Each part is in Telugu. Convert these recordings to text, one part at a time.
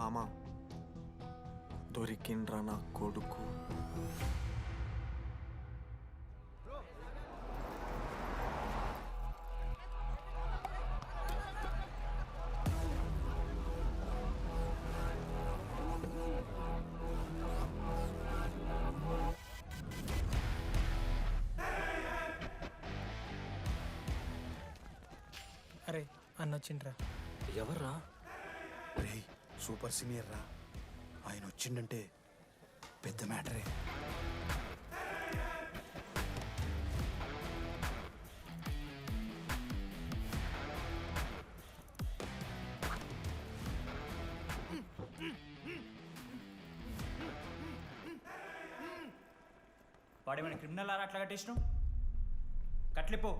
మామ దొరికిండ్రా నా కొడుకు. అరే అన్న వచ్చిండ్రా. ఎవర్రా? రే సూపర్ సీనియర్ రా, ఆయన వచ్చిండంటే పెద్ద మ్యాటరే. వాడేమైనా క్రిమినల్ ఆరా అట్లా కట్టేసినావు? కట్లిపో.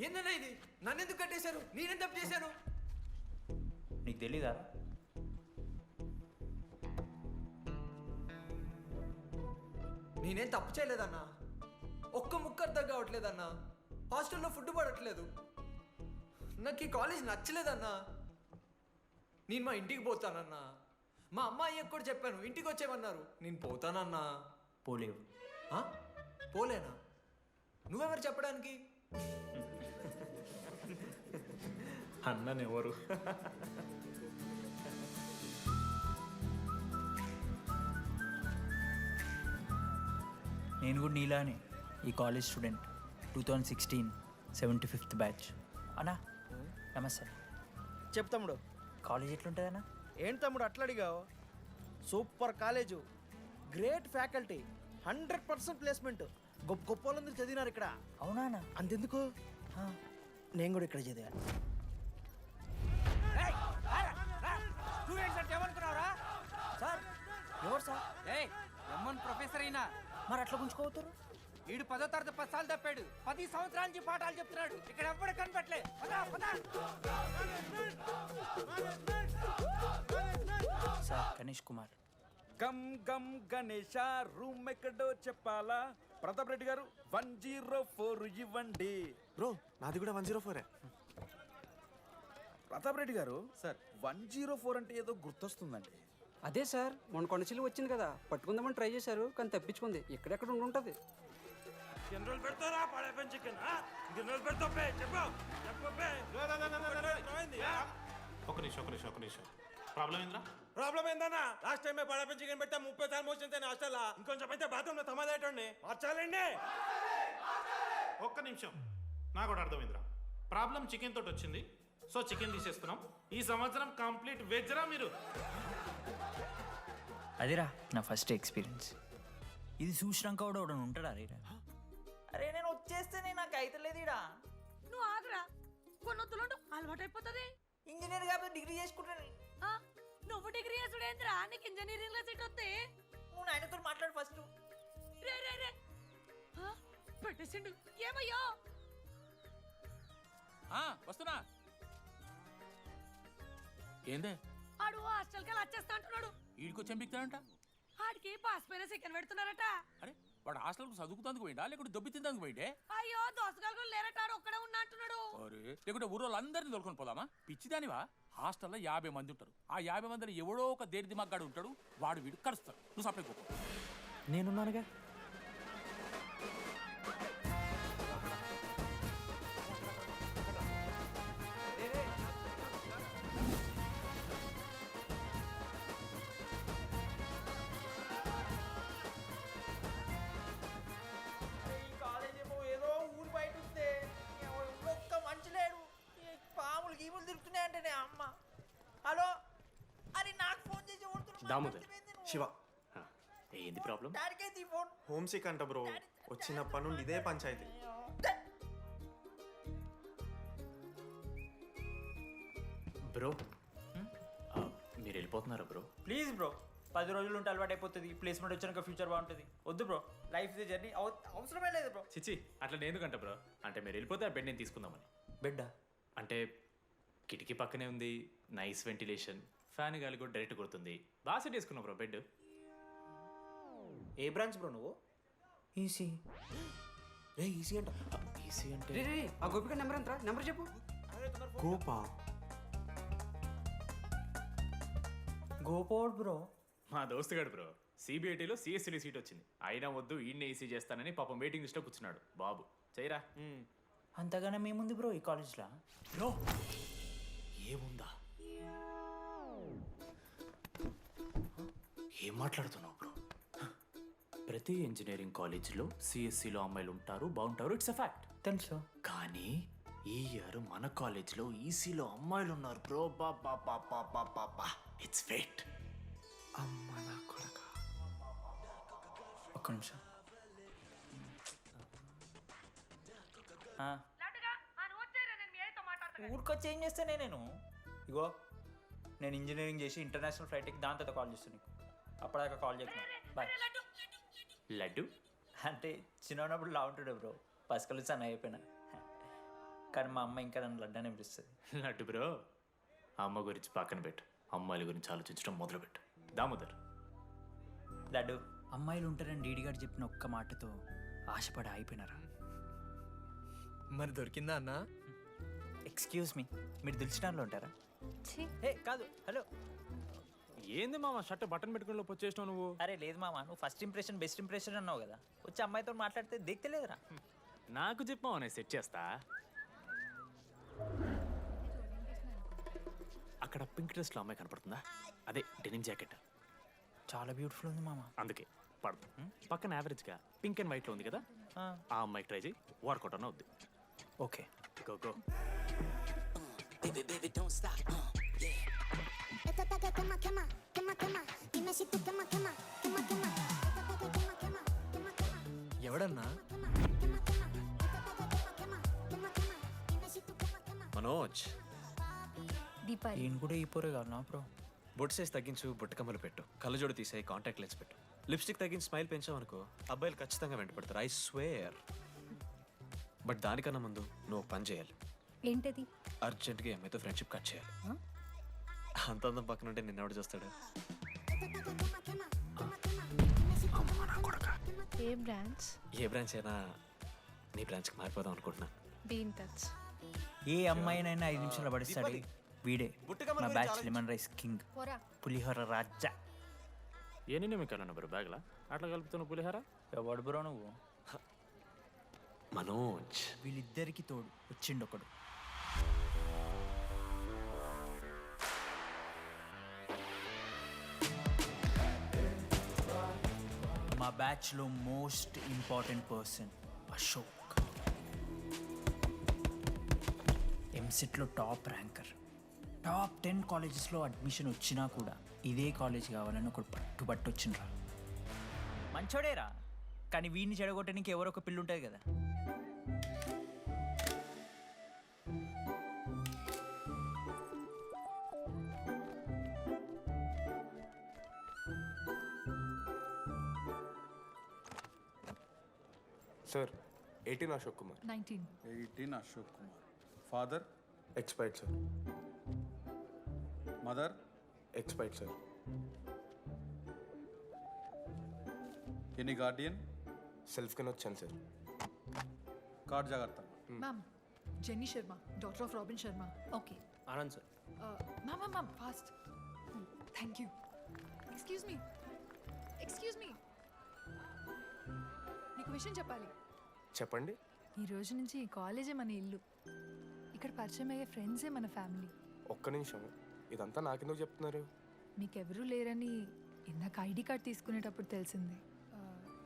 ఏందన్నా ఇది? నన్నెందుకు కట్టేశారు? నేనేం తప్పు చేశాను? నీకు తెలీదా? నేనేం తప్పు చేయలేదన్నా. ఒక్క ముక్క అర్థం కావట్లేదన్నా. హాస్టల్లో ఫుడ్ పడట్లేదు. నాకు ఈ కాలేజ్ నచ్చలేదన్నా. నేను మా ఇంటికి పోతానన్నా. మా అమ్మాయికి కూడా చెప్పాను, ఇంటికి వచ్చేమన్నారు. నేను పోతానన్నా. పోలేవు. ఆ? పోలేనా? నువ్వెవరు చెప్పడానికి? అన్ననెవరు? నేను కూడా నీలానే ఈ కాలేజ్ స్టూడెంట్, 2016 75th బ్యాచ్. అన్నా నమస్తే. చెప్పు తమ్ముడు. కాలేజ్ ఎట్లుంటుంది అన్న? ఏంటి తమ్ముడు అట్లా అడిగావు? Super college, great faculty, 100% placement. గొప్ప గొప్ప వాళ్ళందరూ చదివినారు ఇక్కడ. అవునా అన్న? అంతెందుకు, నేను కూడా ఇక్కడ చదివాను. సార్ ఎవరు సార్? ఎమ్మన్ ప్రొఫెసర్ అయినా మరి అట్లా గుంజుకోవతారు? వీడు 10వ తరగతి 10 సార్లు తప్పాడు. 10 సంవత్సరాల నుంచి పాఠాలు చెప్తున్నాడు. ఇక్కడ ఎవ్వడు కనపట్లే. సార్ గణేష్ కుమార్. గమ్ గమ్ గణేష రూమ్ ఎక్కడో చెప్పాలా? ప్రతాప్ రెడ్డి గారు 104 ఇవ్వండి. బ్రో నాది కూడా 104. ప్రతాప్ రెడ్డి గారు సార్ 104 అంటే ఏదో గుర్తొస్తుందండి. అదే సార్, మొన్న కొండచిల్లి వచ్చింది కదా, పట్టుకుందామని ట్రై చేశారు కానీ తప్పించుకుంది. ఎక్కడెక్కడ ఉండుంటది. ఒక నిమిషం ప్రాబ్లం ఏంద్రా? ప్రాబ్లం ఏందన్నా? లాస్ట్ టైం పడపం చికెన్ పెట్టా 30 సార్లు మోసింది హాస్టల్. ఇంకొంచెం అయితే బాత్రూమ్ లో తమాదేటండి మార్చాలండి. ఒక్క నిమిషం, నాకు కూడా అర్థమైందిరా. ప్రాబ్లం చికెన్ తోటి వచ్చింది, సో చికెన్ తీసేస్తున్నాం. ఈ సంవత్సరం కంప్లీట్ వెజ్ రా మీరు. అదిరా నా ఫస్ట్ ఎక్స్పీరియన్స్. ఇది చూసినాక కూడా ఒకడు ఉంటాడా? అరే నేను వచ్చేస్తేనే నాకు అయితలేదు ఇడా. నువ్వు ఆగరా, కొన్నొత్తులు అలవాటు అయిపోతుంది. ఇంజనీర్ కాబట్టి డిగ్రీ చేసుకుంటాను. నువ్వు డిగ్రీ చేసుడేంద్రా? నీకు ఇంజనీరింగ్ లో సీట్ వస్తే నువ్వు నాయనతో మాట్లాడు ఫస్ట్. రే రే రే పెట్టేసిండు. ఏమయ్యో వస్తున్నా. ఏందే ఆడు హాస్టల్ కి వచ్చేస్తా అంటున్నాడు. వీడికి చెంపిస్తాడంట. ఆడికి పాస్ పైన చికెన్ పెడుతున్నారట. అరే వాడు హాస్టల్కు చదువుకుతానికి పోయిండా లేకుంటే దొబ్బి తిందానికి పోయిండే? అయ్యో దోసగాలు లేరట, ఆడు ఒక్కడే ఉన్నా అంటున్నాడు. అరే లేకుంటే ఊరోళ్ళు అందరినీ తోలుకొని పోదామా? పిచ్చిదానివా? హాస్టల్లో 50 మంది ఉంటారు. ఆ 50 మందిని ఎవడో ఒక దేడి దిమాగ్గాడు ఉంటాడు. వాడు వీడు కరుస్తాడు. నువ్వు సప్లై పోకు. నేనున్నానుగా. ఈ కాలేజ్ ఏమో ఏదో ఊరు బయట వస్తే ఒక్క మంచి లేడు. పాములు గీములు తిరుగుతున్నాయంటే అమ్మ. హలో, అరే నాకు ఫోన్ చేసి దామోదర్, శివ, ఏంది ప్రాబ్లం? డాడీకైతే ఈ ఫోన్. హోమ్ సిక్ అంట బ్రో. వచ్చినప్పటి నుండి ఇదే పంచాయతీ. బ్రో మీరు వెళ్ళిపోతున్నారా బ్రో? ప్లీజ్ బ్రో, 10 రోజులు ఉంటే అలవాటు అయిపోతుంది. ప్లేస్మెంట్ వచ్చాక ఫ్యూచర్ బాగుంటుంది. వద్దు బ్రో, లైఫ్ ఇది జర్నీ, అవసరమే లేదు బ్రో. చిచ్చి అట్లా నేను ఎందుకంట బ్రో? అంటే మీరు వెళ్ళిపోతే ఆ బెడ్ నేను తీసుకుందామని. బెడ్డా? అంటే కిటికీ పక్కనే ఉంది, నైస్ వెంటిలేషన్, ఫ్యాన్ గాలి కూడా డైరెక్ట్ కొడుతుంది. బాగా సెట్ చేసుకున్నావు బ్రో బెడ్. ఏ బ్రాంచ్ బ్రో నువ్వు? ఈసీ. ఏ ఈసీ అంట ఈసీ అంటే రే రే ఆ గోపిక నెంబర్ ఎంత నెంబర్ చెప్పు. గోపా గోపోడ్ బ్రో. మా దోస్తుగాడు బ్రో సిబిఐటీలో సిఎస్సిడి సీట్ వచ్చింది. అయినా వద్దు ఈయన్నే ఈసీ చేస్తానని పాపం వెయిటింగ్ లిస్ట్లో కూర్చున్నాడు. బాబు చేయరా. అంతగానే మేముంది బ్రో ఈ కాలేజ్లో. బ్రో ఏముందా? ఏం మాట్లాడుతున్నావు బ్రో? ప్రతి ఇంజనీరింగ్ కాలేజీలో సిఎస్సిలో అమ్మాయిలు ఉంటారు, బాగుంటారు. It's a fact. తెలుసు. కానీ ఈ ఇయర్ మన కాలేజ్లో ఈసీలో అమ్మాయిలు ఉన్నారు బ్రో. బా ఇట్స్ ఫేట్. అమ్మ నా కొడక. ఒక్క నిమిషం. ఊరికొచ్చి ఏం చేస్తానే నేను? ఇగో నేను ఇంజనీరింగ్ చేసి ఇంటర్నేషనల్ ఫ్లైట్కి దాని తర్వాత కాల్ చేస్తాను నీకు. అప్పటిదాకా కాల్ చేస్తున్నాను. బాయ్. లడ్డు అంటే చిన్నప్పుడు లా ఉంటుండే బ్రో, పసుకలు సన్న అయిపోయినా. కానీ మా అమ్మ ఇంకా నన్ను లడ్డు అని పిలుస్తుంది. లడ్డు బ్రో అమ్మ గురించి పక్కన పెట్టు, అమ్మాయిల గురించి ఆలోచించడం మొదలుపెట్టు. దామోదర్ లడ్డు, అమ్మాయిలు ఉంటారని డీడీ గారు చెప్పిన ఒక్క మాటతో ఆశపడి అయిపోయినారా? మరి దొరికిందా అన్న? ఎక్స్క్యూజ్ మీ, మీరు దిల్చినాల్లో ఉంటారా? ఏ కాదు, హలో. ఏంది మామ షర్ట్ బటన్ పెట్టుకుని లోపు వచ్చేసినావు నువ్వు? అరే లేదు మామ, నువ్వు ఫస్ట్ ఇంప్రెషన్ బెస్ట్ ఇంప్రెషన్ అన్నావు కదా, వచ్చి అమ్మాయితో మాట్లాడితే దిగుతలేదురా. నాకు చెప్పావు నేను సెట్ చేస్తా. అక్కడ పింక్ డ్రెస్లో అమ్మాయి కనపడుతుందా? అదే డెనిమ్ జాకెట్. చాలా బ్యూటిఫుల్ ఉంది మామ. అందుకే పడదు. పక్కన యావరేజ్గా పింక్ అండ్ వైట్లో ఉంది కదా, ఆ అమ్మాయికి ట్రై చేయి. వర్కౌట్ అన్న వద్దు. Okay go go. ఎవడన్నా? మనోజ్, దీపాలి. ఈయన కూడా ఈ పోరే కాదు నా బ్రో. బొట్టు సైజ్ తగ్గించు, బుట్టకమ్మలు పెట్టు, కళ్ళజోడు తీసేయి, కాంటాక్ట్ లెన్స్ పెట్టు, లిప్స్టిక్ తగ్గించి స్మైల్ పెంచావనుకో అబ్బాయిలు ఖచ్చితంగా వెంటపడతారు. I swear. బట్ దానికన్నా ముందు నువ్వు ఒక పని చేయాలి. ఏంటది? అర్జెంట్గా అమ్మాయితో ఫ్రెండ్షిప్ కట్ చేయాలి. అంత అందం పక్కన ఉంటే నిన్నెవడు చూస్తాడు? ఏ బ్రాంచ్? ఏ బ్రాంచ్ అయినా నీ బ్రాంచ్కి మారిపోదాం అనుకుంటున్నా. Be in touch. ఏ అమ్మాయినైనా 5 నిమిషాలు పడిస్తాడు వీడే. మా బ్యాచ్ లెమన్ రైస్ కింగ్, పోరా. పులిహోర రాజా. ఎన్ని నిమిషాలు బ్రో బ్యాగ్లా అట్లా కలుపుతున్న పులిహార? ఎవడు బ్రో నువ్వు? మనోజ్, వీళ్ళిద్దరికి తోడు వచ్చిండు ఒకడు. మా బ్యాచ్లో మోస్ట్ ఇంపార్టెంట్ పర్సన్ అశోక్. ఎంసెట్లో టాప్ ర్యాంకర్. టాప్ 10 కాలేజెస్లో అడ్మిషన్ వచ్చినా కూడా ఇదే కాలేజ్ కావాలని ఒకడు పట్టుబట్టు వచ్చిండ్రా. మంచోడేరా, కానీ వీడిని చెడగొట్టడానికి ఎవరో ఒక పిల్లు ఉంటుంది కదా. Sir 18 Ashok Kumar. 19. 18 Ashok Kumar. Father? Expired sir. Mother? Expired sir. Any guardian? సెల్ఫ్గానే వచ్చాను సార్. కార్డ్ జాగ్రత్త. Ma'am, Jenny Sharma, daughter of Robin Sharma. Okay. Anand sir. Ma'am, fast. Thank you. Excuse me. నీకు విషయం చెప్పాలి. చెప్పండి. ఈ రోజు నుంచి ఈ కాలేజే మన ఇల్లు. ఇక్కడ పరిచయం అయ్యే ఫ్రెండ్సే మన ఫ్యామిలీ. ఒక్క నిమిషం, ఇదంతా నాకెందుకు చెప్తున్నారు? మీకెవరూ లేరని ఇందాక ఐడి కార్డ్ తీసుకునేటప్పుడు తెలిసింది.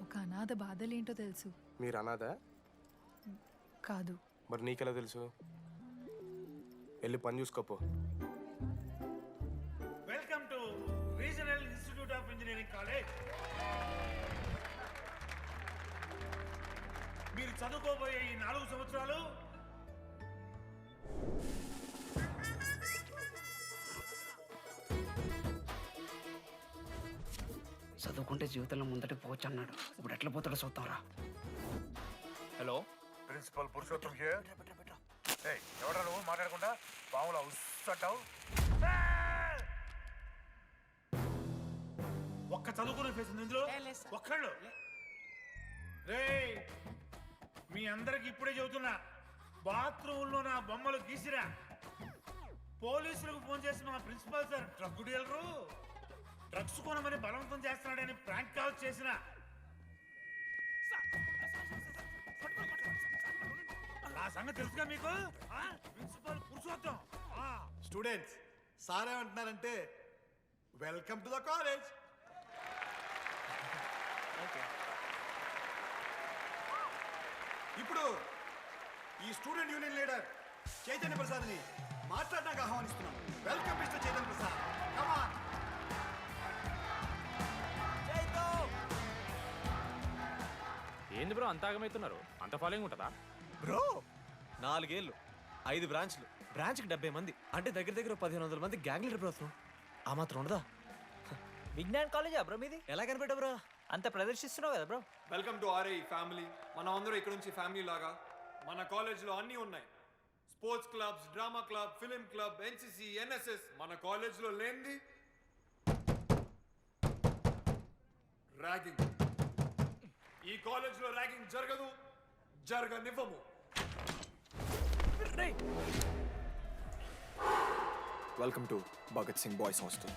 ఒక అనాథ బాధలేంటో తెలుసు. మీరు అనాదా? కాదు. మరి నీకెలా తెలుసు? వెళ్ళి పని చూసుకోపో. Welcome to regional institute of engineering college. మీరు చదువుకోబోయే ఈ 4 సంవత్సరాలు చదువుకుంటే జీవితంలో ముందటికి పోవచ్చు అన్నాడు. ఇప్పుడు ఎట్లా పోతాడో చూద్దాంరా. Hello, principal Purushottam here. ఎవడా నువ్వు మాట్లాడకుండా పాములా ఉస్సంటావు? ఒక్క చదువుకునే ఫేస్ ఇందులో ఒక్కళ్ళు. రే మీ అందరికి ఇప్పుడే చెబుతున్నా, బాత్రూంలో నా బొమ్మలు గీసిరా. పోలీసులకు ఫోన్ చేసి మా principal sir drug dealer drugs కొనమని బలవంతం చేస్తున్నాడని ప్రాంక్ కాల్ చేసిన. ఆ సంగతి తెలుసుగా మీకు? ప్రిన్సిపల్ పురుషోత్తం. స్టూడెంట్స్ సార్ ఏమంటున్నారంటే వెల్కమ్ టు ద కాలేజ్. ఇప్పుడు ఈ స్టూడెంట్ యూనియన్ లీడర్ చైతన్య ప్రసాద్ని మాట్లాడడానికి ఆహ్వానిస్తున్నాను. Welcome mister Chaitanya Prasad. Come on. ఏంది బ్రో అంత ఆగమవుతున్నారు? అంత ఫాలోయింగ్ ఉంటుందా బ్రో? 4 ఏళ్ళు, 5 బ్రాంచ్లు, బ్రాంచ్కి 70 మంది, అంటే దగ్గర దగ్గర 1500 మంది గ్యాంగ్ లీడర్ బ్రో. ఆ మాత్రం ఉండదా? విజ్ఞాన్ కాలేజా బ్రో మీది? ఎలా కనిపెట్టా బ్రో? అంత ప్రదర్శిస్తున్నావు కదా bro. Welcome to RI family. మనం అందరూ ఇక్కడ నుంచి ఫ్యామిలీ లాగా. మన కాలేజ్లో అన్నీ ఉన్నాయి. Sports clubs, drama club, film club, NCC, NSS. మన కాలేజ్లో లేనిది ర్యాగింగ్. ఈ కాలేజ్లో ర్యాగింగ్ జరగదు, జరగనివ్వము. Welcome to Bhagat Singh boys hostel.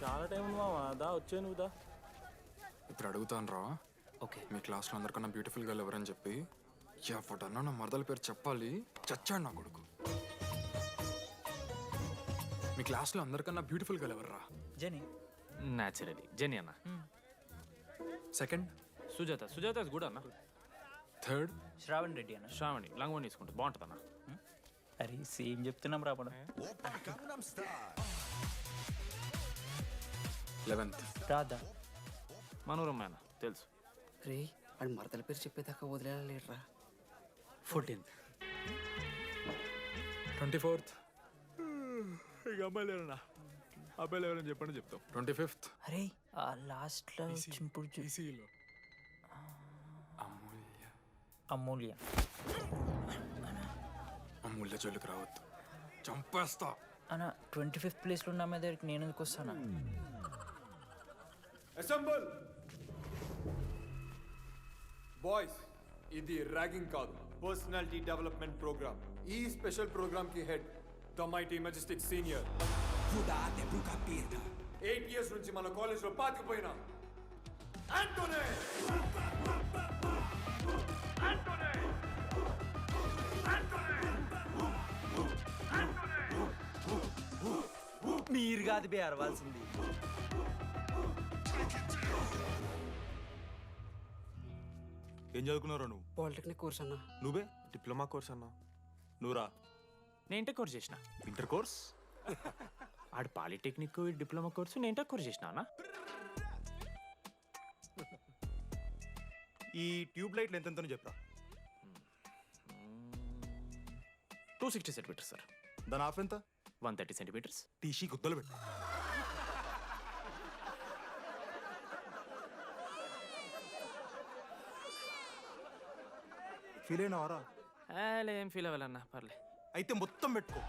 చాలా టైం ఉంది మామ. దా వచ్చే నువ్వు దా. ఇప్పుడు అడుగుతాను రా. ఓకే, మీ క్లాస్లో అందరికన్నా బ్యూటిఫుల్ గర్ల్ ఎవరని చెప్పి ఎవడన్నా నా మరదల పేరు చెప్పాలి. చచ్చాడు నా కొడుకు. మీ క్లాస్లో అందరికన్నా బ్యూటిఫుల్ గర్ల్ ఎవర్రా? జని. న్యాచురలీ జెనీ అన్న. Second Sujatha. Sujatha is good అన్న. థర్డ్ శ్రావణ్ రెడ్డి అన్న. శ్రావణి లంగోని తీసుకుంటుంది, బాగుంటుంది అన్న. అరే సేమ్ చెప్తున్నాం రాపడం. 11th రాదా? మనోరమ్మ అన్న తెలుసు. రే వాడు మరదల పేరు చెప్పేదాకా వదిలేరా. 14th. 24th ఇక అమ్మాయి లేరన్నా. అబ్బాయిలు ఎవరైనా చెప్పండి చెప్తాం. 25th అరే ఆ లాస్ట్లో చింపుడు ఈసీలో అమూల్య. అమూల్య. అమూల్య జోలికి రావద్దు, చంపేస్తా. అన్న 25th ప్లేస్లో ఉన్న అమ్మాయి దగ్గరికి నేను ఎందుకు వస్తానా? Assemble boys. ఇది ర్యాగింగ్ కాదు, పర్సనాలిటీ డెవలప్మెంట్ ప్రోగ్రామ్. ఈ స్పెషల్ ప్రోగ్రామ్ కి head the mighty Majestic senior. 8 years నుంచి మన కాలేజ్ లో పాతిపోయినా ఆంటోనీ. మీరు కాదు బే అరవాల్సింది. ఏం చదువుకున్నారా నువ్వు? పాలిటెక్నిక్ కోర్స్ అన్న. నువ్వే డిప్లొమా కోర్స్ అన్నా. నువ్వురా? నేను ఇంటర్ కోర్స్ చేసిన. Inter course? ఆడు పాలిటెక్నిక్ డిప్లొమా కోర్సు, నేను ఇంటర్ కోర్స్ చేసిన అన్న. ఈ ట్యూబ్ లైట్లు ఎంతెంతనో చెప్పరా. 260 సెంటీమీటర్స్ సార్. దాని ఆఫ్ ఎంత? 130 సెంటీమీటర్స్. టీసీ గుద్దలు పెట్టు. ఫీల్ అయినావారా? ఏం ఫీల్ అవ్వాలన్నా, పర్లే. అయితే మొత్తం పెట్టుకో.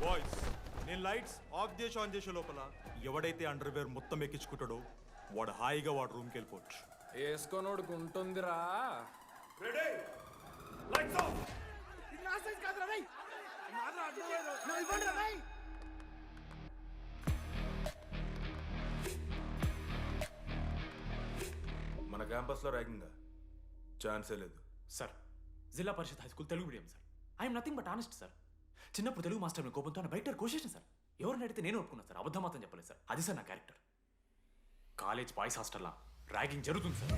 బాయ్స్, నేను లైట్స్ ఆఫ్ చేసి ఆన్ చేసే లోపల ఎవడైతే అండర్వేర్ మొత్తం ఎక్కించుకుంటాడో వాడు హాయిగా వాడు రూమ్కి వెళ్ళిపోవచ్చు. వేసుకోనోడుకు ఉంటుందిరా. Ready, lights off. మన క్యాంపస్లో ర్యాగింగ్ ఛాన్సే లేదు sir. Zilla Parishad high school Telugu medium sir. I'm nothing but honest sir. చిన్నప్పుడు తెలుగు మాస్టర్ కోపంతో బయట కోసేసిన సార్. ఎవరిని అడిగితే నేను ఒప్పుకున్నాను సార్. అబద్ధం మాత్రం చెప్పలేదు సార్. అది సార్ నా క్యారెక్టర్. కాలేజ్ బాయ్స్ హాస్టల్లా ర్యాగింగ్ జరుగుతుంది సార్.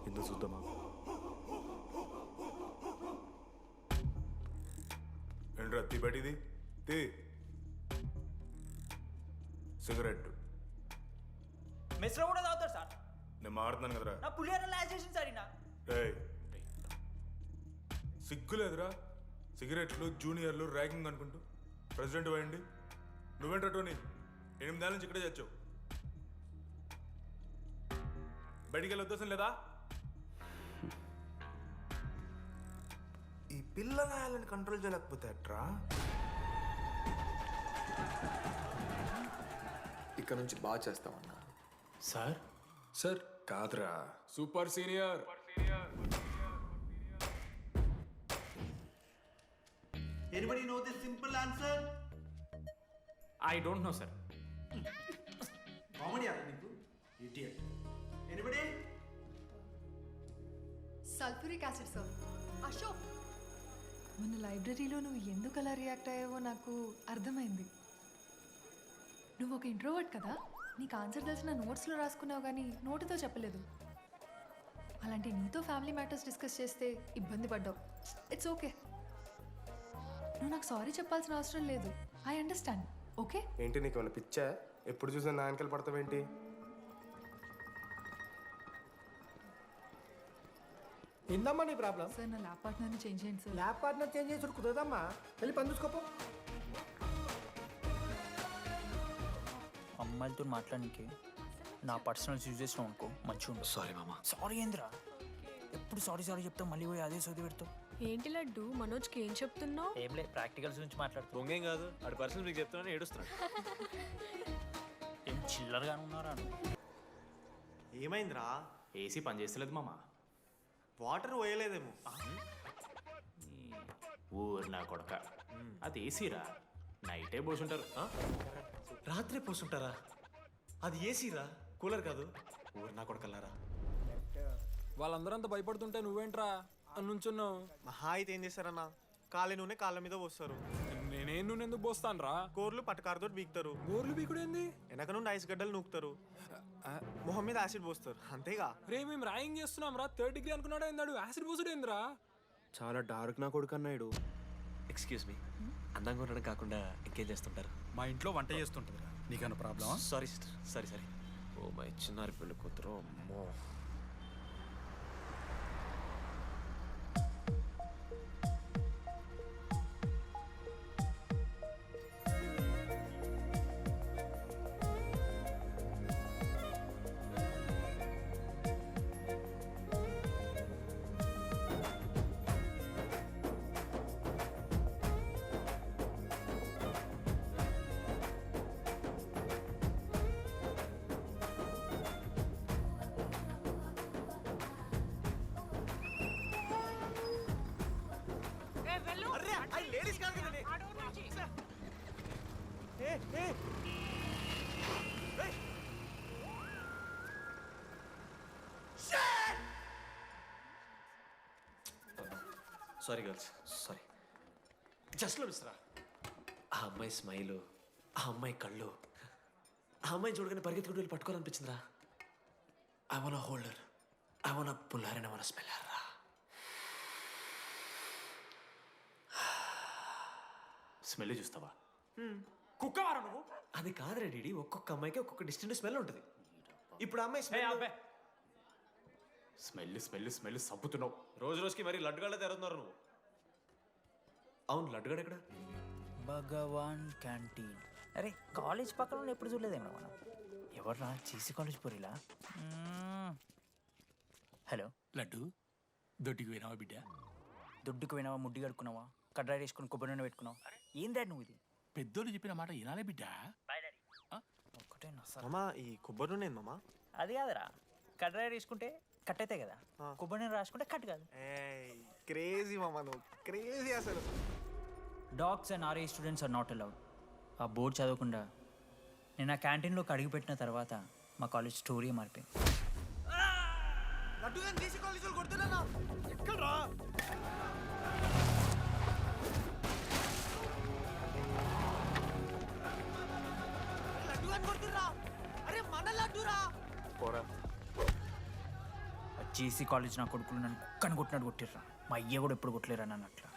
ఎందుకు చూద్దామా? ఏంట్రా తీ బయటిది తీ. సిగరెట్ మెస్లో కూడా తాగుతారు సార్. నేను మాడుతున్నాను కదరా. నా పులిహోర లాస్ట్ చేసింది సార్ ఈయన. ఏయ్ సిగ్గులేదురా, సిగరెట్లు జూనియర్లు ర్యాగింగ్ అనుకుంటూ ప్రెసిడెంట్ అయ్యండి. నువ్వేంట్రా టోనీ 8 ఏళ్ళ నుంచి ఇక్కడే చచ్చావు. బయటికి వెళ్ళే ఉద్దేశం లేదా? ఈ పిల్లలని కంట్రోల్ చేయలేకపోతే అట్రా. ఇక్కడ నుంచి బాగా చేస్తామన్నా. సార్ సార్ కాదురా, super senior. Anybody know the simple answer? I don't know sir. Comedy aara నీకు idiot. Anybody? Sulphuric acid sir. Ashok, మన లైబ్రరీలో నువ్వు ఎందుకు అలా రియాక్ట్ అయ్యావో నాకు అర్థమైంది. నువ్వు ఒక ఇంట్రోవర్ట్ కదా, నీకు ఆన్సర్ తెలిసిన నోట్స్లో రాసుకున్నావు కానీ నోటితో చెప్పలేదు. అలాంటి నీతో ఫ్యామిలీ మ్యాటర్స్ డిస్కస్ చేస్తే ఇబ్బంది పడ్డావు. ఇట్స్ ఓకే, నువ్వు నాకు సారీ చెప్పాల్సిన అవసరం లేదు. I understand. ఓకే? ఏంటి నీకు ఏమైనా పిచ్చా? ఎప్పుడు చూసినా నా వెనకాల పడతావేంటి? ఏందమ్మా నీ ప్రాబ్లం? సార్ నా ల్యాబ్ పార్ట్నర్ని చేంజ్ చేయండి సార్. ల్యాబ్ పార్ట్నర్ చేంజ్ చేసి కుదరదమ్మా. వెళ్ళి పని చూసుకోపో. అమ్మాయిలతో మాట్లాడడానికి నా పర్సనల్ యూజ్ చేసినాం అనుకో మంచిగా ఉంటుంది. సారీ మామ. సారీ ఏంద్రా, ఎప్పుడు సారీ సారీ చెప్తావు, మళ్ళీ పోయి అదే సోది పెడతావు. ఏంటి లడ్డు, మనోజ్కి ఏం చెప్తున్నావు? ఏం లేదు, ప్రాక్టికల్స్ గురించి మాట్లాడుతావు. దొంగేం కాదు, ఆడి పర్సనల్ మీకు చెప్తున్నాను ఏడుస్తున్నాడు. ఏం చిల్లరగానే ఉన్నారా? ఏమైందిరా? ఏసీ పని చేస్తలేదు మామ. వాటర్ పోయలేదేమో. ఊరు నా కొడక, అది ఏసీరా, నైటే పోసుంటారు. రాత్రి పోసుంటారా? అది ఏసీరా, కూలర్ కాదు. ఊరు నా కొడకల్లారా. వాళ్ళందరూ అంత భయపడుతుంటే నువ్వేంట్రా నుంచున్నావు? మహా అయితే ఏం చేస్తారన్నా, కాళ్ళ నూనె కాళ్ళ మీద పోస్తారు. నేనేం నూనె ఎందుకు పోస్తాను రా? కూరలు పట్టకారుతో బీకుతారు. గోర్లు బీకుడు ఏంది? వెనక నుండి ఐస్ గడ్డలు నూకుతారు. మొహం మీద యాసిడ్ పోస్తారు, అంతేగా. రే మేము ర్యాగింగ్ చేస్తున్నాం రా. 3rd డిగ్రీ అనుకున్నాడు ఏందాడు, యాసిడ్ పోసుడు ఏందిరా? చాలా డార్క్ నా కొడుకు అన్నాడు. ఎక్స్క్యూజ్ మీ, అందంగా ఉండడం కాకుండా ఇంకేం చేస్తుంటారు? మా ఇంట్లో వంట చేస్తుంటుందిరా. నీకన్నా ప్రాబ్లమా? Sorry sister, sorry sorry. Oh my చిన్నారి పెళ్ళి కూతురు, అమ్మో. Sorry girls, sorry. జస్ట్ మిస్రా. ఆ అమ్మాయి స్మైలు, ఆ అమ్మాయి కళ్ళు, ఆ అమ్మాయి చూడగానే పరిగెత్తుకుంటూ వెళ్ళి పట్టుకోవాలనిపించిందిరా. I want holder, I want puller and I want smeller రా. స్మెల్ చూస్తావా? కుక్కవారా నువ్వు? అది కాదురా డీడీ, ఒక్కొక్క అమ్మాయికి ఒక్కొక్క డిస్టెంట్ స్మెల్ ఉంటుంది. ఇప్పుడు ఆ అమ్మాయి స్మెల్ స్మెల్ స్మెల్ స్మెల్ సబ్బుతున్నావు. రోజు రోజుకి మరి లడ్డుగాళ్ళ తెరుతున్నారు నువ్వు. అవును, లడ్డుగాడు ఎక్కడ? భగవాన్ క్యాంటీన్. అరే కాలేజ్ పక్కన ఎప్పుడు చూడలేదేమో మనం. ఎవర్రా చీసీ కాలేజ్ పోరిలా? హలో లడ్డు, దొడ్డికి పోయినావా బిడ్డ? దొడ్డుకు పోయినావా, ముడ్డి కడుక్కున్నావా, కడ్రాయి వేసుకుని కొబ్బరి నూనె పెట్టుకున్నావా? ఏం డాడ్ నువ్వు ఇది? పెద్దోళ్ళు చెప్పిన మాట వినాలే బిడ్డ. ఒక్కటే మామా, ఈ కొబ్బరి నూనె మామా? అది కాదురా, కడ్రాయి వేసుకుంటే కట్ అవుతాయి కదా, కొబ్బరి నూనె రాసుకుంటే కట్ కాదు. క్రేజీ మామా, నువ్వు క్రేజీ అసలు. Dogs and RA students are not allowed. ఆ బోర్డు చదవకుండా నేను ఆ క్యాంటీన్లోకి అడుగుపెట్టిన తర్వాత మా కాలేజ్ స్టోరీ మారిపోయింది. ఎక్కడ్రా? పోరా, జేసీ కాలేజ్ నా కొడుకులు నన్ను కుక్కని కొట్టినట్టు కొట్టిర్రా. మా అయ్య కూడా ఎప్పుడు కొట్టలేరా నన్ను అట్లా.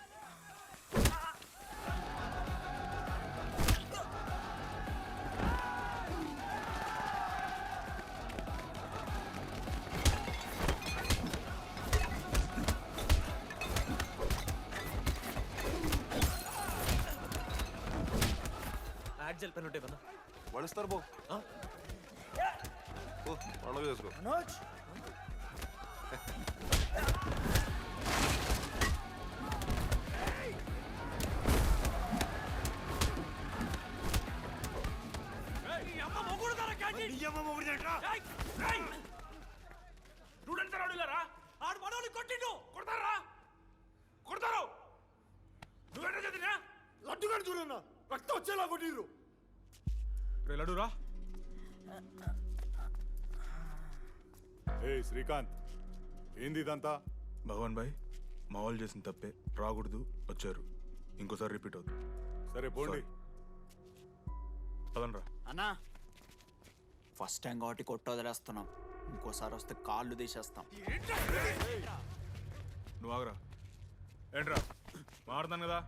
మ్యాట్ జెల్ పెన్ ఉంటే ఇవ్వనా? వడిస్తారు బో పండుగ చేసుకో. మనోజ్ స్టూడెంట్స్ అడుగులారా ఆడు మనోని కొట్టిండు కొడతారా కొడతారు నువ్వేంటో చదివినా లడ్డుగాడు చూడన్నా రక్తం వచ్చేలా కొట్టిర్రు. రే లడ్డురా. ఏ శ్రీకాంత్ ఏంది ఇదంతా? భగవాన్ భాయ్ మా వాళ్ళు చేసిన తప్పే, రాకూడదు, వచ్చారు, ఇంకోసారి రిపీట్ అవుతుంది. సరే పోండి పదనరా. అన్నా ఫస్ట్ టైం కాబట్టి కొట్టు వదిలేస్తున్నాం, ఇంకోసారి వస్తే కాళ్ళు తీసేస్తాం. నువ్వు ఆగరా. ఏంట్రా మారుతాను కదా.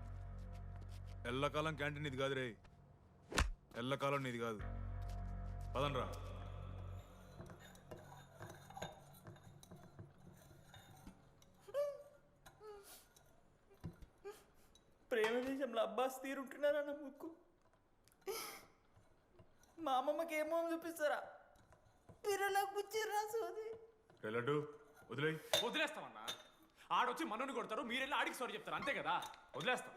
ఎల్లకాలం క్యాంటీన్ ఇది కాదు రే, ఎల్లకాలం నీది కాదు. పదనరా. ప్రేమ దేశంలో అబ్బాస్ తీరుంటున్నారన్న ముక్కు. మా అమ్మమ్మకి ఏమో చూపిస్తారా పిల్లలకు పుచ్చిర్రా సోది. రే లడ్డు వదిలేయ్. వదిలేస్తామన్నా. ఆడొచ్చి మనోని కొడతారు, మీరెళ్ళి ఆడికి సారీ చెప్తారు, అంతే కదా. వదిలేస్తాం.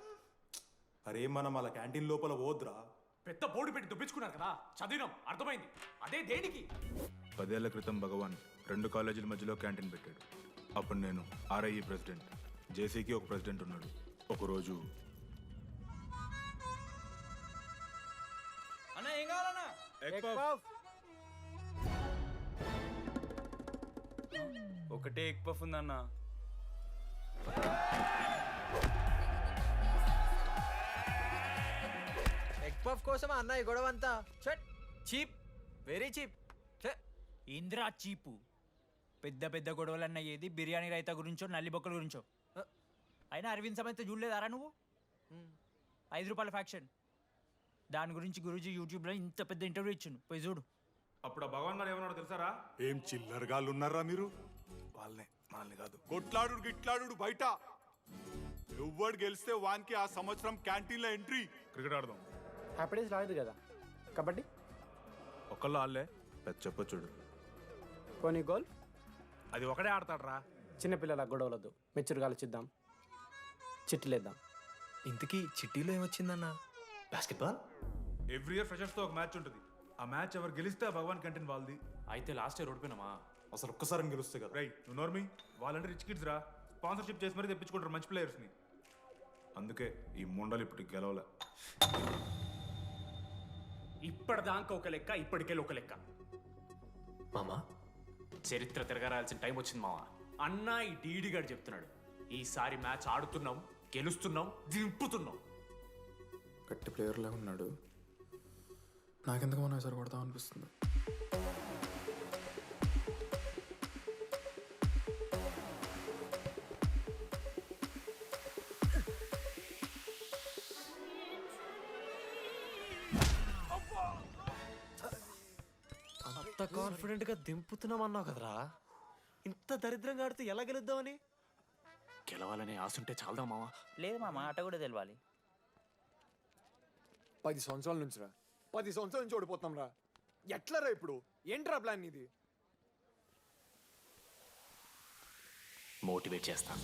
అరే మనం అలా క్యాంటీన్ లోపల పోద్రా. పెద్ద బోర్డు పెట్టి దుబ్బించుకున్నారు కదా, చదివినాం, అర్థమైంది. అదే దేనికి? 10 ఏళ్ల క్రితం భగవాన్ 2 కాలేజీల మధ్యలో క్యాంటీన్ పెట్టాడు. అప్పుడు నేను ఆర్ఐఈ ప్రెసిడెంట్, జేసీకి ఒక ప్రెసిడెంట్ ఉన్నాడు. ఒకరోజు అన్న ఏం కావాలన్నా? ఒకటే ఎగ్ పఫ్ ఉందన్న. ఎగ్ పఫ్ కోసం అన్న ఈ గొడవ అంతా చీప్, వెరీ చీప్. ఇంద్రా చీపు. పెద్ద పెద్ద గొడవలన్న ఏది బిర్యానీ రైతా గురించో నల్లి బొక్కల గురించో. అయినా అరవింద్ సమేత చూడలేదారా నువ్వు? 5 రూపాయల ఫ్యాక్షన్ దాని గురించి గురూజీ యూట్యూబ్లో ఇంత పెద్ద ఇంటర్వ్యూ ఇచ్చిండు, పోయి చూడు. అప్పుడు భగవాన్ గారు ఏమన్నాడు తెలుసారా? ఏం చిల్లరగాళ్ళు ఉన్నారా మీరు? వాళ్ళనే, మనల్ని కాదు. కొట్లాడు గిట్లాడు బయట. ఎవ్వడు గెలిస్తే వానికి ఆ సంవత్సరం క్యాంటీన్లో ఎంట్రీ. క్రికెట్ ఆడదాం. హ్యాపీ డేస్ రాలేదు కదా. కబడ్డీ ఒకళ్ళు ఆడలే, పెద్ద చెప్పొచ్చుడు. పోనీ గోల్. అది ఒకడే ఆడతాడ్రా. చిన్నపిల్లల గొడవలొద్దు, మెచ్యూర్గా ఆలోచిద్దాం, చిట్టిలేద్దాం. ఇంతకీ చిట్టీలో ఏమొచ్చిందన్న? బాస్కెట్బాల్. ఎవ్రీ ఇయర్ ఫ్రెషర్స్ తో ఒక మ్యాచ్ ఉంటుంది. ఆ మ్యాచ్ ఎవరు గెలిస్తే ఆ భగవాన్ క్యాంటీన్ వాళ్ళది. అయితే లాస్ట్ ఇయర్ ఓడిపోయినామా? అసలు ఒక్కసారి గెలుస్తే కదా. రై నువ్వు నోర్మి. వాళ్ళంటే రిచ్ కిడ్స్ రా, స్పాన్సర్షిప్ చేసి మరీ తెప్పించుకుంటారు మంచి ప్లేయర్స్ని. అందుకే ఈ ముండలు ఇప్పటికి గెలవలే. ఇప్పటిదాకా ఒక లెక్క, ఇప్పటికే ఒక లెక్క. మామా చరిత్ర తిరగరాల్సిన టైం వచ్చింది మావా. అన్నా ఈ డీడీ గారు చెప్తున్నాడు, ఈసారి మ్యాచ్ ఆడుతున్నాం, గెలుస్తున్నాం, దింపుతున్నాం. గట్టి ప్లేయర్లా ఉన్నాడు. నాకెందుకు మనం ఎసరు కొడతాం అనిపిస్తుంది. అంత కాన్ఫిడెంట్ గా దింపుతున్నాం అన్నావు కదరా. ఇంత దరిద్రంగా ఆడితే ఎలా గెలుద్దామని? గెలవాలనే ఆశ ఉంటే చాలదా మావా? లేదు మామ, ఆట కూడా తెలియాలి. 10 సంవత్సరాల నుంచి రా, 10 సంవత్సరాల నుంచి ఓడిపోతాం రా. ఎట్లా రా ఇప్పుడు? ఏంట్రా ప్లాన్ ఇది? మోటివేట్ చేస్తాను.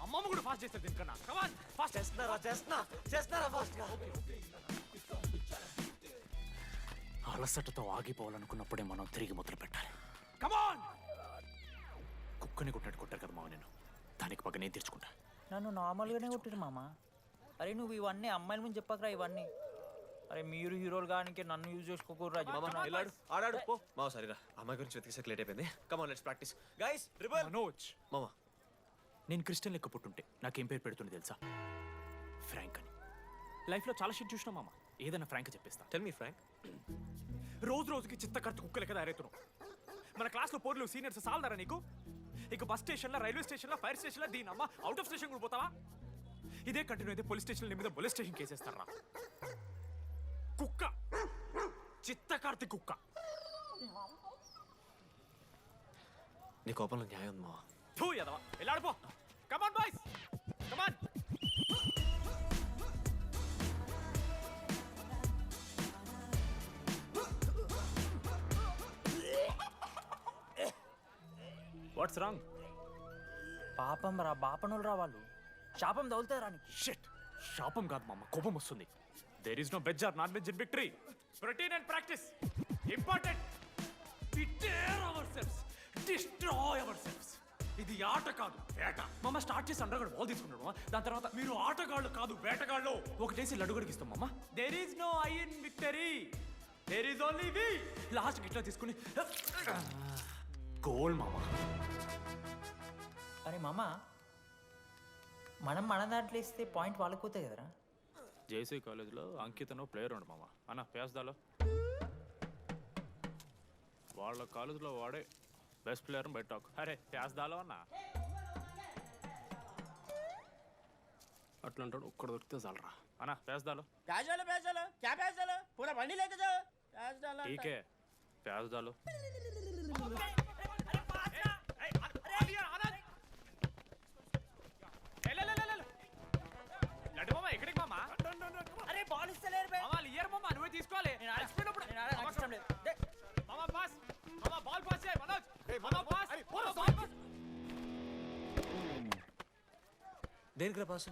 అమ్మమ్మ కూడా ఫాస్ట్ చేస్తారు దీనికన్నా. ఫాస్ట్ చేస్తున్నారా ఫాస్ట్ గా? అలసటతో ఆగిపోవాలనుకున్నప్పుడే మనం తిరిగి మొదలు పెట్టాలి. కమాన్! కుక్కని కొట్టినట్టు కొట్టారు కదా మావ నేను. దానికి పక్క నేను తెచ్చుకుంటా. నన్ను నార్మల్గానే కొట్టిరు మామ. అరే నువ్వు ఇవన్నీ అమ్మాయిల ముందు చెప్పకరా ఇవన్నీ. అరే మీరు హీరోలు కానీ నన్ను యూజ్ చేసుకోకూడరా. ఆడాడు పో మావ. సరేరా, అమ్మాయి గురించి వెతికేసరికి లేట్ అయిపోయింది. Come on let's practice guys. Rebel Manoj, మామా నేను క్రిస్టియన్ లెక్క పుట్టుంటే నాకేం పేరు పెడుతుంది తెలుసా? ఫ్రాంక్ అని. లైఫ్లో చాలా షిట్ చూసినా మామ, ఏదైనా ఫ్రాంక్ చెప్పేస్తా. Tell me prank. రోజు రోజుకి చిత్త కత్తి కుక్కలకి తయారవుతున్నావు. మన క్లాస్లో పోర్లు సీనియర్స్ సాలదారా నీకు? ఇక బస్ స్టేషన్లో, రైల్వే స్టేషన్లో, ఫైర్ స్టేషన్లో దీని అమ్మ అవుట్ ఆఫ్ స్టేషన్ కూడా పోతావా? ఇదే కంటిన్యూ అయితే పోలీస్ స్టేషన్ మీద పోలీస్ స్టేషన్ కేసేస్తారా? కుక్క, చిత్త కార్తి కుక్క. నీ కోపంలో న్యాయం ఉంది మావా. థూ ఎదవా, వెళ్ళాడిపో. Come on boys, come on. What's wrong? పాపం రా, బాపనులు రా వాళ్ళు. శాపం తగులుతుంది రా నీకు. షిట్, శాపం కాదు మామ, కోపం వస్తుంది. There is no veg or non veg in victory. Protein and practice important. We dare ourselves, destroy ourselves. ఇది ఆట కాదు, వేట. మామ స్టార్ట్ చేసి అండర్గాడు బాల్ తీసుకున్నాడు. దాని తర్వాత మీరు ఆటగాళ్ళు కాదు, వేటగాళ్ళు. ఒకటేసి లడ్డు గడిగిస్తాం మామ. There is no I in victory, there is only we. Last ఇట్లా తీసుకుని గోల్ మామ. అరే మామ, మనం మన దాంట్లో ఇస్తే పాయింట్ వాళ్ళకి పోతాయి కదరా. జేసీ కాలేజ్లో అంకితను ప్లేయర్ ఉండు మామ. అన్న పేస్దాలో వాళ్ళ కాలేజ్లో వాడే బెస్ట్ ప్లేయర్ బయట టాక్. అరే పేస్దాలో అన్న అట్లా అంటాడు. ఒక్కడ దొరికితే చాలరా అన్న. పేస్దాలో టీకే పేస్దాలో. ఎక్కడికి మామా? అరే బాల్ ఇస్తలేరు బే. మామా ఇయర్ మామా, నువ్వే తీసుకోవాలి. నేను అలసిపోయినప్పుడు మామా పాస్, మామా బాల్ పాస్ చేయి మనోజ్. మామా పాస్, బాల్ పాస్. దేనికి పాస్?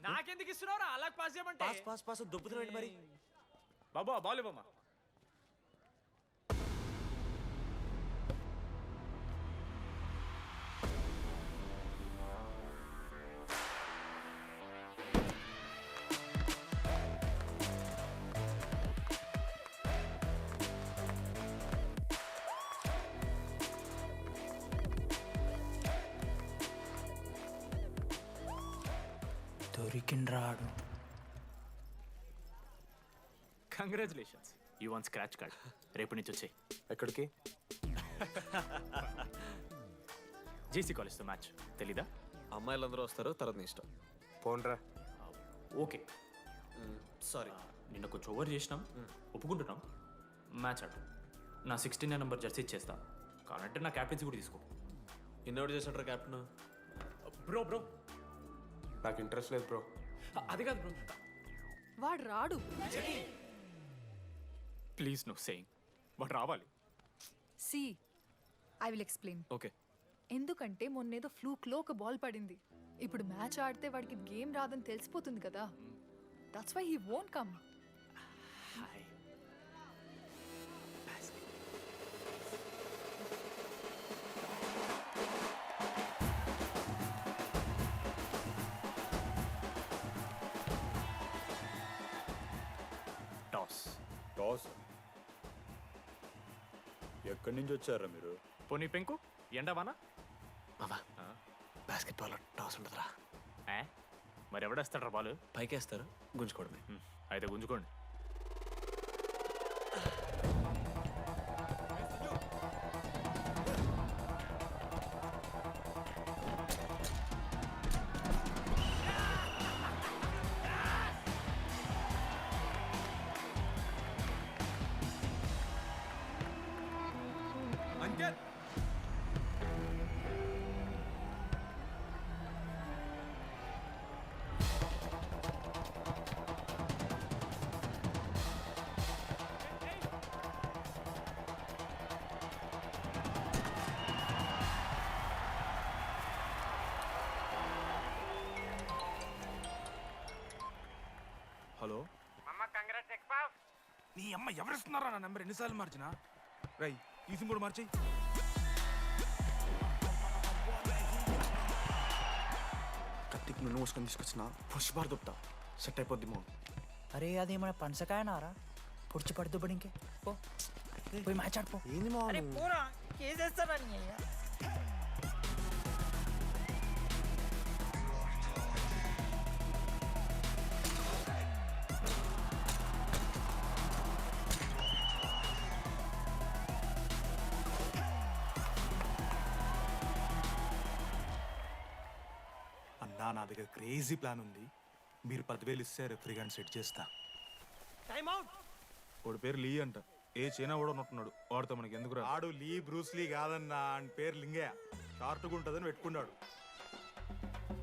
నాకెందుకు ఇస్తున్నావురా? అలా పాస్ చేయమంటే. పాస్ పాస్ పాస్ దొబ్బుతున్నాడు మరి. బాబా బాల్ ఇవ్వమ్మా. దొరికిండ్రాడు. Congratulations, you won scratch card. రేపు నుంచి వచ్చాయి. ఎక్కడికి? జేసీ కాలేజ్తో మ్యాచ్ తెలీదా? అమ్మాయిలందరూ వస్తారు, తర్వాత నీ ఇష్టం. పోన్రా. ఓకే సారీ, నిన్న కొంచెం ఓవర్ చేసినాం, ఒప్పుకుంటున్నాం. మ్యాచ్ ఆడు. నా 69 నెంబర్ జెర్సీ ఇచ్చేస్తా. కానంటే నా క్యాప్టెన్సీ కూడా తీసుకో. ఇన్నోటి చేసినట్టు క్యాప్టెన్. బ్రో బ్రో నాకు ఇంట్రెస్ట్ లేదు బ్రో. అది కాదు బ్రో. వాడు రాడు. Please no saying. వాడు రావాలి. See I will explain. Okay. ఎందుకంటే మొన్నేదో ఫ్లూక్లో ఒక బాల్ పడింది. ఇప్పుడు మ్యాచ్ ఆడితే వాడికి గేమ్ రాదని తెలిసిపోతుంది కదా. That's why he won't come. Toss. Toss? ఎక్కడి నుంచి వచ్చారా మీరు? పోనీ పెంకు ఎండవానా? మామా బాస్కెట్బాల్ టాస్ ఉంటుందిరా. మరి ఎవడేస్తాడ్రా బాల్? పైకేస్తారు, గుంజుకోవడమే. అయితే గుంజుకోండి. అంకిత్, హలో. నీ అమ్మ ఎవరిస్తున్నారా నా నెంబర్? ఎన్నిసార్లు మార్చినా? రై ఈ సిమ్ కూడా మార్చి. కత్తికి నూనె మూసుకొని తీసుకొచ్చిన పుష్పార్ దుప్తా సెట్ అయిపోద్ది మో. అరే అదేమన్నా పనసకాయ నారా? పొడిచి పడుతూ పడి ఇంకే పో, పోయి మ్యాచ్ ఆడిపో. ఏంది మా? అరే పోరా, కేసేస్తారా నీ అయ్యా. నా దగ్గర క్రేజీ ప్లాన్ ఉంది. మీరు 10,000 ఇస్తే రెఫరీ గారిని సెట్ చేస్తా. Time out. వాడి పేరు లీ అంట. ఏ చైనా కూడా ఉన్నట్టున్నాడు. వాడితో మనకి ఎందుకు ఆడు లీ బ్రూస్ లీ కాదన్నా, అని పేరు లింగయ్య. షార్ట్గా ఉంటుందని పెట్టుకున్నాడు.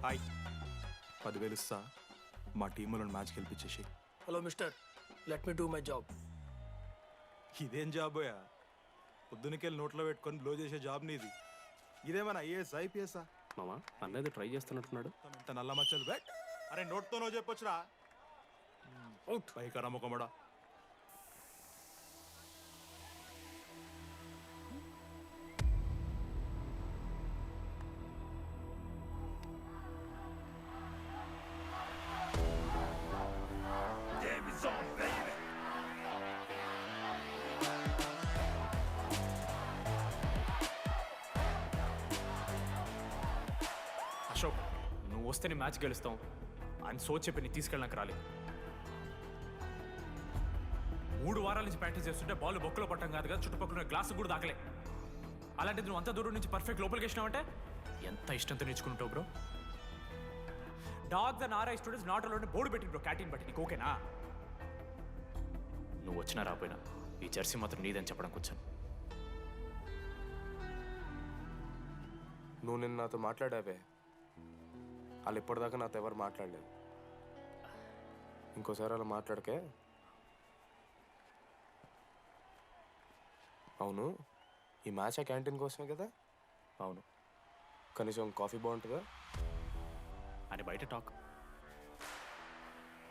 హాయ్, 10,000 ఇస్తా. మా టీంలో మ్యాచ్ గెలిపించేసి. Hello mister, let me do my job. ఇదేం జాబోయా? పొద్దునకెళ్ళి నోట్లో పెట్టుకొని బ్లో చేసే జాబ్ నీది. ఇదేమన్నా ఐఏఎస్ ఐపీఎస్ఆ? మామా అన్నది ట్రై చేస్తున్నట్టున్నాడు. ఇంత నల్ల మచ్చలు బెట్. అరే నోట్తో నో చెప్పొచ్చురా. అవుట్ పైకరా ముఖమడా. అశోక్, నువ్వు వస్తే నీ మ్యాచ్ గెలుస్తాం అని సో చెప్పి నీ తీసుకెళ్ళడానికి రాలేదు. 3 వారాల నుంచి ప్రాక్టీస్ చేస్తుంటే బాల్ బొక్కలో పట్టం కాదు కదా, చుట్టుపక్కల గ్లాసు కూడా దాకలే. అలాంటిది నువ్వు అంత దూరం నుంచి పర్ఫెక్ట్ లోపలికి వేసినావంటే ఎంత ఇష్టంతో నేర్చుకుంటావు bro. Dogs and RI students not allowed board పెట్టి బ్రో, క్యాటీన్ బట్టి. నీకు ఓకేనా? నువ్వు వచ్చినా రాపోయినా ఈ జెర్సీ మాత్రం నీదని చెప్పడానికి వచ్చాను. నువ్వు నిన్న నాతో మాట్లాడావే, వాళ్ళు ఇప్పటిదాకా నాతో ఎవరు మాట్లాడలేదు. ఇంకోసారి అలా మాట్లాడకే. అవును, ఈ మ్యాచ్ ఆ క్యాంటీన్ కోసమే కదా? అవును. కనీసం కాఫీ బాగుంటుందా అని బయట టాక్.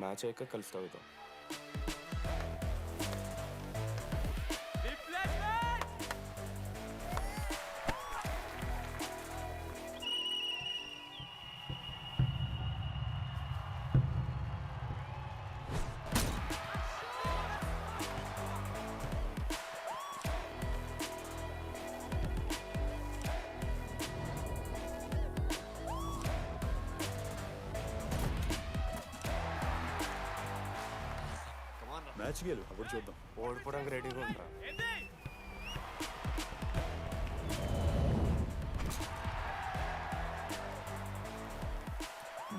మ్యాచ్ అయ్యాక కలిసి తాగుతాం. మ్యాచ్ గెలు, అప్పుడు చూద్దాం. ఓడిపోవడానికి రెడీగా ఉంటారా?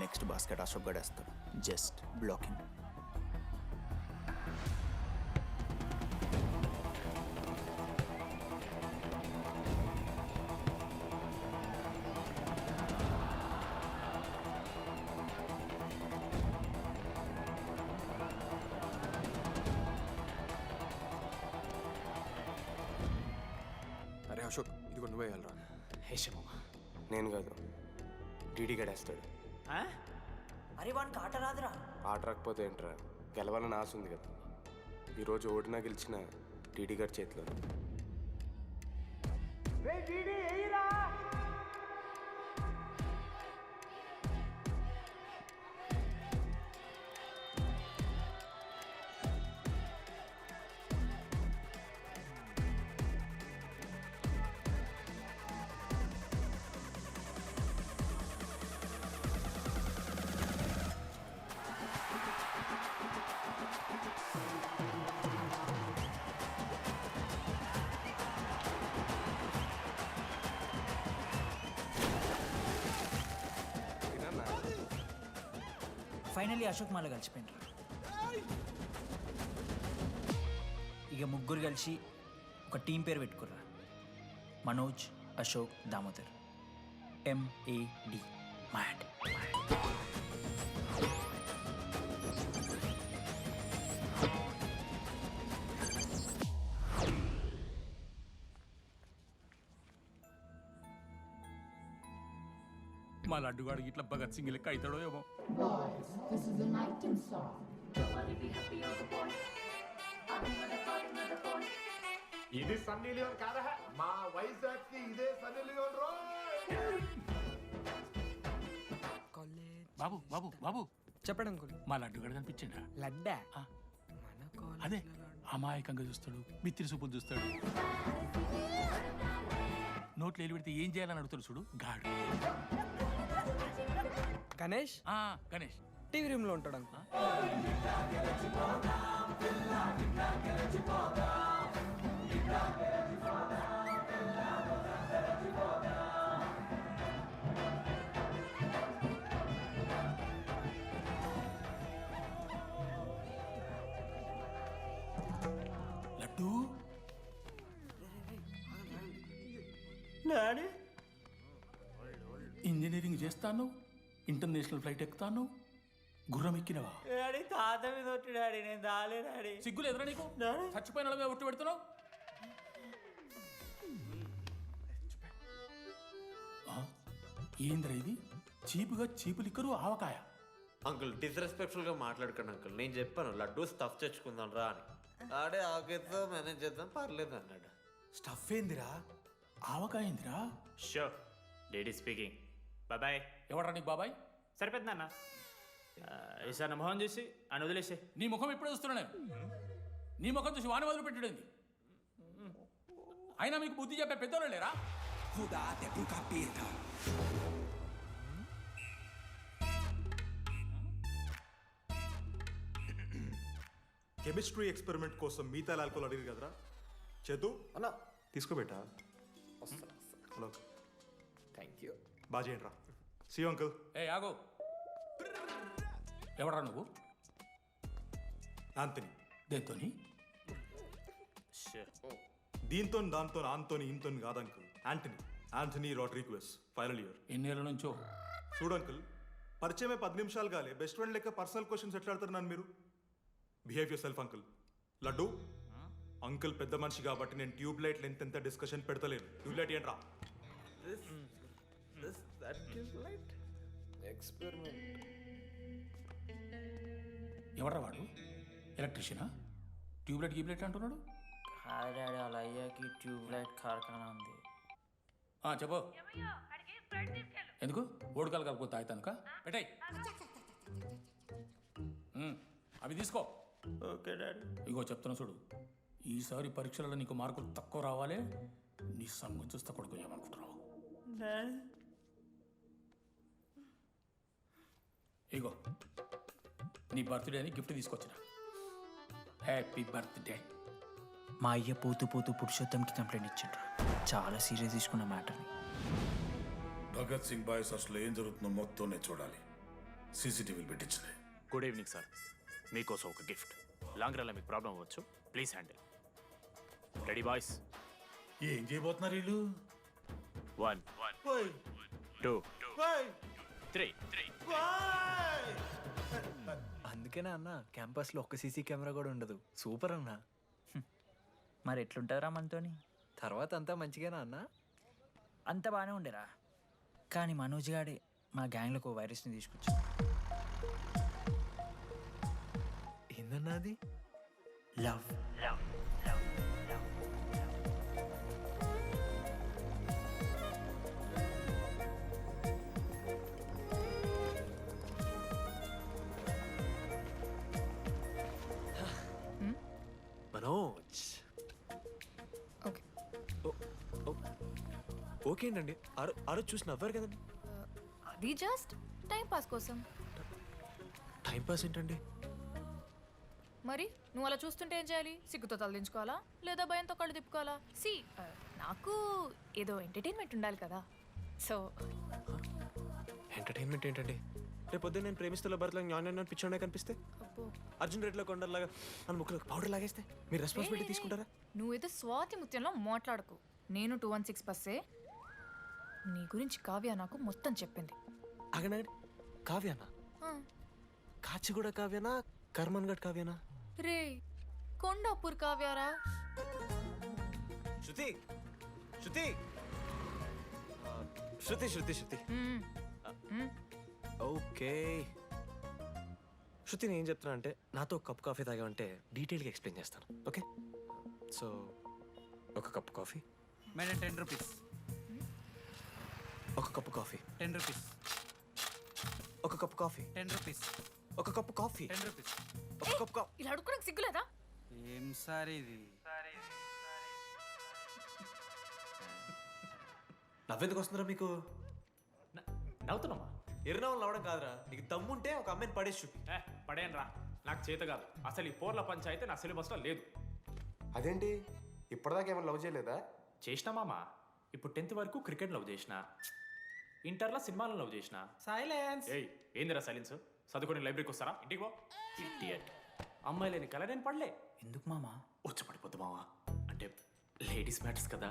నెక్స్ట్ బాస్కెట్ అశోక్ గడేస్తాడు. Just blocking. అరే అశోక్, ఇది నువ్వే వెళ్ళరా. హేషమా, నేను కాదు, డీడీ గడేస్తాడు. అరే వానికి ఆట రాదురా. ఆట రాకపోతే ఏంట్రా, గెలవాలని ఆశ ఉంది కదా. ఈరోజు ఓడినా గెలిచిన డీడీ గారి చేతిలో. ఫైనల్లీ అశోక్ మాల కలిసిపోయినారు. ఇక ముగ్గురు కలిసి ఒక టీం పేరు పెట్టుకుర్రా. మనోజ్, అశోక్, దామోదర్. MAD. మ్యాడ్. మా లడ్డుగాడు ఇట్లా భగత్ సింగ్ లెక్క అవుతాడో ఏమో. ఇది సన్నీ లియోన్ కాదా? మా వైజాగ్ కి ఇదే సన్నీ లియోన్ రో. బాబు బాబు బాబు చెప్పండి అంకుల్. మా లడ్డుగాడు కనిపించిండా? లడ్డా? అదే అమాయకంగా చూస్తాడు, మిత్రి చూపులు చూస్తాడు, నోట్లు ఎల్లి పెడితే ఏం చేయాలని అడుగుతాడు చూడు గాడు. గణేష్? గణేష్ టీవీ రూమ్ లో ఉంటాడు అంకుల్. చేస్తాను, ఇంటర్నేషనల్ ఫ్లైట్ ఎక్కుతాను, గుర్రం ఎక్కినవా? డాడీ తాత మీద ఒట్టు డాడీ, నేను దాలే డాడీ. సిగ్గులు ఎదురా నీకు? చచ్చిపోయిన వాళ్ళ మీద ఒట్టు పెడుతున్నావు? ఏంద్రా ఇది? చీపుగా చీపు లిక్కరు ఆవకాయ. అంకుల్ డిస్రెస్పెక్ట్ఫుల్గా మాట్లాడకండి అంకుల్. నేను చెప్పాను లడ్డూ స్టఫ్ తెచ్చుకుందాం రా అని. ఆడే ఆకేతో మేనేజ్ చేద్దాం పర్లేదు అన్నాడు. స్టఫ్ ఏందిరా? ఆవకాయ ఏందిరా? Show daddy speaking. బాబాయ్. ఎవరా నీకు బాబాయ్? సరిపోతుంది అన్న. ఈసారి నా మొహం చూసి అని వదిలేసే. నీ ముఖం ఎప్పుడు చూస్తున్నా నేను? నీ ముఖం చూసి వాని వదిలి పెట్టడండి. అయినా మీకు బుద్ధి చెప్పే పెద్దోళ్ళు లేరా? కెమిస్ట్రీ ఎక్స్పెరిమెంట్ కోసం మిగతా ఆల్కోల్ అడిగారు కదరా చేతు అన్నా తీసుకోబెట్టా. Hello thank you. బాగా చేయండి రా. See uncle. ఏ ఆగో, ఎవడరా నువ్వు? ఆంథనీ. దేంతోని? దీంతో దాంతో ఆంతోని ఇంతో కాదు uncle. Anthony Rodrigues, final year. ఎన్నేళ్ళ నుంచో? చూడు అంకుల్, పరిచయమే 10 నిమిషాలు కాలే బెస్ట్ ఫ్రెండ్ లెక్క పర్సనల్ క్వశ్చన్స్ ఎట్లా ఆడతారు నన్ను మీరు? Behave yourself uncle. Laddu uncle పెద్ద మనిషి కాబట్టి నేను ట్యూబ్ లైట్ లెంత్ ఎంత డిస్కషన్ పెడతలేను. ట్యూబ్ లైట్ ఏంట్రా? ఎక్స్పెరిమెంట్. ఎవడ్రా వాడు? ఎలక్ట్రీషియనా? ట్యూబ్లైట్ గీబ్లైట్ అంటున్నాడు. హాయ్ డాడీ, వాళ్ళ అయ్యాకి ట్యూబ్ లైట్ కార్ఖానా ఉంది. చెప్పు. ఎందుకు? ఓడికాలు కలుపుకొని తాగుతానుక పెట్టాయి. అవి తీసుకో. Okay daddy. ఇగో చెప్తున్నా చూడు, ఈసారి పరీక్షలలో నీకు మార్కులు తక్కువ రావాలి. నీ సంగతి చూస్తే కొడుకు ఏమనుకుంటున్నావు? ఇగో నీ బర్త్డే అని గిఫ్ట్ తీసుకొచ్చిన. Happy birthday. మా అయ్య పోతూ పోతూ పురుషోత్తంకి కంప్లైంట్ ఇచ్చిండ్రు. చాలా సీరియస్ తీసుకున్న మ్యాటర్ని. భగత్ సింగ్ బాయ్స్ అసలు ఏం జరుగుతుందో మొత్తం నేను చూడాలి. సీసీటీవీలు పెట్టించలే. Good evening sir. మీకోసం ఒక గిఫ్ట్. లాంగ్ రన్లో మీకు ప్రాబ్లం అవ్వచ్చు, ప్లీజ్ హ్యాండిల్. Ready boys? ఏం చేయబోతున్నారు వీళ్ళు? 1 2 3. అందుకేనా అన్న క్యాంపస్లో ఒక్క సీసీ కెమెరా కూడా ఉండదు. సూపర్ అన్న. మరి ఎట్లుంటారా మనతోని? తర్వాత అంతా మంచిగానా అన్న? అంత బాగానే ఉండేరా, కానీ మనోజ్ గాడే మా గ్యాంగ్లోకి ఓ వైరస్ని తీసుకొచ్చి. ఏందన్నా అది? లవ్. మనోజ్. ఓకే. ఓకే అండి. ఆ రోజు చూసి నవ్వారు కదండి. అది జస్ట్ టైం పాస్ కోసం. టైం పాస్ ఏంటండి? మరి నువ్వు అలా చూస్తుంటే ఏం చేయాలి? సిగ్గుతో తలదించుకోవాలా లేదా భయంతో కళ్ళు తిప్పుకోవాలా? నాకు ఏదో ఎంటర్టైన్మెంట్ ఉండాలి కదా. సో ఎంటర్టైన్మెంట్ ఏంటండి? రేపు పొద్దున్న నేను ప్రేమిస్తున్న భర్తలో జ్ఞానం పిచ్చోడే కనిపిస్తే, అర్జున్ రెడ్డిలో కొండలాగా మన ముక్కలు పౌడర్ లాగేస్తే మీరు రెస్పాన్సిబిలిటీ తీసుకుంటారా? నువ్వేదో స్వాతి ముత్యంలో మాట్లాడకు. నేను 216 బస్సే. నీ గురించి కావ్య నాకు మొత్తం చెప్పింది. అగనాడు కావ్యానా? కాచిగూడ కావ్యానా? కర్మన్ గడ్ కావ్యానా? రే కొండాపూర్ కావ్యారా? శృతి శృతి శృతి శృతి శృతి ఓకే. శృతి నేను ఏం చెప్తున్నా అంటే, నాతో ఒక కప్ కాఫీ తాగామంటే డీటెయిల్గా ఎక్స్ప్లెయిన్ చేస్తాను. ఓకే? సో ఒక కప్ కాఫీ. Madam 10 rupees. ఒక కప్పు కాఫీ. 10 రూపీస్. ఒక కప్పు కాఫీ. 10 రూపీస్. ఒక కప్పు కాఫీ. 10 రూపీస్. ఒక కప్పు కాఫీ. ఇలా అడుక్కోడానికి సిగ్గులేదా? ఏం సార్ ఇది? నవ్వెందుకు వస్తుందిరా మీకు? నవ్వుతున్నామా? ఎర్రనవ్వులు నవ్వడం కాదురా, నీకు దమ్ముంటే ఒక అమ్మాయిని పడేసి చూపి. పడేయను రా, నాకు చేత కాదు. అసలు ఈ పోర్ల పంచాయితీ నా సిలబస్లో లేదు. అదేంటి ఇప్పటిదాకా ఏమైనా లవ్ చేయలేదా? చేసినా మామా. ఇప్పుడు 10th వరకు క్రికెట్ లవ్ చేసిన, ఇంటర్లో సినిమాలను లవ్ చేసిన. సైలెన్స్. ఏయ్ ఏందిరా సైలెన్స్? చదువుకొని లైబ్రరీకి వస్తారా? ఇంటికి పో. ఇడియట్. అమ్మాయి లేని కల నేను పడలే. ఎందుకు మామా? వచ్చి పడిపోద్దు మామా. అంటే లేడీస్ మ్యాటర్స్ కదా.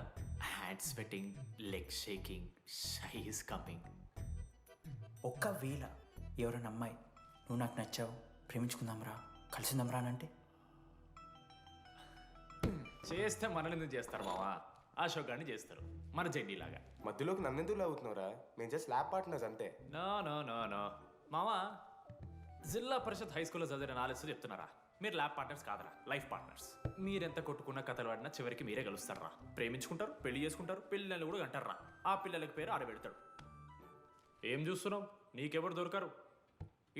Hand sweating, leg shaking, shy is coming. ఒక్కవేళ ఎవరైనా అమ్మాయి నువ్వు నాకు నచ్చావు ప్రేమించుకుందాంరా కలిసిందాంరా అని అంటే చేస్తే మనల్ని ఎందుకు చేస్తారు మావా? అశోక్ గారిని చేస్తారు మన జెండీలాగా. మధ్యలోకి నన్నెందుకు అవుతున్నావురా? మేము జస్ట్ ల్యాబ్ పార్ట్నర్స్ అంతే. నో నో నో నో మావా, జిల్లా పరిషత్ హై స్కూల్లో చదివిన నాలెడ్జ్ చెప్తున్నారా? మీరు ల్యాబ్ పార్ట్నర్స్ కాదరా, లైఫ్ పార్ట్నర్స్. మీరెంత కొట్టుకున్న కథలు పడినా చివరికి మీరే కలుస్తారా? ప్రేమించుకుంటారు, పెళ్లి చేసుకుంటారు, పిల్లలు కూడా అంటారా? ఆ పిల్లలకి పేరు ఆడబెడతాడు. ఏం చూస్తున్నావు? నీకెవరు దొరకరు.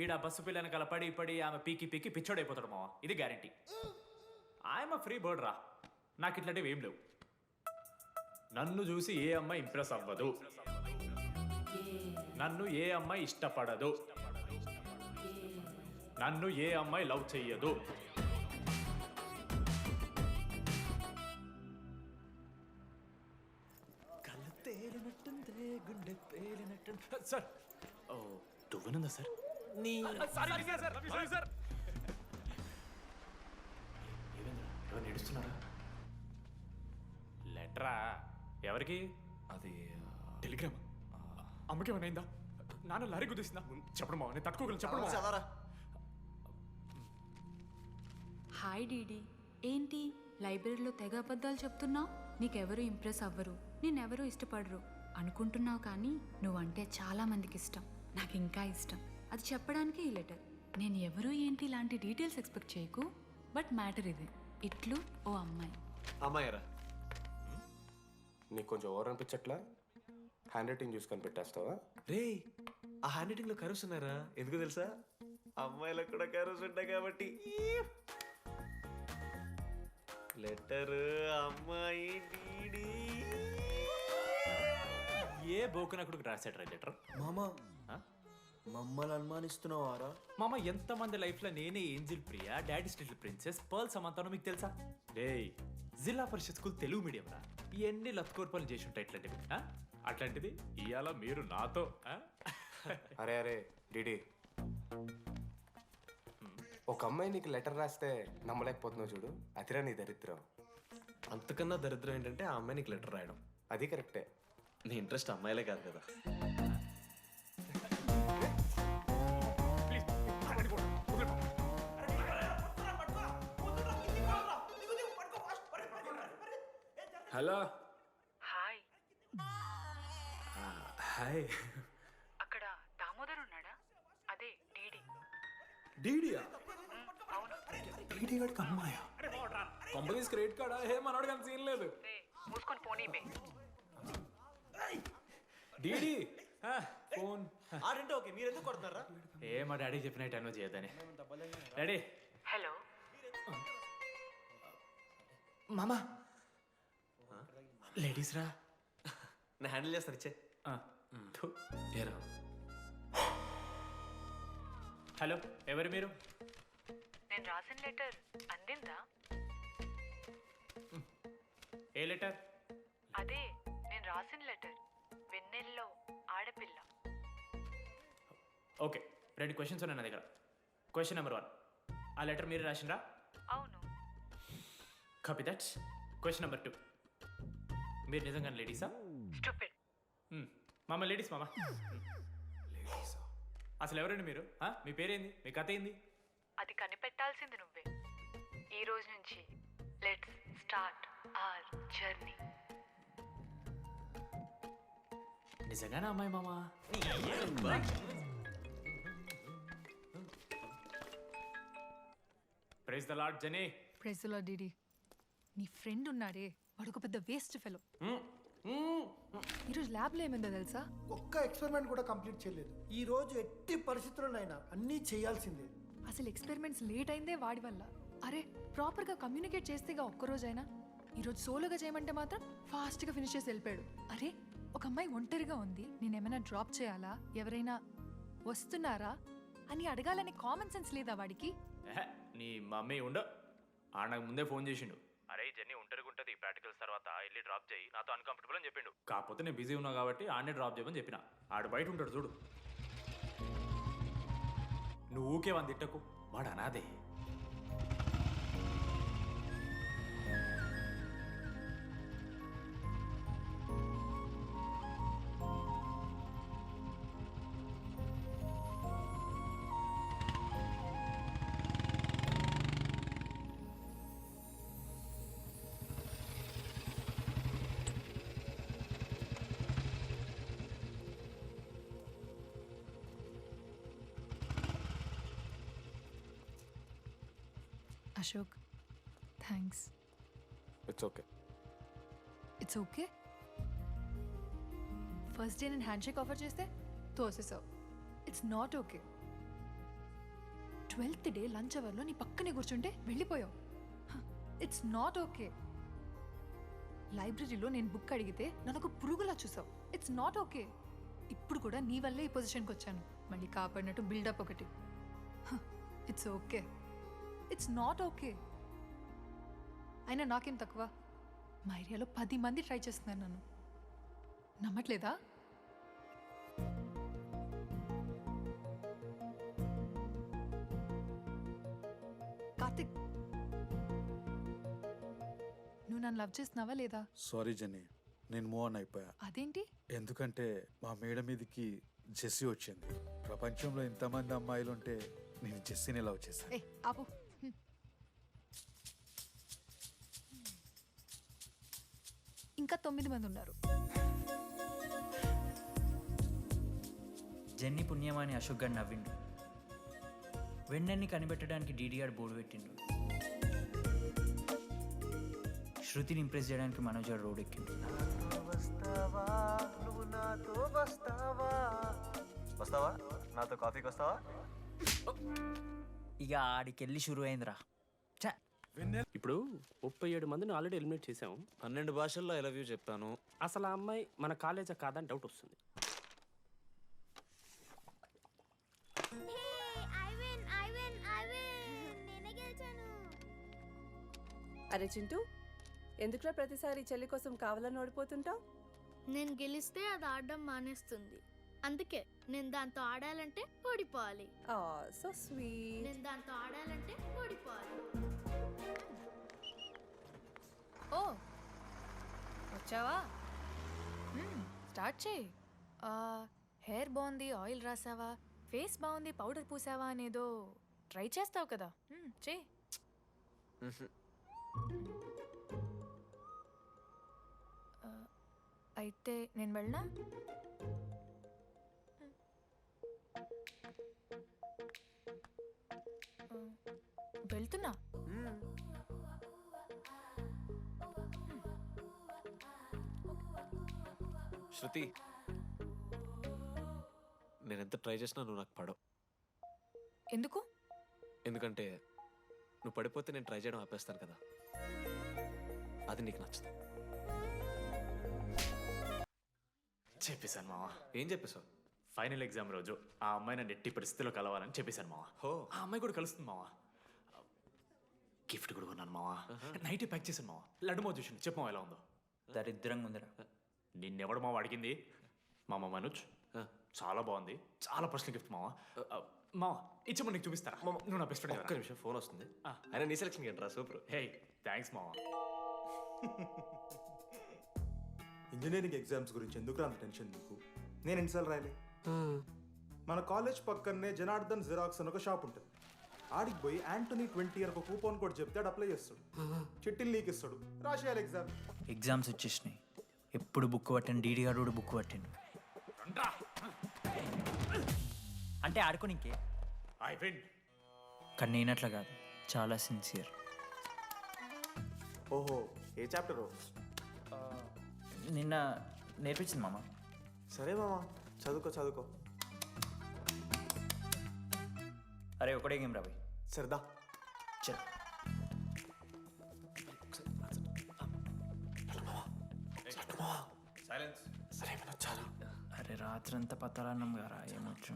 ఈడ బస్సు పిల్లని కల పడి పడి ఆమె పీకి పీకి పిచ్చోడైపోతాడు మావా, ఇది గ్యారంటీ. ఆయమ ఫ్రీ బర్డ్ రా, నాకు ఇట్లాంటివి ఏం లేవు. నన్ను చూసి ఏ అమ్మాయి ఇంప్రెస్ అవ్వదు, నన్ను ఏ అమ్మాయి ఇష్టపడదు, నన్ను ఏ అమ్మాయి లవ్ చెయ్యదు. కళ్ళు తేలినట్టుందే, గుండె పేలినట్టు. సార్, ఓ దువ్వనుందా సార్? నీ సార్ ఎవరు నడుస్తున్నారా? లెటరా? ఎవరికి? అది టెలిగ్రామ్. అమ్మకి ఏమైనా నాన్న లారీ కుదిసిందా? చెప్పడం మావా, నేను తట్టుకోగలను. చెప్పడం చదవరా. హాయ్ డీడీ, ఏంటి లైబ్రరీలో తెగ అబద్ధాలు చెప్తున్నావు? నీకెవరు ఇంప్రెస్ అవ్వరు, నేనెవరూ ఇష్టపడరు అనుకుంటున్నావు, కానీ నువ్వంటే చాలా మందికి ఇష్టం, నాకు ఇంకా ఇష్టం. అది చెప్పడానికి ఈ లెటర్. నేను ఎవరు ఏంటి ఇలాంటి డీటెయిల్స్ ఎక్స్పెక్ట్ చేయకు, బట్ మ్యాటర్ ఇది. ఇట్లు ఓ అమ్మాయి. అమ్మాయిరా? నీకు కొంచెం ఓవర్ అనిపించట్లా? హ్యాండ్ రైటింగ్ చూసి కనిపెట్టేస్తావా? రే, ఆ హ్యాండ్ రైటింగ్ లో కర్వ్స్ ఉన్నారా? ఎందుకు తెలుసా? అమ్మాయిలకు కూడా కర్వ్స్ ఉంటాయి కాబట్టి. లెటర్ అమ్మాయి డీడీ. ఏ బోకనకుడికి రాశాడు రా లెటర్? మామా మమ్మల్ని అనుమానిస్తున్నావారా? మామ, ఎంతమంది లైఫ్లో నేనే angel Priya, daddy still princess, pearl సమంతానో మీకు తెలుసా? డే, జిల్లా పరిషత్ స్కూల్ తెలుగు మీడియం రా, ఎన్ని లత్కోర్పాలు చేసి ఉంటాయి ఇట్లాంటివి. అట్లాంటిది ఇవాళ మీరు నాతో. అరే అరే డిడి, ఒక అమ్మాయి నీకు లెటర్ రాస్తే నమ్మలేకపోతున్నావు చూడు, అతిరా నీ దరిద్రం. అంతకన్నా దరిద్రం ఏంటంటే ఆ అమ్మాయి నీకు లెటర్ రాయడం. అది కరెక్టే. నీ ఇంట్రెస్ట్ అమ్మాయిలే కాదు కదా. హలో. హాయ్. హాయ్. అక్కడ దామోదర్ ఉన్నాడా? అదే డీడీ. డీడీయా? అవును. డీడీ గడికి అమ్మాయా? Companies credit కార్డా? ఏ మనోడు కానీ సీన్ లేదు. మూసుకొని పోనీ బే. డీడీ ఫోన్ ఆడంటే ఓకే, మీరు ఎందుకు కొడుతున్నారా? ఏ మా డాడీ చెప్పినట్టు అనో చేయొద్దని. డాడీ. హలో. మామా, లేడీస్ రా. నేను హ్యాండిల్ చేస్తాను, ఇచ్చే. ఏరా? హలో, ఎవరు మీరు? నేను రాసిన లెటర్ అందిందా? ఏ లెటర్? అదే నేను రాసిన లెటర్, వెన్నెల్లో ఆడపిల్ల. ఓకే, 2 క్వశ్చన్స్ ఉన్నాయి నా దగ్గర. క్వశ్చన్ నెంబర్ 1, ఆ లెటర్ మీరు రాసిండ్రా? అవును. Copy that. క్వశ్చన్ నెంబర్ 2, మీరు నిజంగానే లేడీసా? స్టూపిడ్. మామ లేడీస్ మామ. అసలు ఎవరండి మీరు? మీ పేరేంది? మీ కథ ఏంది? అది కనిపెట్టాల్సింది నువ్వే. ఈ రోజు నుంచి లెట్స్ స్టార్ట్ అవర్ జర్నీ. నిజంగానే అమ్మాయి మామా? ప్రైజ్ ద లార్డ్ జెనీ. ప్రైజ్ ద లార్డ్ డీడీ. నీ ఫ్రెండ్ ఉన్నాడే, వాడు ఒక పెద్ద వేస్ట్ ఫెలో. ఈరోజు ల్యాబ్లో ఏమైందో తెలుసా? ఒక్క ఎక్స్పెరిమెంట్ కూడా కంప్లీట్ చేయలేదు. ఈ రోజు ఎట్టి పరిస్థితుల్లోనైనా అన్నీ చేయాల్సిందే. అసలు ఎక్స్పెరిమెంట్స్ లేట్ అయిందే వాడి వల్ల. అరే, ప్రాపర్గా కమ్యూనికేట్ చేస్తేగా ఒక్కరోజైనా. ఈరోజు సోలోగా చేయమంటే మాత్రం ఫాస్ట్గా ఫినిష్ చేసి వెళ్ళిపోయాడు. అరే, ఒక అమ్మాయి ఒంటరిగా ఉంది, నేనేమైనా డ్రాప్ చేయాలా, ఎవరైనా వస్తున్నారా అని అడగాలని కామన్ సెన్స్ లేదా వాడికి? నీ మమ్మీ ఉండ నాకు ముందే ఫోన్ చేసిండు. అరే జర్నీ ఒంటరిగా ఉంటుంది, ప్రాక్టికల్స్ తర్వాత వెళ్ళి డ్రాప్ చేయి, నాతో అన్కంఫర్టబుల్ అని చెప్పిండు. కాకపోతే నేను బిజీ ఉన్నా కాబట్టి ఆడనే డ్రాప్ చేయమని చెప్పిన. ఆడు బయట ఉంటాడు చూడు. నువ్వు ఊకే వాని తిట్టకు, వాడు అనాదే. Ashok thanks. It's okay. It's okay. First day నేను హ్యాండ్ షేక్ ఆఫర్ చేస్తే తోసేసావు. It's not okay. 12th day lunch అవర్లో నీ పక్కనే కూర్చుంటే వెళ్ళిపోయావు. It's not okay. లైబ్రరీలో నేను బుక్ అడిగితే నన్ను పురుగులా చూసావు. ఇట్స్ నాట్ ఓకే. ఇప్పుడు కూడా నీ వల్లే ఈ పొజిషన్కి వచ్చాను. మళ్ళీ కాపాడినట్టు బిల్డప్ ఒకటి. It's okay. It's not okay. అయినా నాకేం తక్కువ? మా ఏరియాలో 10 మంది ట్రై చేస్తున్నారు నన్ను. నమ్మట్లేదా? కార్తిక్, నువ్వు నన్ను లవ్ చేస్తున్నావా లేదా? సారీ జెన్నీ, నేను మూవ్ ఆన్ అయిపోయా. అదేంటి? ఎందుకంటే మా మేడ మీదకి జెస్సీ వచ్చింది. ప్రపంచంలో ఇంతమంది అమ్మాయిలు ఉంటే నేను జెస్సీని లవ్ చేశాను. ఏ ఆపు. ఇంకా 9 మంది ఉన్నారు. జెన్నీ పుణ్యమాని అశోక్ గారు నవ్విండు. వెన్నెన్ని కనిపెట్టడానికి డీడీఆర్ బోర్డు పెట్టిండు. శృతిని ఇంప్రెస్ చేయడానికి మనోజ్ గారు రోడ్ ఎక్కిండు. వస్తావా నాతో కాఫీకి వస్తావా? ఇక ఆడికెళ్ళి షురు అయిందిరా. ఇప్పుడు 37 మందిని ఆల్రెడీ ఎలిమినేట్ చేసాం. 12 భాషల్లో ఐ లవ్ యూ చెప్పాను. అసలు ఆ అమ్మాయి మన కాలేజా కాదని డౌట్ వస్తుంది. అరే చింటూ, ఎందుకురా ప్రతిసారి చెల్లి కోసం కావాలని ఓడిపోతుంటావు? నేను గెలిస్తే అది ఆడడం మానేస్తుంది. అందుకే నేను దాంతో ఆడాలంటే ఓడిపోవాలి. So sweet. నేను దాంతో ఆడాలంటే ఓడిపోవాలి. ఓ వచ్చావా? స్టార్ట్ చేయి. హెయిర్ బాగుంది, ఆయిల్ రాసావా, ఫేస్ బాగుంది, పౌడర్ పూసావా అనేదో ట్రై చేస్తావు కదా. చేయి. అయితే నేను వెళ్ళనా? వెళ్తున్నా. శృతి, నేను ఎంత ట్రై చేసినా నువ్వు నాకు పడవు. ఎందుకు? ఎందుకంటే నువ్వు పడిపోతే నేను ట్రై చేయడం ఆపేస్తాను కదా. అది నీకు నచ్చదు. చెప్పేశాను మావా. ఏం చెప్పేశావు? ఫైనల్ ఎగ్జామ్ రోజు ఆ అమ్మాయి నన్ను ఎట్టి పరిస్థితిలో కలవాలని చెప్పేశాను మావా. ఆ అమ్మాయి కూడా కలుస్తుంది మావా. గిఫ్ట్ కూడా కొన్నాను మావా. నైట్ ప్యాక్ చేశాను మావా. లడ్డు మావ చూసిండు. చెప్పు మావా ఎలా ఉందో. దరిద్రంగా ఉందిరా. నిన్నెవడు మావ అడిగింది? మామ మనోజ్. చాలా బాగుంది. చాలా పర్సనల్ గిఫ్ట్ మావా. మావా ఇచ్చమ్మ నీకు చూపిస్తారా? నువ్వు నా బెస్ట్ ఫ్రెండ్. ఒక్క నిమిషం, ఫోన్ వస్తుంది. అయినా నీ సెలక్షన్ ఏంట్రా? సూపర్. హే థ్యాంక్స్ మావా. ఇంజనీరింగ్ ఎగ్జామ్స్ గురించి ఎందుకు అంత టెన్షన్ నీకు? నేను ఎన్నిసార్లు రాయలే. మన కాలేజ్ పక్కనే జనార్దన్ జిరాక్స్ అని ఒక షాప్ ఉంటుంది. ఆడికి పోయి యాంటనీ 20 ఒక కూపన్ కోడ్ చెప్తే ఆడు అప్లై చేస్తాడు. చిట్టిల్ నీకు ఇస్తాడు, రాసేయాలి ఎగ్జామ్. ఎగ్జామ్స్ వచ్చేసినాయి. ఎప్పుడు బుక్ పట్టాను, డీడీఆర్ కూడా బుక్ పట్టిండు. అంటే ఆడుకోనికే. కానీ నేనట్లా కాదు, చాలా సిన్సియర్. ఓహో, ఏ చాప్టరు? నిన్న నేర్పించింది మామ. సరే మామ, చదువుకో చదువుకో. అరే ఒకటే గేమ్ రాబోయ్. సరదా చల్. అరే రాత్రంతా పతరాన్నం గారా, ఏమొచ్చు?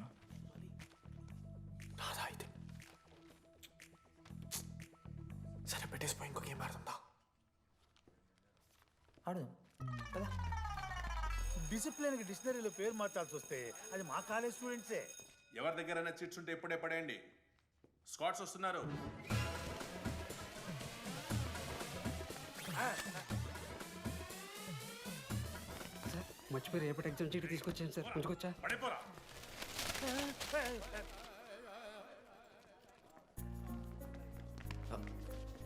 సరే పెట్టేసిపోయి ఇంకో గేమ్ ఆడుతుందా? ఆడు డిసిప్లిన్కి డిక్షనరీలో పేరు మార్చాల్సి వస్తే అది మా కాలేజ్ స్టూడెంట్సే. ఎవరి దగ్గరైనా చిట్స్ ఉంటే ఇప్పుడే పడేయండి. స్కాట్స్ వస్తున్నారు. మర్చిపోయి రేపటి ఎగ్జామ్ చీటీ తీసుకొచ్చాను సార్. ఉంచుకొచ్చా? పడిపోరా.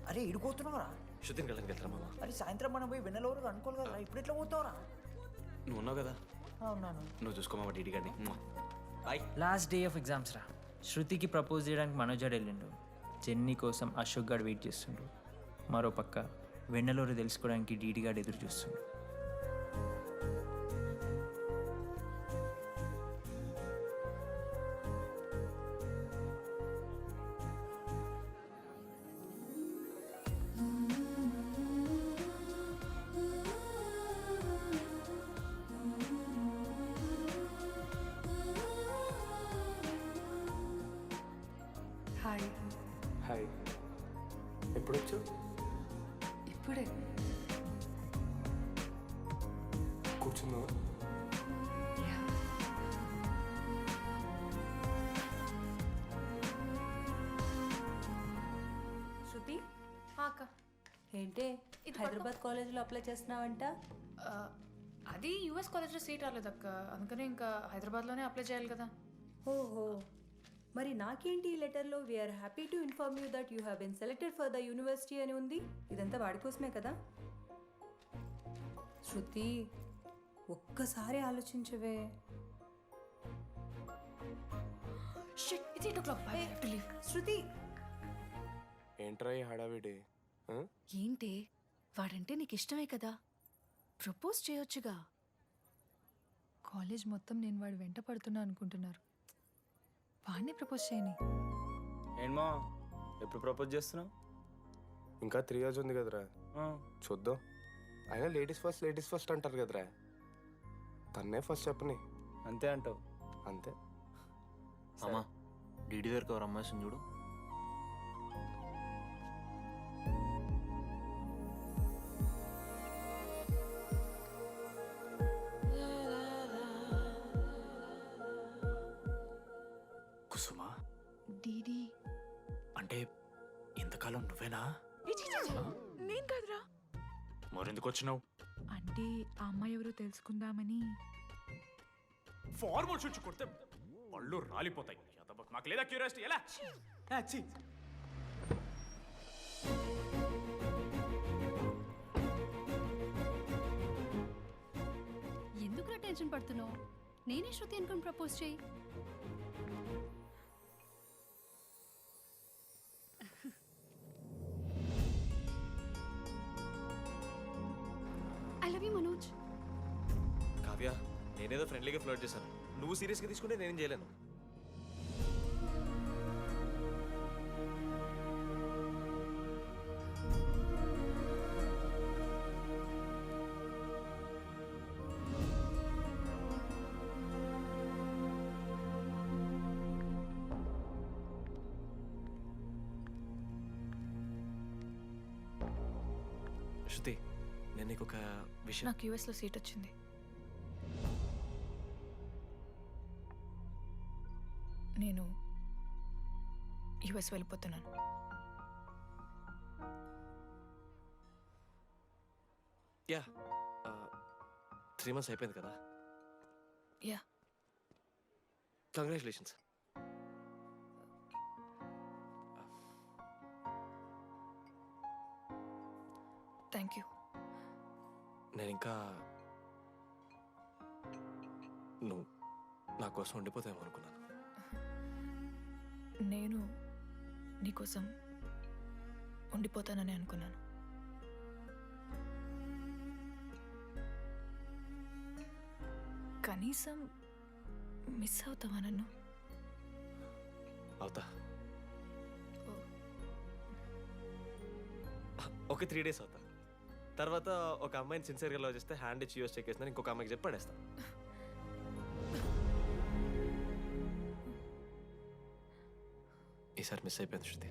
అరే ఇడిపోతున్నావురా? శృతిని కళ్ళకి వెళ్తారా మామ? అరే సాయంత్రం మనం పోయి వెన్నెలవరకు అనుకోవాలి కదా, ఇప్పుడు ఎట్లా పోతావురా? నువ్వు ఉన్నావు కదా. అవునాను. నువ్వు చూసుకోమా డీడీ గారిని. లాస్ట్ డే ఆఫ్ ఎగ్జామ్స్ రా. శృతికి ప్రపోజ్ చేయడానికి మనోజ్ వెళ్ళిండు. జెన్నీ కోసం అశోక్ గాడు వెయిట్ చేస్తుండు. మరో పక్క వెన్నెలూరు తెలుసుకోవడానికి డీడీ గాడు ఎదురు చూస్తుండు. హాయ్. హాయ్, ఎప్పుడు వచ్చావు? ఇప్పుడే. కూర్చున్నావా? శృతి అక్క ఏంటే హైదరాబాద్ కాలేజ్లో అప్లై చేస్తున్నావంట? అది యూఎస్ కాలేజ్లో సీట్ రాలేదు అక్క, అందుకనే ఇంకా హైదరాబాద్లోనే అప్లై చేయాలి కదా. ఓహో, మరి నాకేంటి ఈ లెటర్లో we are happy to inform you that you have been selected for the university అని ఉంది. ఇదంతా వాడి కోసమే కదా? శృతి ఒక్కసారి ఆలోచించవే. It's 8 o'clock. I have to leave. శృతి ఏంట్రా ఈ హడావిడి? ఆ? ఏంటి వాడంటే నీకు ఇష్టమే కదా, ప్రపోజ్ చేయొచ్చుగా. కాలేజ్ మొత్తం నేను వాడు వెంట పడుతున్నా అనుకుంటున్నారు, వాడిని ప్రపోజ్ చేయని. ఏంటమ్మా ఎప్పుడు ప్రపోజ్ చేస్తున్నావు? ఇంకా 3 years ఉంది కదరా, చూద్దాం. అయినా లేడీస్ ఫస్ట్ అంటారు కదరా, తన్నే ఫస్ట్ చెప్పని. అంతే అంటావు? అంతే. అమ్మా డీడీ దగ్గరికి ఎవరు అమ్మాయిస్తుంది చూడు. కుసుమా, డీడీ అంటే ఇంతకాలం నువ్వేనా? నేను కాదురా. మరెందుకు వచ్చినావు? అంటే ఆ అమ్మాయి ఎవరో తెలుసుకుందామని. ఫార్మల్ షూట్ కొడితే పళ్ళు రాలిపోతాయి. మాకు లేదా క్యూరియాసిటీ? ఎలా? ఎందుకురా టెన్షన్ పడుతున్నావు? నేనే శృతి అనుకుని ప్రపోజ్ చేయి. I love you Manoj. Kavya, నేనేదో ఫ్రెండ్లీగా ఫ్లర్ట్ చేశాను, నువ్వు సీరియస్గా తీసుకుంటే నేనేం చేయలేను. శృతి, నేను నీకు ఒక విషయం. నాకు యూఎస్లో సీట్ వచ్చింది. నేను యూఎస్ వెళ్ళిపోతున్నాను. యా, 3 months అయిపోయింది కదా. Yeah, congratulations. Thank you. నేను ఇంకా నువ్వు నా కోసం ఉండిపోతామో అనుకున్నాను. నేను నీకోసం ఉండిపోతానని అనుకున్నాను. కనీసం మిస్ అవుతావా నన్ను? అవుతా. ఒక 3 days అవుతా. తర్వాత ఒక అమ్మాయిని సిన్సియర్గా లవ్ చేస్తే హ్యాండ్ ఇచ్చి యూఎస్ చెక్ చేసిన ఇంకొక అమ్మాయికి చెప్పి పడేస్తా. ఈసారి మిస్ అయిపోయింది Shruti.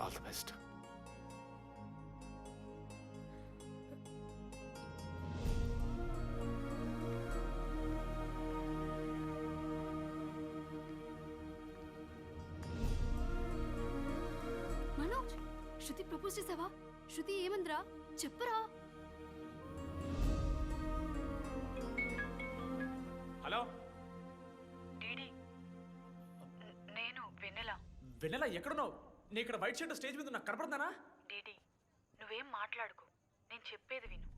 All the best. Manoj, Shruti propose చేసావా? శృతి ఏమందిరా చెప్పరా? హలో డీడీ, నేను వెన్నెల. వెన్నెల ఎక్కడున్నావు? నేను ఇక్కడ వైట్ షర్ట్ స్టేజ్ మీద నాకు కనపడుతున్నానా? డీడీ, నువ్వేం మాట్లాడుకో, నేను చెప్పేది విను.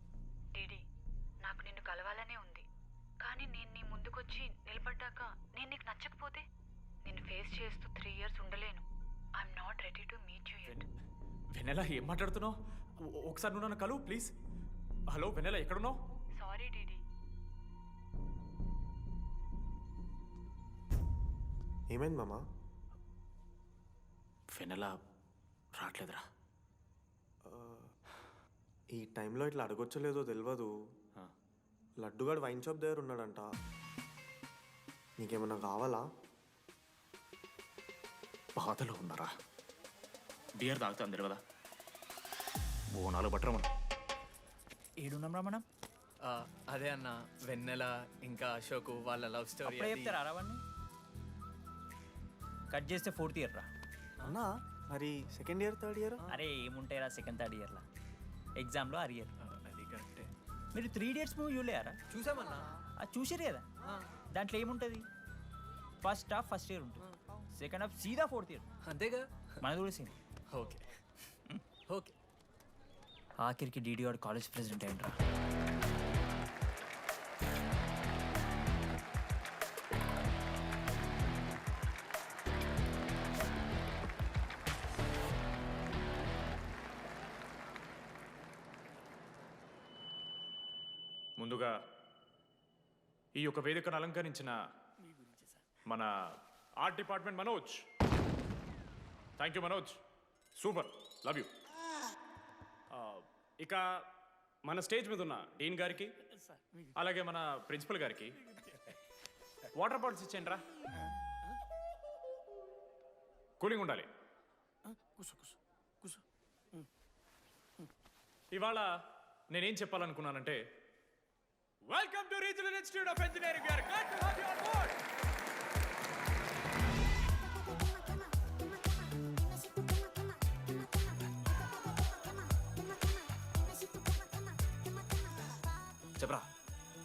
డీడీ, నాకు నిన్ను కలవాలనే ఉంది, కానీ నేను నీ ముందుకొచ్చి నిలబడ్డాక నేను నీకు నచ్చకపోతే నేను ఫేస్ చేస్తూ 3 years ఉండలేను. I'm not ready to meet you yet. Vennela ఏం మాట్లాడుతున్నావు? ఒకసారి నువ్వు నన్ను కలువు ప్లీజ్. హలో వెన్నెల, ఎక్కడున్నావు? Sorry DD. ఏమైంది మామ? వెన్నెల రావట్లేదురా. ఈ టైంలో ఇట్లా అడగొచ్చో లేదో తెలియదు. లడ్డుగాడు వైన్ షాప్ దగ్గర ఉన్నాడంట. నీకేమన్నా కావాలా? బాధలో ఉన్నారా? బియర్ తాగుతా అందరు కదా. బోనాలు బట్టరా మనం. ఏడున్నాం రా మనం? అదే అన్న, వెన్నెల ఇంకా అశోక్ వాళ్ళ లవ్ స్టోరీ. అప్పుడే చెప్తారా రావన్నీ? కట్ చేస్తే 4th year రా. అన్నా మరి సెకండ్ ఇయర్ థర్డ్ ఇయర్? అరే ఏముంటాయిరా సెకండ్ థర్డ్ ఇయర్లో, ఎగ్జామ్లో అరియర్. అది కరెక్టే. మీరు 3 Idiots మూవీ చూడలేరా? చూసామన్నా. అది చూసారు కదా. దాంట్లో ఏముంటుంది? ఫస్ట్ హాఫ్ ఫస్ట్ ఇయర్ ఉంటుంది, సెకండ్ హాఫ్ సీదా 4th year. అంతేగా. మన చూడేసింది. Okay okay. ఆఖరికి డీడీ వాడు కాలేజ్ ప్రెసిడెంట్ అయ్యిండ్రా. ముందుగా ఈ యొక్క వేదికను అలంకరించిన మన art department Manoj, thank you Manoj, super, love you. ఇక మన స్టేజ్ మీద ఉన్న డీన్ గారికి, అలాగే మన ప్రిన్సిపల్ గారికి వాటర్ బాటిల్స్ ఇచ్చేయండి రా, కూలింగ్ ఉండాలి. ఇవాళ నేనేం చెప్పాలనుకున్నానంటే, welcome to regional institute of engineering. We are glad to have you on board. చెప్పరా,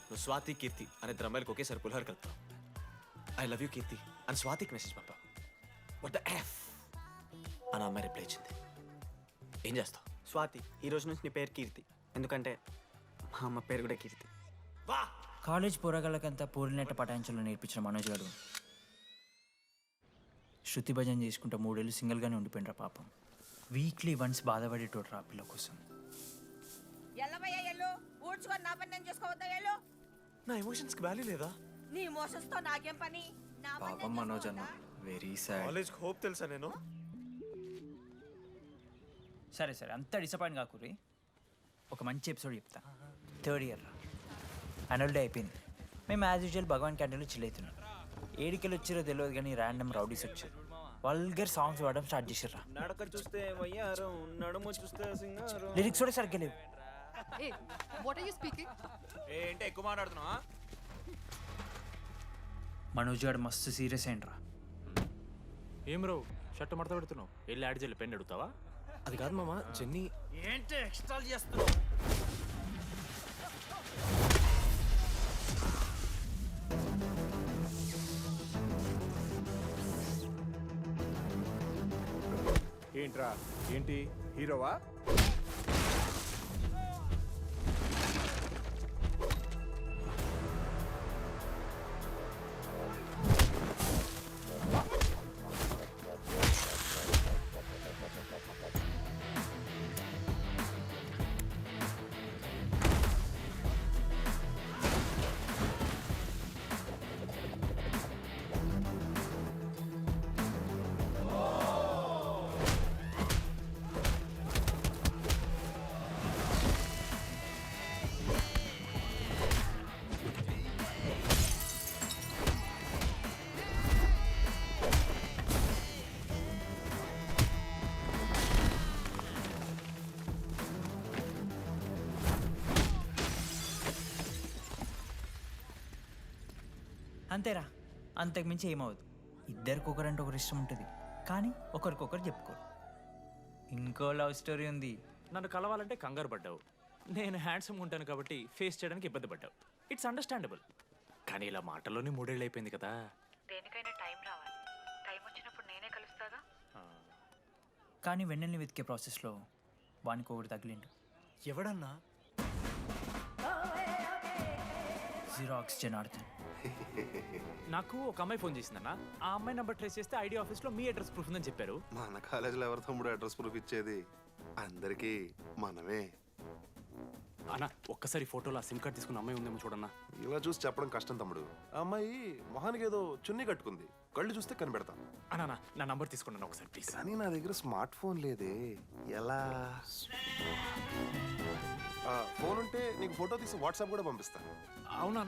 నువ్వు స్వాతి కీర్తి అనే ఇద్దరు అమ్మాయిలకు ఒకేసారి పులిహోర కలుపుతావు. ఐ లవ్ యూ కీర్తి అని స్వాతికి మెసేజ్ పంపావు. వాట్ ద ఎఫ్ అని అమ్మాయి రిప్లై ఇచ్చింది. ఏం చేస్తావు? స్వాతి, ఈ రోజు నుంచి నీ పేరు కీర్తి, ఎందుకంటే మా అమ్మ పేరు కూడా కీర్తి. వా! కాలేజ్ పోరగాళ్ళకంతా పూరినట్ట పటాయించలో నేర్పించిన మనోజ్ గారు శృతి భజన చేసుకుంటూ 3 ఏళ్ళు సింగిల్గానే ఉండిపోయినరా పాపం. వీక్లీ వన్స్ బాధపడేటోడు రా పిల్ల కోసం. నా ఎమోషన్స్కి వాల్యూ లేదా? నీ ఎమోషన్స్ తో నాకేం పని? పాపం మనోజ్ అన్న, వెరీ సాడ్. కాలేజ్ హోప్ తెలుసా నేను? సరే సరే, అంత డిసప్పాయింట్ కాకూరి. ఒక మంచి ఎపిసోడ్ చెప్తా. 3rd year రా, యాన్యువల్ డే అయిపోయింది. మేము యాజ్ యూజువల్ భగవాన్ క్యాంటీన్లో చిల్ అవుతున్నాం. ఏడికెళ్ళి వచ్చారో తెలియదు కానీ ర్యాండమ్ రౌడీస్ వచ్చారు. వల్గర్ సాంగ్స్ పాడడం స్టార్ట్ చేసారు. నడక చూస్తే వయ్యారం, నడుము చూస్తే సింగారం. లిరిక్స్ కూడా సరిగ్గా లేవు. Hey, what are you speaking? ఏంటి ఎక్కువ మాట్లాడుతున్నావా? మనోజ్ గారు మస్తు సీరియస్ అయిండ్రా. ఏం రో షర్ట్ మడత పెడుతున్నావు? వెళ్ళి యాడ్ చేయాలి, పెన్ అడుగుతావా? అది కాదు మామ, జెన్నీ. ఏంటి ఎక్స్ట్రా చేస్తున్నావు? ఏంట్రా, ఏంటి హీరోవా? అంతేరా, అంతకుమించి ఏమవుదు. ఇద్దరికొకరంటే ఒకరు ఇష్టం ఉంటుంది, కానీ ఒకరికొకరు చెప్పుకోరు. ఇంకో లవ్ స్టోరీ ఉంది. నన్ను కలవాలంటే కంగారు పడ్డావు. నేను హ్యాండ్సమ్ ఉంటాను కాబట్టి ఫేస్ చేయడానికి ఇబ్బంది పడ్డావు. It's understandable. కానీ ఇలా మాటల్లోనే 3 ఏళ్ళు అయిపోయింది కదా. దేనికైనా టైం రావాలి. టైం వచ్చినప్పుడు నేనే కలుస్తాగా. కానీ వెన్నెల్ని వెతికే ప్రాసెస్లో వానికి ఒకటి తగిలిండు. ఎవడన్నా? జిరాక్స్ జనార్దన్. నాకు ఒక అమ్మాయి ఫోన్ చేసిందన్న. ఆ అమ్మాయి నెంబర్ ట్రేస్ చేస్తే ఐడి ఆఫీస్లో మీ అడ్రస్ ప్రూఫ్ ఉందని చెప్పారు. మన కాలేజీలో ఎవరి తమ్ముడు అడ్రస్ ప్రూఫ్ ఇచ్చేది? అందరికీ మనమే. అన్న ఒక్కసారి ఫోటోలో సిమ్ కార్డ్ తీసుకున్న అమ్మాయి ఉందేమో చూడన్నా. ఇలా చూసి చెప్పడం కష్టం తమ్ముడు. ఆ అమ్మాయి మొహానికి ఏదో చున్నీ కట్టుకుంది, కళ్ళు చూస్తే కనిపెడతా. అన్నా నా నంబర్ తీసుకున్నాను ఒకసారి ప్లీజ్. కానీ నా దగ్గర స్మార్ట్ ఫోన్ లేదే, ఎలా? ఫోన్ ఉంటే నీకు ఫోటో తీసి వాట్సాప్ కూడా పంపిస్తాను. అవునా?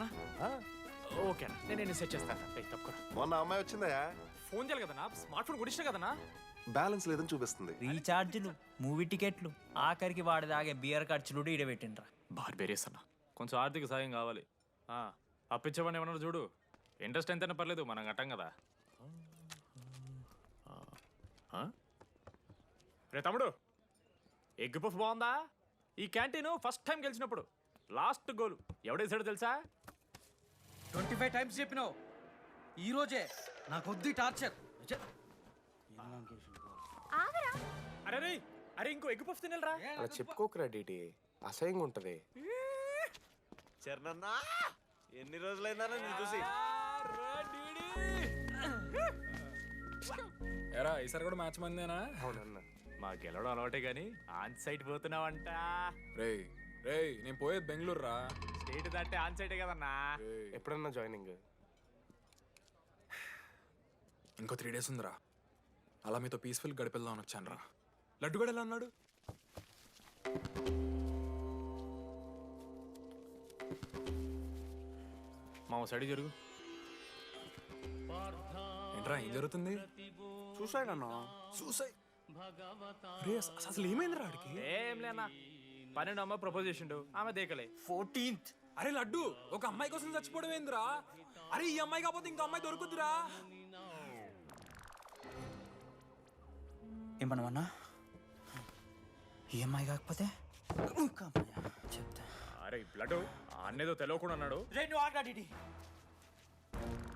ఓకే అన్న, నేను సెట్ చేస్తాను. తప్పకుండా. మొన్న అమ్మాయి వచ్చిందా? ఫోన్ చేయాలి కదన్నా, స్మార్ట్ ఫోన్ కొనిష్టం కదన్నా. బ్యాలెన్స్ లేదని చూపిస్తుంది. రీఛార్జ్లు, మూవీ టికెట్లు, ఆఖరికి వాడి దాగే బియర్ ఖర్చులు కూడా ఈడబెట్టిండ్రా. బార్బేరియస్ అన్న, కొంచెం ఆర్థిక సాయం కావాలి. అప్పించమని ఏమన్నారు చూడు. ఇంట్రెస్ట్ ఎంతైనా పర్లేదు, మనం కట్టాం కదా. రే తమ్ముడు, ఎగ్ పఫ్ బాగుందా? ఈ క్యాంటీన్ ఫస్ట్ టైం గెలిచినప్పుడు లాస్ట్ గోల్ ఎవడేసాడో తెలుసా? 25 టైమ్స్ చెప్పినావు. ఈ రోజే నాకు వద్దు టార్చర్. అరే అరే ఇంకో ఎగ్ పఫ్ తినరా. అలా చెప్పుకోకరా డీటీ, అసహ్యంగా ఉంటది. చరణన్నా ఎన్ని రోజులైందా నేను చూసి. ఎరా ఈసారి కూడా మ్యాచ్ మందేనా? అవునన్నా. మా గెలవడం అలవాటే గానీ ఆన్ సైట్ పోతున్నావంట. రేయ్ నేను పోయేది బెంగళూరు రా. స్టేట్ దాటే ఆన్ సైటే కదన్నా. ఎప్పుడన్నా జాయినింగ్? ఇంకో 3 days ఉందిరా. అలా మీతో పీస్ఫుల్ గడిపెళ్దామని వచ్చాను రా. లడ్డు కూడా ఎలా ఉన్నాడు? మా సైడ్ జరుగు. ఏంట్రా ఏం జరుగుతుంది? సూసైడ్ అన్నా. సూసైడ్? అసలు ఏమైందిరా ఆడికి? ఏం లేనా, 12 అమ్మ ప్రపోజ్ చేసిండు, ఆమె దేకలే. 14th. అరే లడ్డు, ఒక అమ్మాయి కోసం చచ్చిపోవడం ఏందిరా? అరే ఈ అమ్మాయి కాకపోతే ఇంకో అమ్మాయి దొరుకుతురా. ఏమన్నా ఈఎంఐ కాకపోతే చెప్తా. అరే బ్లడ్ అన్నేదో తెలియకుండా అన్నాడు.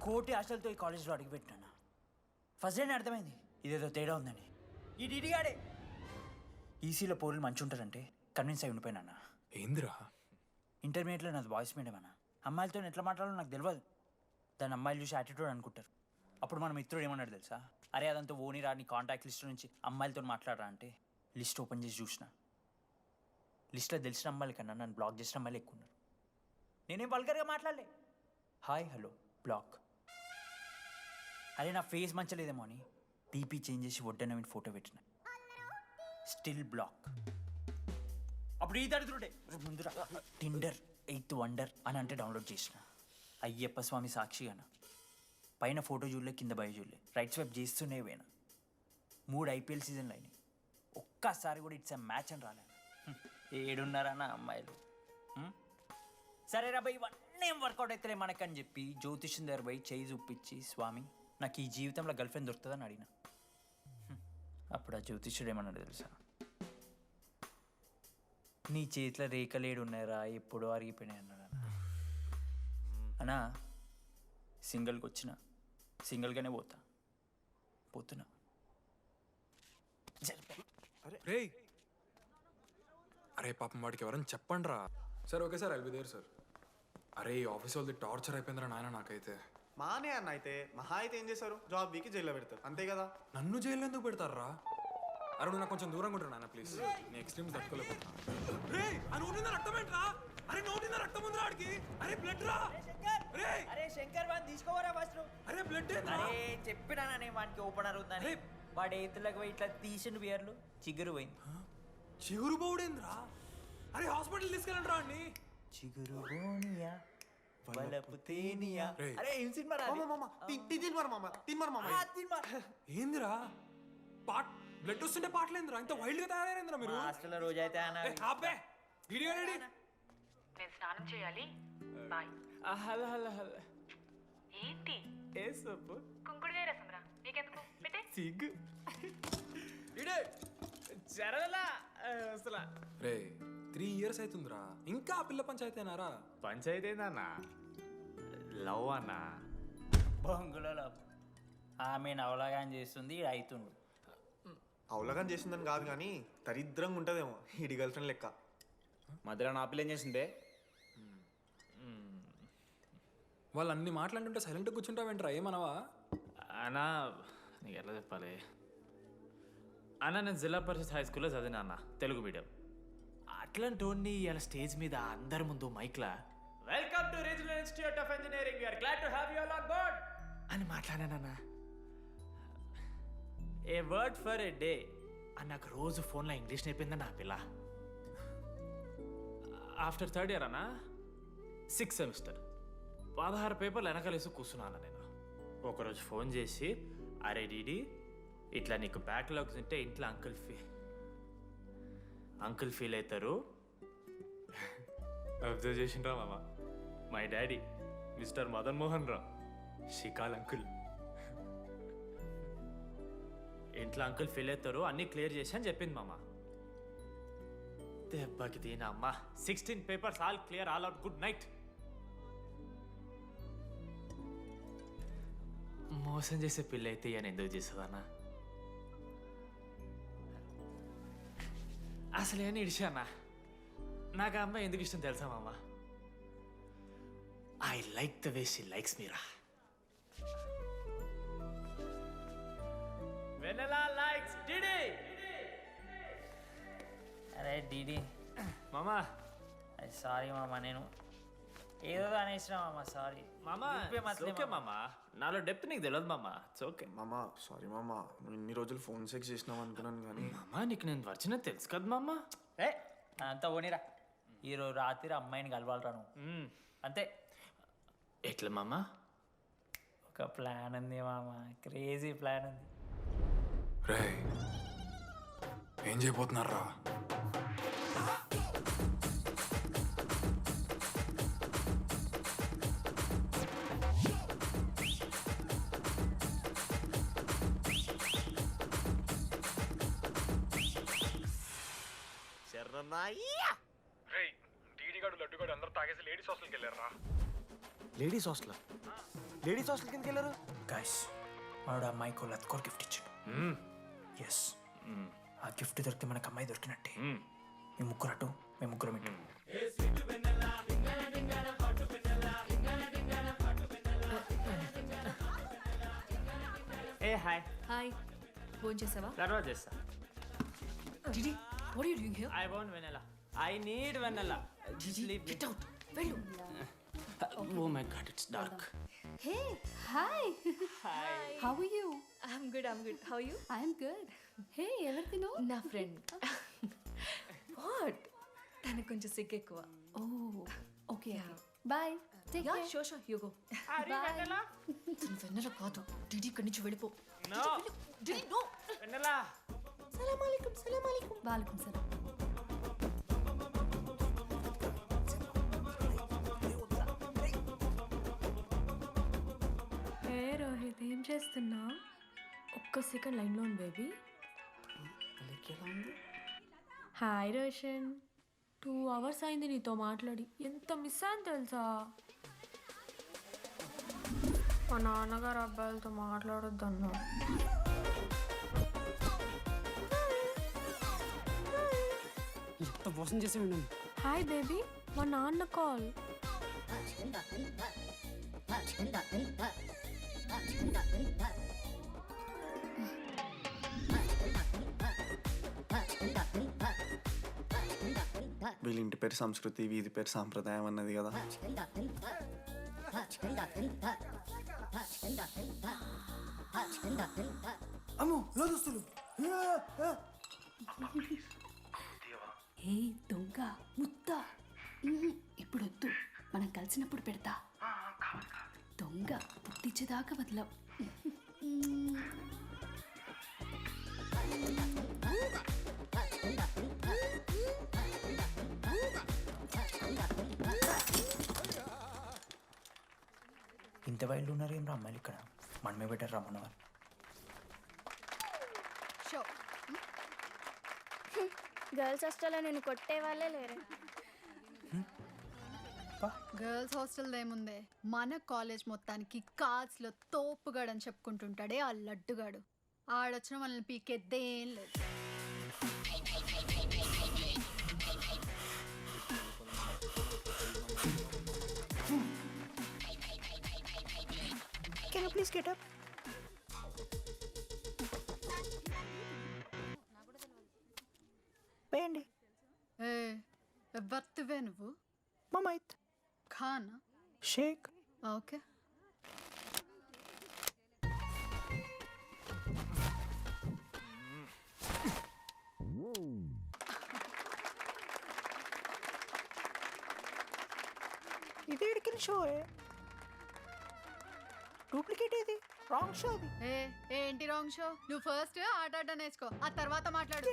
కోటి ఆశలతో ఈ కాలేజ్లో అడుగుపెట్టాను. ఫస్ట్ డే అర్థమైంది ఇదేదో తేడా ఉందని. ఈ డిడిగాడే ఈసీలో పోరులు మంచి ఉంటారంటే కన్విన్స్ అయి ఉండిపోయినా. ఏందిరా? ఇంటర్మీడియట్లో నాది బాయ్స్ మీడియం అన్న. అమ్మాయిలతో ఎట్లా మాట్లాడాలో నాకు తెలియదు. దాని అమ్మాయిలు చూసి యాటిట్యూడ్ అనుకుంటారు. అప్పుడు మన మిత్రుడు ఏమన్నాడు తెలుసా? అరే అదంతా ఓని రా, నీ కాంటాక్ట్ లిస్ట్ నుంచి అమ్మాయిలతో మాట్లాడరా అంటే లిస్ట్ ఓపెన్ చేసి చూసిన. లిస్ట్లో తెలిసిన అమ్మాయిల కన్నా నన్ను బ్లాక్ చేసిన అమ్మాయిలు ఎక్కువ ఉన్నారు. నేనేం వల్గర్గా మాట్లాడలే. Hi hello block. అరే నా ఫేస్ మంచలేదేమో అని డీపీ చేంజ్ చేసి వడ్డన ఫోటో పెట్టిన. Still block. అప్పుడు ఈ దరిద్రుడే ముందురా టిండర్ 8th వండర్ అని అంటే డౌన్లోడ్ చేసిన. అయ్యప్ప స్వామి సాక్షిగాన పైన ఫోటో చూడలే, కింద బయ చూడలే, రైట్ స్వైప్ చేస్తూనే పోయినా. 3 IPL సీజన్లు అయినాయి, ఒక్కసారి కూడా ఇట్స్ మ్యాచ్ అని రాలేను. 7 అమ్మాయిలు. సరే రా భయ్, ఇవన్నీ ఏం వర్కౌట్ అవుతలే మనకని చెప్పి జ్యోతిష్యం దగ్గర పోయి చేయి చూపించి, స్వామి నాకు ఈ జీవితంలో గర్ల్ ఫ్రెండ్ దొరుకుతుందని అడిగిన. అప్పుడు ఆ జ్యోతిష్యుడు ఏమన్నాడు తెలుసా? నీ చేతిలో రేఖలేడు ఉన్నాయరా, ఎప్పుడో అరిగిపోయినాయి అన్నాడు. అన్నా సింగిల్కి వచ్చిన సింగిల్గానే పోతున్నా. అరే పాపం వాడికి ఎవరైనా చెప్పండి రా. Sir okay sir, I'll be there sir. అరే ఈ ఆఫీస్ వాళ్ళది టార్చర్ అయిపోయిందిరా నాయన నాకైతే. మానే అన్న అయితే మహా అయితే ఏం చేశారు? జాబ్ వీకి జైల్లో పెడతారు, అంతే కదా. నన్ను జైల్లో ఎందుకు పెడతారా? అరే నువ్వు నాకు కొంచెం దూరంగా ఉంటాడు నాన్న ప్లీజ్. నేను ఎక్స్ట్రీమ్స్ తట్టుకోలేకపోతున్నా. అరే శంకర్ వాడిని తీసుకోవరా ఫస్ట్. అరే బ్లడ్ చెప్పినా నేను వానికి ఓపెనర్ ఉందని. వాడు ఎయిత్లకు పోయి ఇట్లా తీసిన బియర్లు చిగురు పోయింది. చిగురు పోవుడేంద్రా? అరే హాస్పిటల్ తీసుకెళ్ళండి రా అండి. చిగురు బోనియా వలపు తేనియా. అరే ఏం సినిమా రా? ఏందిరా బ్లడ్ వస్తుంటే పాటలేందిరా? ఇంత వైల్డ్ గా తయారైందిరా మీరు. హాస్టల్లో రోజు అయితే వీడియో రెడీ. నేను స్నానం చేయాలి, బాయ్. Hello hello hello. ఏంటి? ఏ సొప్పు? కుంకుడుగాయ రసం రా, నీకెందుకు? పెట్టే. సిగ్గు జరగలా అసలు. రే 3 years అవుతుందిరా, ఇంకా ఆ పిల్ల పంచాయతీ అయినారా? పంచాయతీ ఏందన్నా? లవ్ అన్నా. బొంగులో లవ్. ఆమె నవలగాని చేస్తుంది, అవుతుండు. అవలగాని చేసిందని కాదు కానీ దరిద్రంగా ఉంటుందేమో ఈడి గర్ల్ ఫ్రెండ్ లెక్క. మధ్యలో నా పిల్ల ఏం చేసిందే? వాళ్ళు అన్ని మాట్లాడుతుంటే సైలెంట్గా కూర్చుంటావేంట్రా ఏమనవా? అన్నా నీకు ఎట్లా చెప్పాలి అన్న, నేను జిల్లా పరిషత్ హై స్కూల్లో చదివినా అన్న, తెలుగు మీడియం. అట్లాంటి వాడిని ఇలా స్టేజ్ మీద అందరి ముందు మైక్లా welcome to regional institute of engineering, we are glad to have you all on board అని మాట్లాడానన్నా. A word for a day అని నాకు రోజు ఫోన్లో ఇంగ్లీష్ నేర్పిందని నా పిల్ల. ఆఫ్టర్ థర్డ్ ఇయర్ అన్న, 6th సెమిస్టర్ 16 పేపర్లు వెనకాలేసి కూర్చున్నాను నేను. ఒకరోజు ఫోన్ చేసి, అరే డీడీ ఇట్లా నీకు బ్యాక్లాగ్స్ ఉంటే ఇంట్లో అంకుల్ ఫీల్ అవుతారు. అబ్జర్వ్ చేసిండ్రా మామ, my daddy mister Madan Mohan Rao, షికాల్ అంకుల్. ఇంట్లో అంకుల్ ఫీల్ అవుతారు, అన్నీ క్లియర్ చేసి అని చెప్పింది మామ. దెబ్బకి దీని అమ్మ 16 papers all clear, all out, good night. మోసం చేసే పిల్ల అయితే అని ఎందుకు చేస్తుందన్నా? అసలు ఏమని ఇడిచానా? నాకు ఆ అమ్మాయి ఎందుకు ఇష్టం తెలుసా మామ? I like the way she likes మీరా. Vennela likes DD. అరే డీడీ మామా, సారీ మామ, నేను ఏదో అనేసిన మామ, సారీ మామా. ఓకే మామా, నాలో డెప్త్ నీకు తెలియదు మామా, ఇట్స్ ఓకే. మామా సారీ మామా, నువ్వు ఇన్ని రోజులు ఫోన్ సెక్స్ చేసినావు అనుకున్నాను కానీ. మామా నీకు నేను వచ్చిన తెలుసు కదా మామా. ఏ అంతా పోనీరా, ఈరోజు రాత్రి అమ్మాయిని కలవాలరా నువ్వు, అంతే. ఎట్లా మామా? ఒక ప్లాన్ ఉంది మామ, క్రేజీ ప్లాన్ ఉంది. రే ఏం చేయబోతున్నారా? లేడీస్ హాస్టల్ కిందకి వెళ్ళారు. గైస్ వాడు అమ్మాయికి లత్కోర్ గిఫ్ట్ ఇచ్చాడు. ఎస్, ఆ గిఫ్ట్ దొరికితే మనకు అమ్మాయి దొరికినట్టే. మీ ముగ్గురు అటు, మేము ముగ్గురు ఇటు. ఏ హాయ్. హాయ్, ఫోన్ చేసావా? తర్వాత చేస్తా. DD, what are you doing here? I want vanilla. I need vanilla. Just leave me. Get out. వెళ్ళు. Oh my god, it's dark. Hey, hi. Hi. How are you? I'm good. How are you? I'm good. Hey, ఎవరిది నువ్వు? నా ఫ్రెండ్. వాట్? తనకు కొంచెం సిగ్గు ఎక్కువ. Oh, okay. Bye. Take care. Sure you go. Bye. Vennela కాదు, డిడి ఇక్కడి నుంచి వెళ్ళిపో. No. DD no. Vanilla. సలాం అలైకుం. వాలేకుం సలాం. హే రోహిత్, ఏం చేస్తున్నా? ఒక్క సెకండ్ లైన్లో ఉంది బేబీ. హాయ్ రోషన్, 2 hours అయింది నీతో మాట్లాడి, ఎంత మిస్ అని తెలుసా? మా నాన్నగారు అబ్బాయిలతో మాట్లాడొద్దన్నా. ఎంత మోసం చేసి విన్నాను. హాయ్ బేబీ, మా నాన్న కాల్. వీళ్ళ ఇంటి పేరు సంస్కృతి, వీధి పేరు సాంప్రదాయం అన్నది కదా. అమ్మో లోదుస్తులు. ఏ దొంగ ముద్ద, ఇప్పుడు వద్దు, మనం కలిసినప్పుడు పెడతా. దొంగ పుట్టించేదాకా వదలం. ఇంత వైల్డ్ ఉన్నారు ఏం రా అమ్మాయిలు ఇక్కడ? మనమే బెటర్ రమ్మన్నారు. గర్ల్స్ హాస్టల్లో నేను కొట్టే వాళ్ళే లేరు. గర్ల్స్ హాస్టల్ ఏముందే, మన కాలేజ్ మొత్తానికి కార్స్లో తోపుగాడని చెప్పుకుంటుంటాడే ఆ లడ్డుగాడు. ఆడొచ్చిన మనల్ని పీకెద్దేం లేదు. Just get up. వేయండి. ఎవరివే నువ్వు? మమైత్ ఖాన్. షేక్. ఓకే. ఇది ఎడికిన షో డూప్లికేట్ ఇది రాంగ్ షో అది. ఏంటి రాంగ్ షో? నువ్వు ఫస్ట్ ఆట ఆడడం నేర్చుకో, ఆ తర్వాత మాట్లాడు.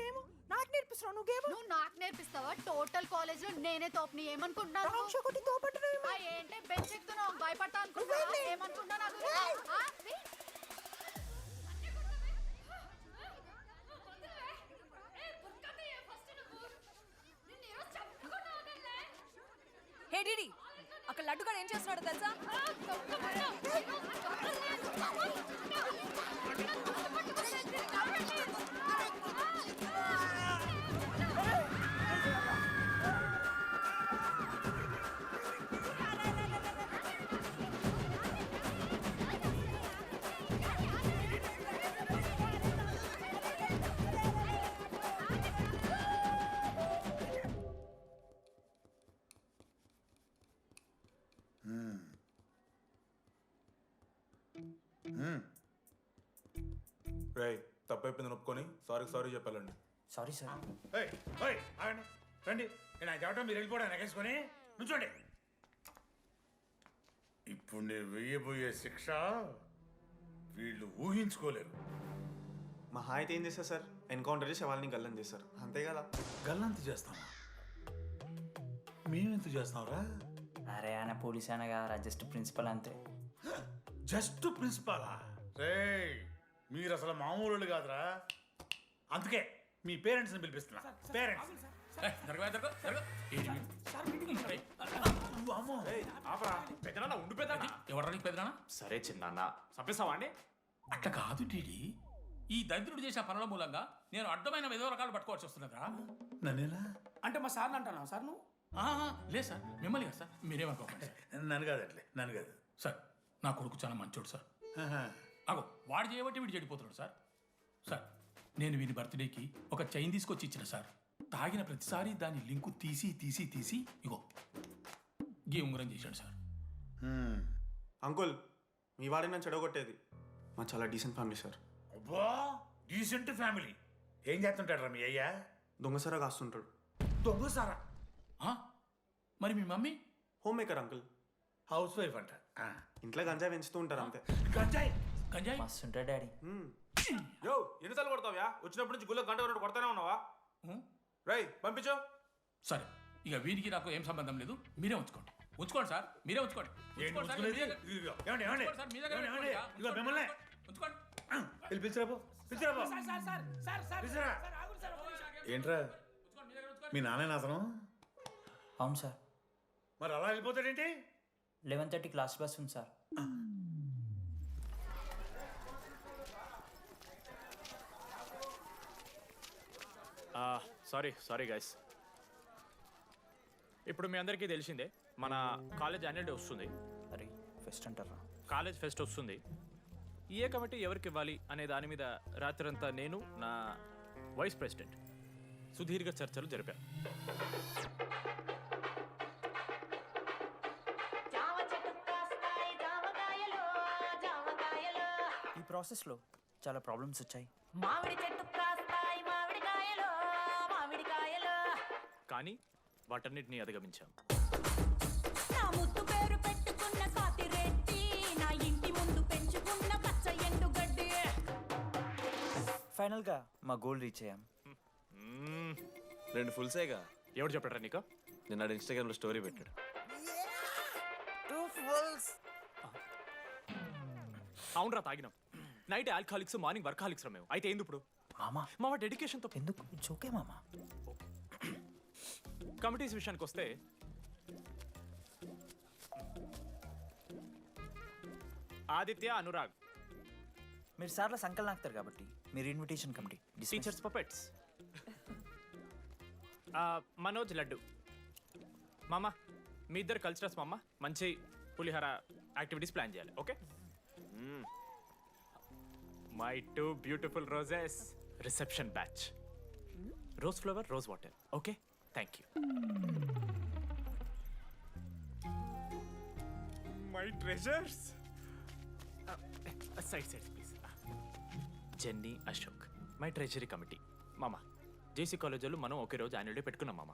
నాకు నేర్పిస్తున్నావు నువ్వు గేమ్. నువ్వు నాకు నేర్పిస్తావా? టోటల్ కాలేజ్ లో నేనే తోపుని ఏమనుకుంటున్నాను? రాంగ్ షో కొట్టి తోపట్టడం ఏంటి బెంచ్ ఎక్కుతున్నావు? భయపడతా అనుకుంటున్నావా? ఏమనుకుంటా నాకు? హే డిడి, అక్కడ లడ్డుగాడు ఏం చేస్తున్నాడో తెలుసా? రేయ్ తప్పైపోయింది ఒప్పుకొని సారీ చెప్పాలండి. Sorry sir. ఆగండి రండి. నేను చెప్పడం మీరు వెళ్ళిపోవడానికి ఎగేసుకొని నుంచోండి. ఇప్పుడు నేను వెయ్యబోయే శిక్ష వీళ్ళు ఊహించుకోలేరు. మహా అయితే ఏం చేస్తారు సార్? ఎన్కౌంటర్ చేసి వాళ్ళని గల్లం చేస్తారు, అంతే కదా? గల్లంత చేస్తామా? మేమెంత చేస్తాంరా? అరే ఆయన పోలీస్ అయినా కదా, జస్ట్ ప్రిన్సిపల్ అంతే. జస్ట్ ప్రిన్సిపాలా? రే మీరు అసలు మామూలు కాదురా. అందుకే మీ పేరెంట్స్ని పిలిపిస్తున్నా. పేరెంట్స్ సరే చిన్న చంపేస్తావా అండి? అట్లా కాదు టీడీ, ఈ దరిద్రుడు చేసిన పనుల మూలంగా నేను అడ్డమైన ఏదో రకాలు పట్టుకోవాల్సి వస్తున్నదా? నన్నేనా అంటే మా సార్ని అంటానా సార్ నువ్వు? లేదు సార్, మిమ్మల్ని కదా సార్, మీరేమనుకోకండి సార్. నన్ను కాదట్లే, నన్ను కాదు సార్. నా కొడుకు చాలా మంచోడు సార్. అగో వాడు చేయబట్టి వీడు చెడిపోతున్నాడు సార్. సార్ నేను వీని బర్త్డేకి ఒక చైన్ తీసుకొచ్చి ఇచ్చిన సార్. తాగిన ప్రతిసారి దాని లింకు తీసి ఇగో గీ ఉంగరం చేశాడు సార్. అంకుల్ మీ వాడిని నన్ను చెడగొట్టేది. మా చాలా డీసెంట్ ఫ్యామిలీ సార్. అబ్బా డీసెంట్ ఫ్యామిలీ. ఏం చేస్తుంటాడు రా మీ అయ్యా? దొంగసారా కాస్తుంటాడు. దొంగసారా? మరి మీ mummy? Home maker uncle. House wife అంట. ఇంట్లో గంజాయి పెంచుతూ ఉంటారు అంతే. గంజాయి మస్తు ఉంటాడు డాడీ. యో ఎన్నిసార్లు కొడతావ్యా? వచ్చినప్పటి నుంచి గుళ్ళ గంట కొట్టు కొడతానే ఉన్నావా? రేయ్ పంపించు. సరే ఇక వీరికి నాకు ఏం సంబంధం లేదు, మీరే ఉంచుకోండి సార్, మీరే ఉంచుకోండి. ఏంట్రా మీ నాన్న అతను? అవును సార్. మరి అలా వెళ్ళిపోతాడేంటి? 11:30 క్లాస్ బస్ ఉంది సార్. Sorry guys. ఇప్పుడు మీ అందరికీ తెలిసిందే మన కాలేజ్ యాన్యువల్ డే వస్తుంది. అరే ఫెస్ట్ అంటారా? కాలేజ్ ఫెస్ట్ వస్తుంది. ఏ కమిటీ ఎవరికి ఇవ్వాలి అనే దాని మీద రాత్రంతా నేను నా వైస్ ప్రెసిడెంట్ సుదీర్ఘ చర్చలు జరిపాను. ఈ ప్రాసెస్లో చాలా ప్రాబ్లమ్స్ వచ్చాయి. కానీ వాటన్నిటిని అధిగమించాం. ఫైనల్గా మా గోల్ రీచ్ అయ్యాం. 2 ఫుల్సేగా. ఎవడు చెప్పారా నీకు? నిన్న ఇన్స్టాగ్రామ్లో స్టోరీ పెట్టాడు. 2 ఫుల్స్. అవునరా తాగినాం. నైట్ ఆల్కహాలిక్స్, మార్నింగ్ వర్కాలిక్స్ రా మేము. అయితే ఏంది ఇప్పుడు? మా డెడికేషన్తో ఎందుకు? ఇట్స్ ఓకే మామా. కమిటీస్ విషయానికి వస్తే ఆదిత్య, అనురాగ్ మీరు సార్ల సంకల్ నాకుతారు కాబట్టి మీరు invitation committee. Teachers puppets. Manoj, laddu. మామ మీ ఇద్దరు కల్చరల్స్ మామ. మంచి పులిహార యాక్టివిటీస్ ప్లాన్ చేయాలి. Okay my 2 beautiful roses reception batch. Rose flower, rose water. Okay, thank you. My treasures. Side please. Jenny, Ashok, my treasury committee. మామ, జేసీ కాలేజ్ వాళ్ళు మనం ఒకే రోజు యాన్యువల్ డే పెట్టుకున్నాం మామ.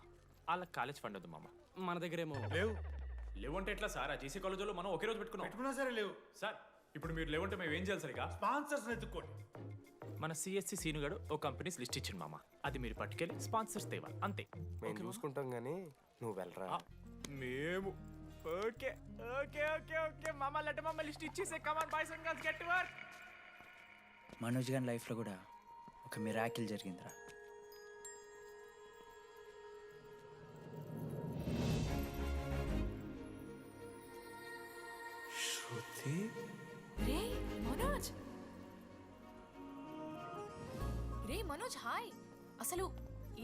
వాళ్ళకి కాలేజ్ ఫండ్ ఉంది మామ. మన దగ్గరేమో లేవంటే ఎట్లా సార్? ఆ జేసీ కాలేజ్ వాళ్ళు మనం ఒకే రోజు పెట్టుకున్నా సరే లేవు సార్. ఇప్పుడు మీరు లేవంటే మేము ఏం చేయాలి సరిగా? స్పాన్సర్స్ ఎత్తుక్కోండి. మన సిఎస్సి సీనుగాడు ఓ కంపెనీస్ లిస్ట్ ఇచ్చింది మామ. అది మీరు పట్టుకెళ్ళి స్పాన్సర్స్ తేవాలి అంతే. మేము చూసుకుంటాం కానీ నువ్వు వెళ్ళరా. మేము ఓకే ఓకే ఓకే ఓకే మామ. లెట్ మామ లిస్ట్ ఇచ్చేసే. Come on boys and girls, get to work. Manoj గారి లైఫ్లో కూడా ఒక మిరాకిల్ జరిగిందిరా. శృతి, రే మనోజ్. రే మనోజ్, హాయ్. అసలు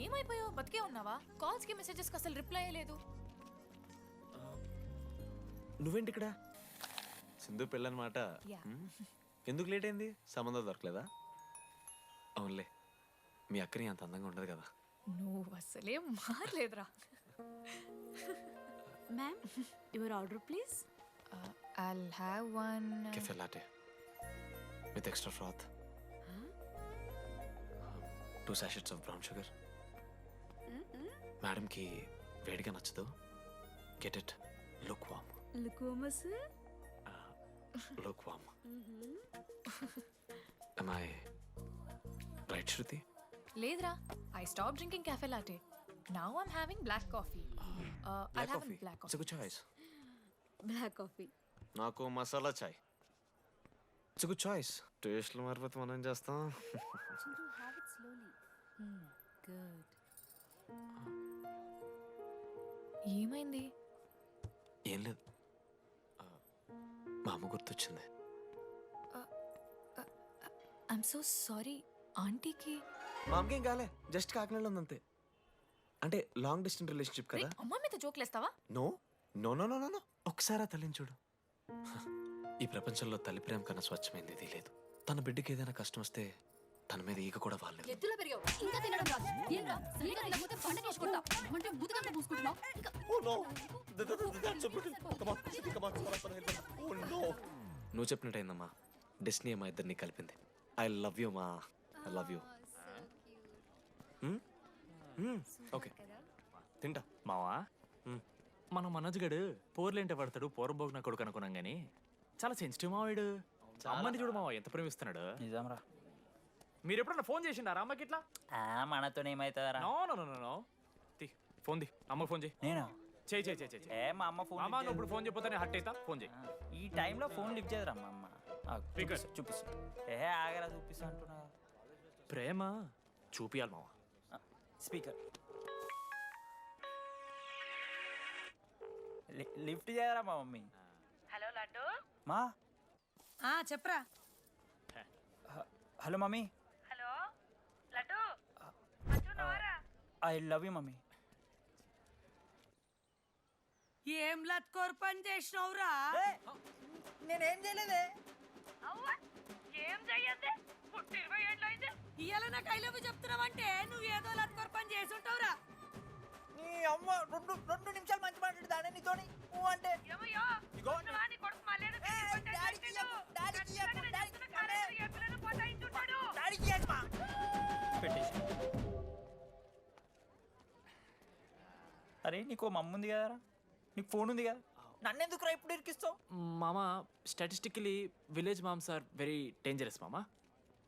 ఏమైపోయావు? బతికే ఉన్నావా? కాల్స్కి మెసేజెస్కి అసలు రిప్లై అయ్యలేదు. నువ్వేంటి ఇక్కడ? సింధు పెళ్ళనమాట. ఎందుకు లేట్ అయింది? సంబంధం దొరకలేదా? అవునులే, మీ అక్కని అంత అందంగా ఉండదు కదా. నువ్వు అసలే మారలేదురా. Ma'am, your order please. I'll have one. Cafe latte with extra froth. 2 sachets of brown sugar. Madam కి వేడిగా నచ్చదు. Get it. Look warm. లుకోమస్. Look warm. Am I right, Shruti? లేదురా, I stopped drinking cafe latte. Now I'm having black coffee. I'll have a black It's a coffee. good choice. Black coffee. నాకు మసాలా చాయ్. It's good choice. టేస్ట్లు మారిపోతే మనం ఏం చేస్తాం? Have it slowly. గుడ్. ఏమైంది? ఏం లేదు, మా అమ్మ గుర్తొచ్చింది. I'm so sorry. ఆంటీకి మా అమ్మకేం కాలే, జస్ట్ కాకినాడలో ఉందంతే. అంటే లాంగ్ డిస్టెన్స్ రిలేషన్షిప్ కదా. అమ్మ మీద జోక్లేస్తావా? No no no no no. ఒకసారి ఆ తల్లిని చూడు. ఈ ప్రపంచంలో తల్లి ప్రేమ కన్నా స్వచ్ఛమైంది ఇది లేదు. తన బిడ్డకి ఏదైనా కష్టం వస్తే తన మీద ఈగ కూడా వాళ్ళలేదు. ఎత్తులో పెరిగావు, ఇంకా తినడం రాదు. ఏంట్రా సరిగా తినకపోతే పంట చేసుకుంటా అంటే బుద్ధకంతా పూసుకుంటున్నావు. నువ్వు చెప్పినట్టయిందమ్మా. డెస్టినీ మా ఇద్దరిని కలిపింది. ఐ లవ్ యూ మా. I love you. ఓకే, తింటా. మావా, మన మనోజ్ గడు పోర్లేంటే పడతాడు, పోరబోగు నా కొడుకు అనుకున్నాం కానీ చాలా సెన్సిటివ్ మావాడు. అమ్మని చూడు మావా ఎంత ప్రేమిస్తున్నాడు. నిజంరా. మీరు ఎప్పుడన్నా ఫోన్ చేసిండారా అమ్మకి ఇట్లా? మనతో ఏమవుతుందరా? No no no no. Phone ది, అమ్మకి ఫోన్ చేయి. నేను చేయి. ఏ మా అమ్మ ఫోన్ అమ్మ నువ్వు ఇప్పుడు ఫోన్ చెప్పితే హట్ అవుతా. ఫోన్ చేయి. ఈ టైంలో ఫోన్ లిఫ్ట్ చేయదురా మా అమ్మ. చూపిస్తా. ఆగరా చూపిస్తా అంటున్నా. ప్రేమ చూపియాలి మావా. స్పీకర్ లిఫ్ట్ చేయరా మా మమ్మీ. హలో లడ్డు. మా చెప్పరా. Hello mummy. Hello laddu. I love you mummy. ఏం లత్కోర్ పని చేసినవురా? నేనేం చేయలేదే. ఏం చెయ్యద్దే? పుట్టి 20 ఏళ్ళు అయింది. ఇవాళ నాకు ఐ లవ్ యూ చెప్తున్నావంటే నువ్వు ఏదో లత్కోర్ పని చేసి ఉంటావురా. నీ అమ్మ 2 నిమిషాలు మంచి మాట్లాడుతానే నీతోని. నువ్వు అంటే అరే నీకు మమ్మ ఉంది కదరా, నీకు ఫోన్ ఉంది కదా, నన్నెందుకురా ఇప్పుడు ఇరికిస్తావు? మామా, statistically village moms are very dangerous మామా.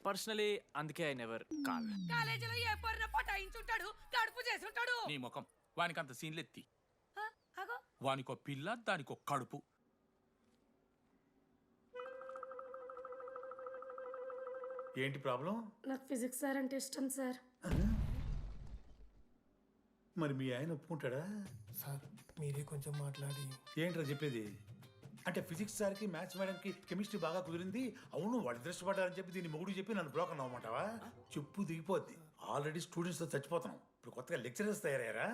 పర్సనలీ అందుకే ఐ నెవర్ కాల్. కాలేజీలో ఏ పొరిన పటాయించుంటాడు, కడుపు చేసి ఉంటాడు. నీ ముఖం వానికి అంత సీన్లెత్తి. వానికో పిల్ల, దానికో కడుపు. ఏంటి ప్రాబ్లం? నాకు ఫిజిక్స్ సార్ అంటే ఇష్టం సార్. మరి మీ ఆయన ఒప్పుకుంటాడా? సార్ మీరే కొంచెం మాట్లాడి. ఏంట్రా చెప్పేది? అంటే ఫిజిక్స్ సార్కి మ్యాథ్స్ మేడంకి కెమిస్ట్రీ బాగా కుదిరింది, అవును వాళ్ళు దృష్టపడ్డారని చెప్పి దీన్ని మొగుడు చెప్పి నన్ను బ్రోకన్ అవ్వమంటావా? చెప్పు దిగిపోద్ది. ఆల్రెడీ స్టూడెంట్స్తో చచ్చిపోతున్నాం, ఇప్పుడు కొత్తగా లెక్చరర్స్ తయారయ్యారా?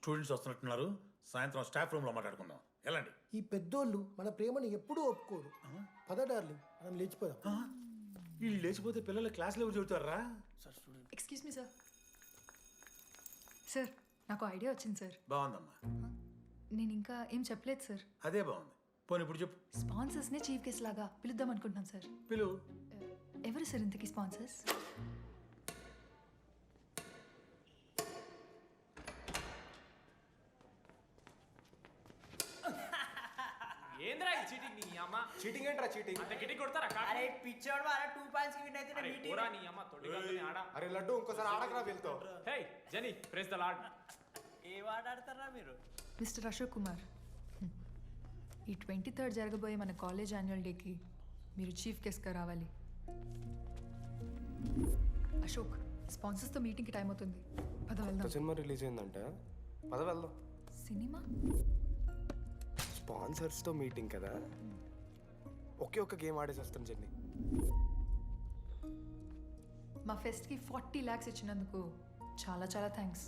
స్టూడెంట్స్ వస్తున్నట్టున్నారు, సాయంత్రం స్టాఫ్ రూమ్లో మాట్లాడుకుందాం. వెళ్ళండి. ఈ పెద్దోళ్ళు మన ప్రేమను ఎప్పుడూ ఒప్పుకోరు. పద డార్లింగ్, మనం లేచిపోదాం. వీళ్ళు లేచిపోతే పిల్లలు క్లాస్లో ఎవరు చెబుతారా? Excuse me sir. సార్ నాకు ఐడియా వచ్చింది సార్. బాగుందమ్మా. నేను ఇంకా ఏం చెప్పలేదు సార్. అదే బాగుంది. పోనీ ఇప్పుడు చెప్పు. స్పాన్సర్స్నే చీఫ్ గెస్ట్ లాగా పిలుద్దాం అనుకుంటున్నాం సార్. పిలువు. ఎవరు సార్ ఇంతకీ స్పాన్సర్స్? ఏంద్రా ఈ చీటింగ్ నీ అమ్మ? చీటింగ్ ఏంట్రా చీటింగ్? అంత గిటి కొడతారా? అరే పిచ్చోడు వారా 2 పాయింట్స్ కి విన్ అయితే అరే పోరా నీ అమ్మ తొడిగల్ని ఆడ. అరే లడ్డు ఇంకోసారి ఆడకరా వెళ్తావు. హే జెనీ ప్రెస్ ద లార్డ్. ఏ వాడాడతారా మీరు? మిస్టర్ అశోక్ కుమార్, ఈ 23rd జరగబోయే మన కాలేజ్ యాన్యువల్ డేకి మీరు చీఫ్ గెస్ట్గా రావాలి. అశోక్, స్పాన్సర్స్తో మీటింగ్కి టైం అవుతుంది. పద వెళ్దాం. సినిమా రిలీజ్ అయిందంట, పద వెళ్దాం. సినిమా? స్పాన్సర్స్తో మీటింగ్ కదా, ఒకే ఒక్క గేమ్ ఆడేసి వస్తాం జెన్నీ. మా ఫెస్ట్కి 40 lakhs ఇచ్చినందుకు చాలా చాలా థ్యాంక్స్.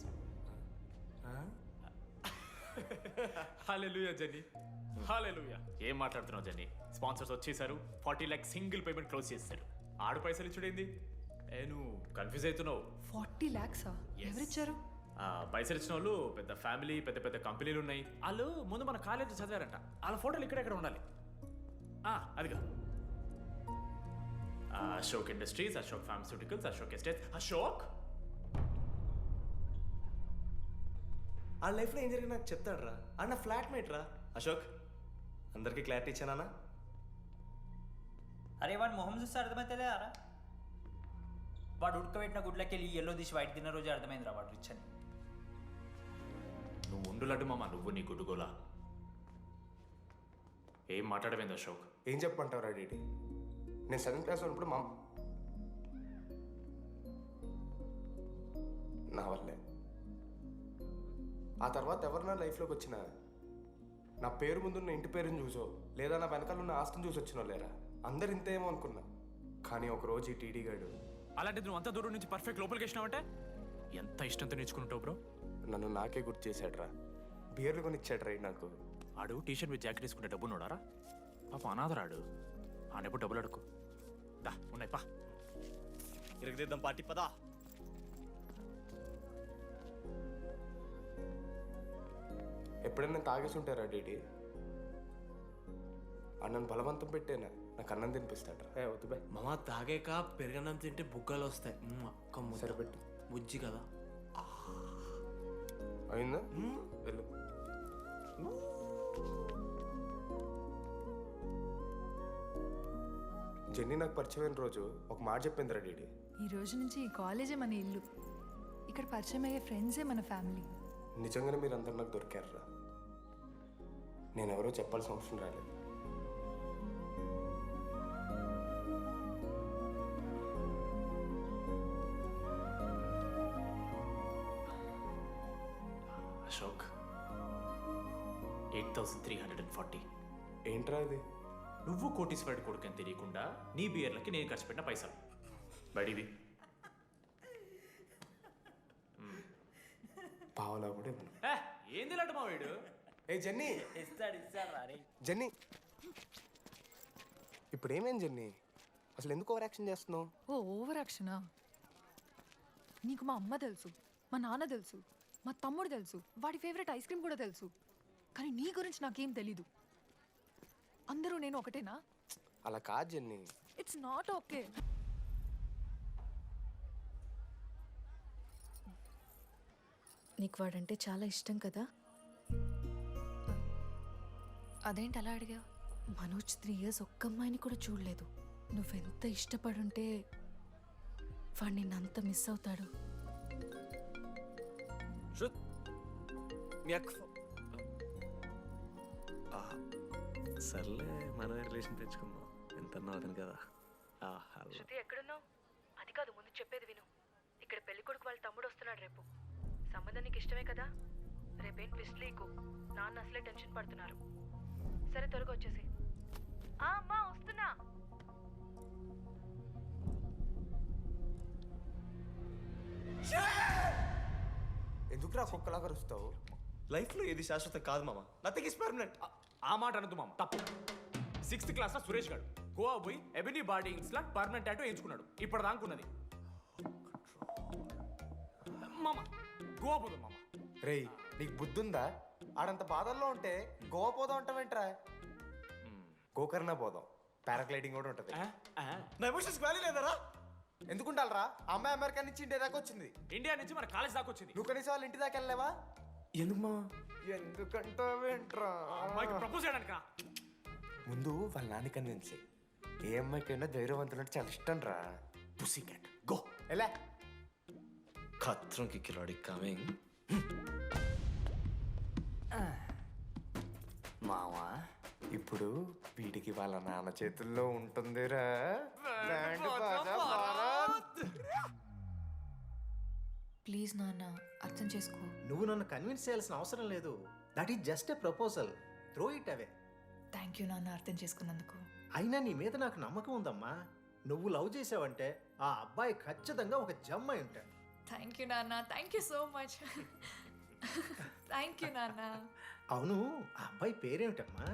హల్లెలూయా జెన్నీ, హల్లెలూయా. ఏం మాట్లాడుతున్నావు జెన్నీ? స్పాన్సర్స్ వచ్చేసారు, 40 lakhs సింగిల్ పేమెంట్ క్లోజ్ చేస్తారు. ఆడు పైసలు ఇచ్చుడేంది? నువ్వు కన్ఫ్యూజ్ అవుతున్నావు. 40 lakhs ఎవరిచ్చారు? పైసలు ఇచ్చిన వాళ్ళు పెద్ద ఫ్యామిలీ, పెద్ద పెద్ద కంపెనీలు ఉన్నాయి. వాళ్ళు ముందు మన కాలేజ్ చదివారంట. వాళ్ళ ఫోటోలు ఇక్కడెక్కడ ఉండాలి. అదిగా Ashok industries, Ashok pharmaceuticals, Ashok estates. Ashok ఆ లైఫ్లో ఏం జరిగింది నాకు చెప్తాడు రా. అన్న ఫ్లాట్మేట్ రా అశోక్. అందరికీ క్లారిటీ ఇచ్చానా? అరే వాడు మొహం చూస్తే అర్థమైతే లేదారా? వాడు ఉడకబెట్టిన గుడ్లకి వెళ్ళి ఎల్లో తీసి వైట్ తిన్న రోజు అర్థమైందిరా వాడు రిచ్ అని. నువ్వు ఉండు లడ్డు మామ, నువ్వు నీ గుడ్డుగోలా. ఏం మాట్లాడమైంది అశోక్? ఏం చెప్పమంటావు డీడీ? నేను 7th క్లాస్ ఉన్నప్పుడు నా వల్లే. ఆ తర్వాత ఎవరు నా లైఫ్లోకి వచ్చినా నా పేరు ముందున్న ఇంటి పేరుని చూసో లేదా నా వెనకాల ఉన్న ఆస్తిని చూసి వచ్చినో లేరా, అందరు ఇంతేమో అనుకున్నా. కానీ ఒకరోజు ఈ టీడీ గాడు, అలాంటిది నువ్వు అంత దూరం నుంచి పర్ఫెక్ట్ లోపలికి వచ్చినావంటే ఎంత ఇష్టంతో నేర్చుకుంటావు బ్రో. నన్ను నాకే గుర్తు చేశాడ్రా. బియర్లు కొని ఇచ్చాడ్రా నాకు. ఆడు టీషర్ట్ మీద జాకెట్ వేసుకుంటే డబ్బు నోడారా? పాప అనాథరాడు. ఆనెప్పుడు డబ్బులు అడుకు. దా ఉన్నాయి పా, ఇరగదిద్దాం పార్టీ పదా. ఎప్పుడైనా తాగేసి ఉంటారా డీడీ? అన్నను బలవంతం పెట్టేనా నాకు అన్నం తినిపిస్తాడ్రా. వద్దు బాయ్ మామ, తాగాక పెరగన్నం తింటే బుగ్గలు వస్తాయి. సరిపెట్టు. బుజ్జి కదా. అయిందా? వెళ్ళు. జెన్నీ నాకు పరిచయమైన రోజు ఒక మాట చెప్పిందిరా డీడీ. ఈ రోజు నుంచి ఈ కాలేజే మన ఇల్లు. ఇక్కడ పరిచయం అయ్యే ఫ్రెండ్సే మన ఫ్యామిలీ. నిజంగానే మీరు అందరు నాకు దొరికారురా. నేను ఎవరో చెప్పాల్సిన అవసరం రాలేదు. అశోక్ 8,340. ఏంట్రా ఇది? నువ్వు కోటీశ్వరుడి కొడుకు అని తెలియకుండా నీ బియర్లకి నేను ఖర్చు పెట్టిన పైసలు బడివి. పావలా కూడా ఇవ్వను. ఏంది లడ్డు మా వీడు? ఏ జెన్నీ, ఇస్తాడు జెన్నీ ఇప్పుడు ఏమేం జెన్నీ? అసలు ఎందుకు ఓవర్ యాక్షన్ చేస్తున్నావు? ఓవర్ యాక్షనా? నీకు మా అమ్మ తెలుసు, మా నాన్న తెలుసు, మా తమ్ముడు తెలుసు, వాడి ఫేవరెట్ ఐస్ క్రీమ్ కూడా తెలుసు. కానీ నీ గురించి నాకేం తెలీదు. అందరూ నేను ఒకటేనా? అలా కాదు జెన్నీ. It's not okay. నీకు వాడంటే చాలా ఇష్టం కదా? అదేంటి అలా అడిగా? మనోజ్ 3 years ఒక్క అమ్మాయిని కూడా చూడలేదు. నువ్వెంత ఇష్టపడుంటే వాడు నిన్నంత మిస్ అవుతాడు. సర్లే, మనమే రిలేషన్ తెచ్చుకుందాం. ఎంత అతను కదా. శృతి ఎక్కడున్నావు? అది కాదు, ముందు చెప్పేది విను. ఇక్కడ పెళ్లి కొడుకు వాళ్ళ తమ్ముడు వస్తున్నాడు రేపు. సంబంధం నీకు ఇష్టమే కదా? రేపేం ట్విస్ట్ లీకు. నాన్న అసలే టెన్షన్ పడుతున్నారు. సరే త్వరగా వచ్చేసి. అమ్మా వస్తున్నా. ఎందుకు రా కుక్కలాగా వస్తావు? లైఫ్లో ఏది శాశ్వతం కాదు మామ. Nothing is permanent. ఆ మాట అనద్దు మామ, తప్పు. 6th క్లాస్లో సురేష్ గారు గోవా పోయి ఎబినీ బార్డింగ్స్ లా పర్మనెంట్ టాటూ ఎంచుకున్నాడు. ఇప్పటిదానుకున్నది మామ. గోవా పోదాం మామ. రేయ్ నీకు బుద్ధుందా? ఆడంత బాధల్లో ఉంటే గోవా పోదాం అంటావేంట్రా? గోకర్ణ పోదాం, పారాగ్లైడింగ్ కూడా ఉంటుంది. నా ఎమోషన్స్ వ్యాలీ లేదరా? ఎందుకుంటారా? అమ్మాయి అమెరికా నుంచి ఇండియా దాకా వచ్చింది. ఇండియా నుంచి మన కాలేజ్ దాకా వచ్చింది. నువ్వు కనీసం వాళ్ళ ఇంటి దాకా వెళ్ళలేవా? ఎందుకు మా? ఎందుకంటావేంట్రా? అమ్మాయికి ప్రపోజ్ చేయడానికి. ముందు వాళ్ళ నాన్న కన్విన్స్. ఏ అమ్మాయికైనా ధైర్యవంతులు అంటే చాలా ఇష్టం రా. పుసి క్యాట్ గో. ఎలా? ఖత్రం కి కిలాడి కమింగ్. మావా ఇప్పుడు వీడికి వాళ్ళ నాన్న చేతుల్లో ఉంటుందిరా. ప్లీజ్ నాన్న అర్థం చేసుకో. నువ్వు నన్ను కన్విన్స్ చేయాల్సిన అవసరం లేదు. That is just a proposal. Throw it away. Thank you నాన్న అర్థం చేసుకున్నందుకు. అయినా నీ మీద నాకు నమ్మకం ఉందమ్మా. నువ్వు లవ్ చేసావంటే ఆ అబ్బాయి ఖచ్చితంగా ఒక జమ్ అయి ఉంటాడు. థ్యాంక్ యూ నాన్న, thank you so much. Thank you నాన్న. అవును, ఆ అబ్బాయి పేరేమిటమ్మా?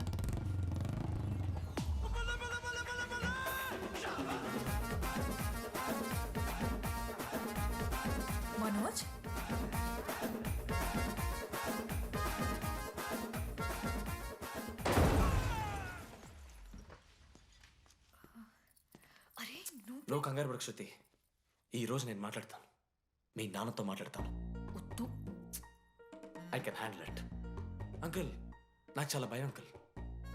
మనోజ్. అరే నువ్వు కంగారు పడకు శృతి. ఈ రోజు నేను మాట్లాడతాను. మీ నాన్నతో మాట్లాడతాను. వద్దు. I can handle it. Uncle, నాకు చాలా భయం అంకుల్.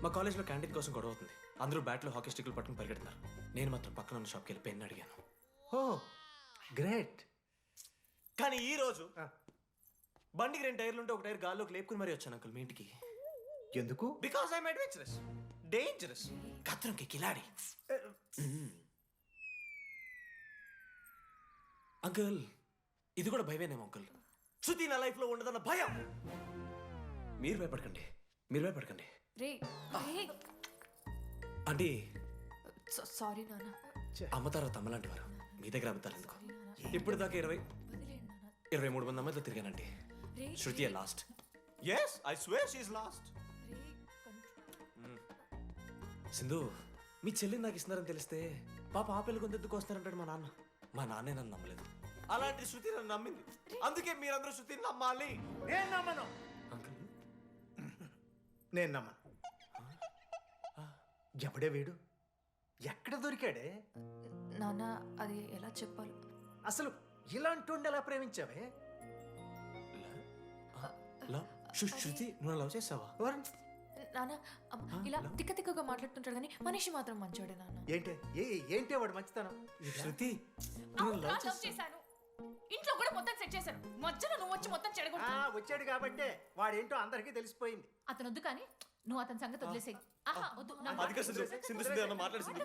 మా కాలేజ్లో క్యాంటీన్ కోసం గొడవ అవుతుంది. అందరూ బ్యాట్లో హాకీ స్టిక్లు పట్టుకుని పరిగెడుతున్నారు. నేను మాత్రం పక్కన ఉన్న షాప్కి వెళ్ళి పెన్ అడిగాను. ఓ గ్రేట్. కానీ ఈ రోజు బండికి 2 టైర్లు ఉంటే ఒక టైర్ గాల్లోకి లేపుకుని మరీ వచ్చాను అంకుల్ మీ ఇంటికి. ఎందుకు? బికాస్ ఐఎమ్ అడ్వెంచరస్, డేంజరస్, ఖత్రంకి కిలాడి. అంకుల్, ఇది కూడా భయమేనేమో అంకుల్. శృతి నా లైఫ్లో ఉండదన్న భయం. మీరు భయపడకండి, మీరు భయపడకండి. రే అంటే సారీ నాన్న. అమ్మ తర్వాత అమ్మలాంటి వారు. మీ దగ్గర అబద్ధాలు ఎందుకు? ఇప్పుడు దాకా 23 మంది అమ్మాయితో తిరిగానండి. Shruti last. Yes, I swear she is last. Sindhu, మీ చెల్లిని నాకు ఇస్తున్నారని తెలిస్తే పాప ఆ పిల్ల కొంతెందుకు వస్తారంటాడు మా నాన్న. మా నాన్నే నన్ను నమ్మలేదు. అలాంటి శృతి నన్ను నమ్మింది. అందుకే మీరందరూ శృతిని నమ్మాలి. నేను నమ్మను. నేను నమ్మను. ఎవడే వీడు? ఎక్కడ దొరికాడే? నాన్న అది ఎలా చెప్పాలి? అసలు ఇలాంటి ఎలా ప్రేమించావే? శృతి, నువ్వు లవ్ చేసావా? నాన్న ఇలా తిక్కగా మాట్లాడుతుంటాడు కానీ మనిషి మాత్రం మంచోడే నాన్న. ఏంటే వాడు మంచితనం? శృతి, లవ్ చేశాను. ఇంట్లో కూడా మొత్తం సెట్ చేశాను. మధ్యలో నువ్వు వచ్చి మొత్తం చెడగొట్టావు. వచ్చాడు కాబట్టే వాడేంటో అందరికీ తెలిసిపోయింది. అతను వద్దు కానీ నువ్వు అతని సంగతి వదిలేసేయి. అదిగా సింధు అన్న మాట్లాడుతుంది.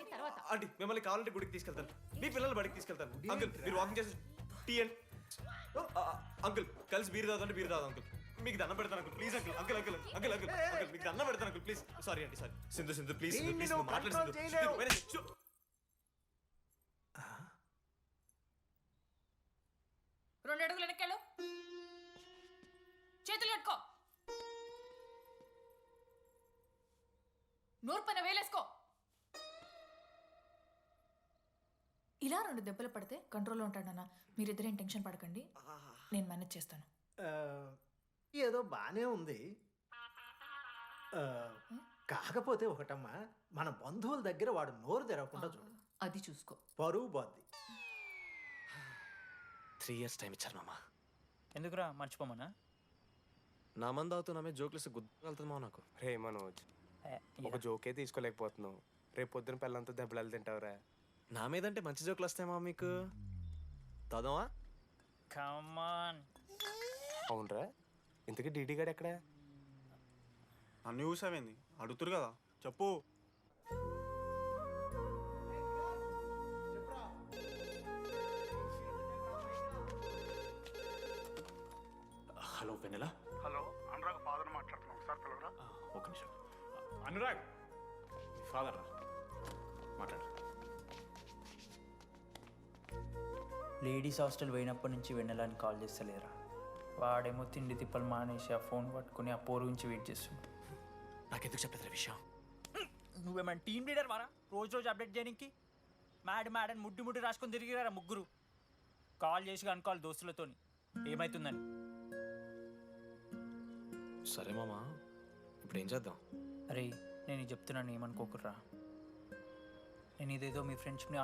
ఆంటీ, మిమ్మల్ని కావాలంటే గుడికి తీసుకెళ్తాను. మీ పిల్లలు బడికి తీసుకెళ్తాను. అంకుల్, మీరు వాకింగ్ చేసి టీ అండ్ అంకుల్ కలిసి బీరు తాగుతుంటే బీరు తాగు అంకుల్. మీకు దండం పెడతాను uncle, please uncle. Uncle uncle uncle uncle uncle మీకు దండం పెడతాను అంకుల్, ప్లీజ్. సారీ అండి, సారీ. సింధు ప్లీజ్ ప్లీజ్ మాట్లాడు. 2 అడుగులు వెనక్కెళ్ళు. చేతులు కట్టుకో. నోరు పైన వేలేసుకో. ఇలా 2 దెబ్బలు పడితే కంట్రోల్లో ఉంటాడన్నా. మీరిద్దరేం టెన్షన్ పడకండి, నేను మేనేజ్ చేస్తాను. ఏదో బానే ఉంది. కాకపోతే ఒకటమ్మా, మన బంధువుల దగ్గర వాడు నోరు తెరవకుండా చూడు. అది చూసుకో. పరువు బాద్ది. 3 years టైం ఇచ్చారు మామ. ఎందుకురా మర్చిపోమన్నా? నా మంది అవుతూ నా మీద జోకులు గుర్తుకెళ్తుంది మామ నాకు. రే మనోజ్, ఒక జోకే తీసుకోలేకపోతున్నావు. రేపు పొద్దున పిల్లలతో దెబ్బలు తింటావురా. నా మీదంటే మంచి జోకులు వస్తాయమా మీకు? తదమా? కమాన్. అవునరా, ఇంతకీ డీడీ గాడు ఎక్కడ? అన్ని చూసావేంది? అడుగుతురు కదా, చెప్పు. హలో వెన్నెల. హలో, అనురాగ్ ఫాదర్ మాట్లాడుతున్నాం. ఒకసారి పిలవరా? ఒక నిమిషం. అనురాగ్, మీ ఫాదర్ రా, మాట్లాడు. లేడీస్ హాస్టల్ పోయినప్పటి నుంచి వెన్నెలని కాల్ చేస్తలేరా? వాడేమో తిండి తిప్పలు మానేసి ఆ ఫోన్ పట్టుకుని ఆ పోరు గురించి వెయిట్ చేస్తుండు. నాకెందుకు చెప్పలేదు విషయం? నువ్వేమైనా టీం లీడర్ వారా రోజు రోజు అప్డేట్ చేయడానికి? మ్యాడని ముడ్డి రాసుకొని తిరిగిరారా ముగ్గురు. కాల్ చేసి కనుకోవాలి దోస్తులతోని ఏమవుతుందని. సరే మామా, ఇప్పుడు ఏం చేద్దాం? అరే నేను ఇది చెప్తున్నాను ఏమనుకోకుర్రా. నేను ఇదేదో మీ ఫ్రెండ్షిప్ని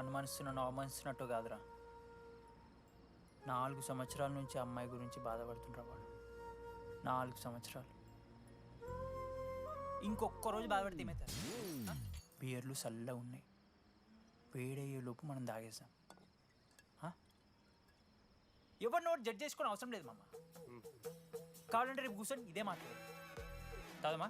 అవమానిస్తున్నట్టు కాదురా. 4 సంవత్సరాల నుంచి అమ్మాయి గురించి బాధపడుతుండ్రా వాడు. 4 సంవత్సరాలు. ఇంకొక్క రోజు బాధపడితే ఏమవుతారు? బియర్లు చల్లగా ఉన్నాయి, వేడయ్యే లోపు మనం తాగేసాం. ఎవరి నోట్ జడ్జ్ చేసుకొని అవసరం లేదు మామ. కావాలంటే రేపు కూర్చొని ఇదే మాట్లాడదు కాదమ్మా.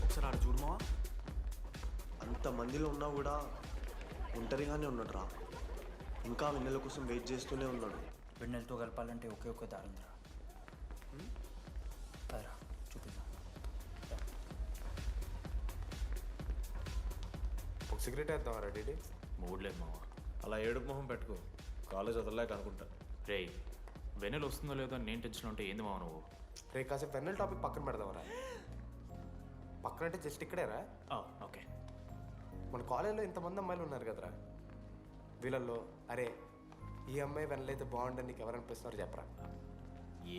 ఒకసారి ఆడ చూడమా. అంతమందిలో ఉన్నా కూడా ఒంటరిగానే ఉన్నాడు రా. ఇంకా వెన్నెల కోసం వెయిట్ చేస్తూనే ఉన్నాడు. వెన్నెలతో కలపాలంటే ఒకే ఒక్క దారి ఉందిరా. అదరా చూపిద్దాం. ఒక సిగరెట్ వేద్దాం డీడీ. మూడ్ లేదు మావా. అలా ఏడుపు మొహం పెట్టుకో, కాలేజ్ వదలలేక అనుకుంటా. రే వెన్నెల వస్తుందో లేదో అని నేను టెన్షన్ ఉంటే ఏంది మావ నువ్వు? రే కాసేపు వెన్నెల టాపిక్ పక్కన పెడదాంరా. పక్కన అంటే జస్ట్ ఇక్కడేరా. ఓకే. మన కాలేజ్లో ఇంతమంది అమ్మాయిలు ఉన్నారు కదరా, వీళ్ళల్లో అరే ఈ అమ్మాయి వెనలైతే బాగుండని నీకు ఎవరు అనిపిస్తున్నారు చెప్పరా?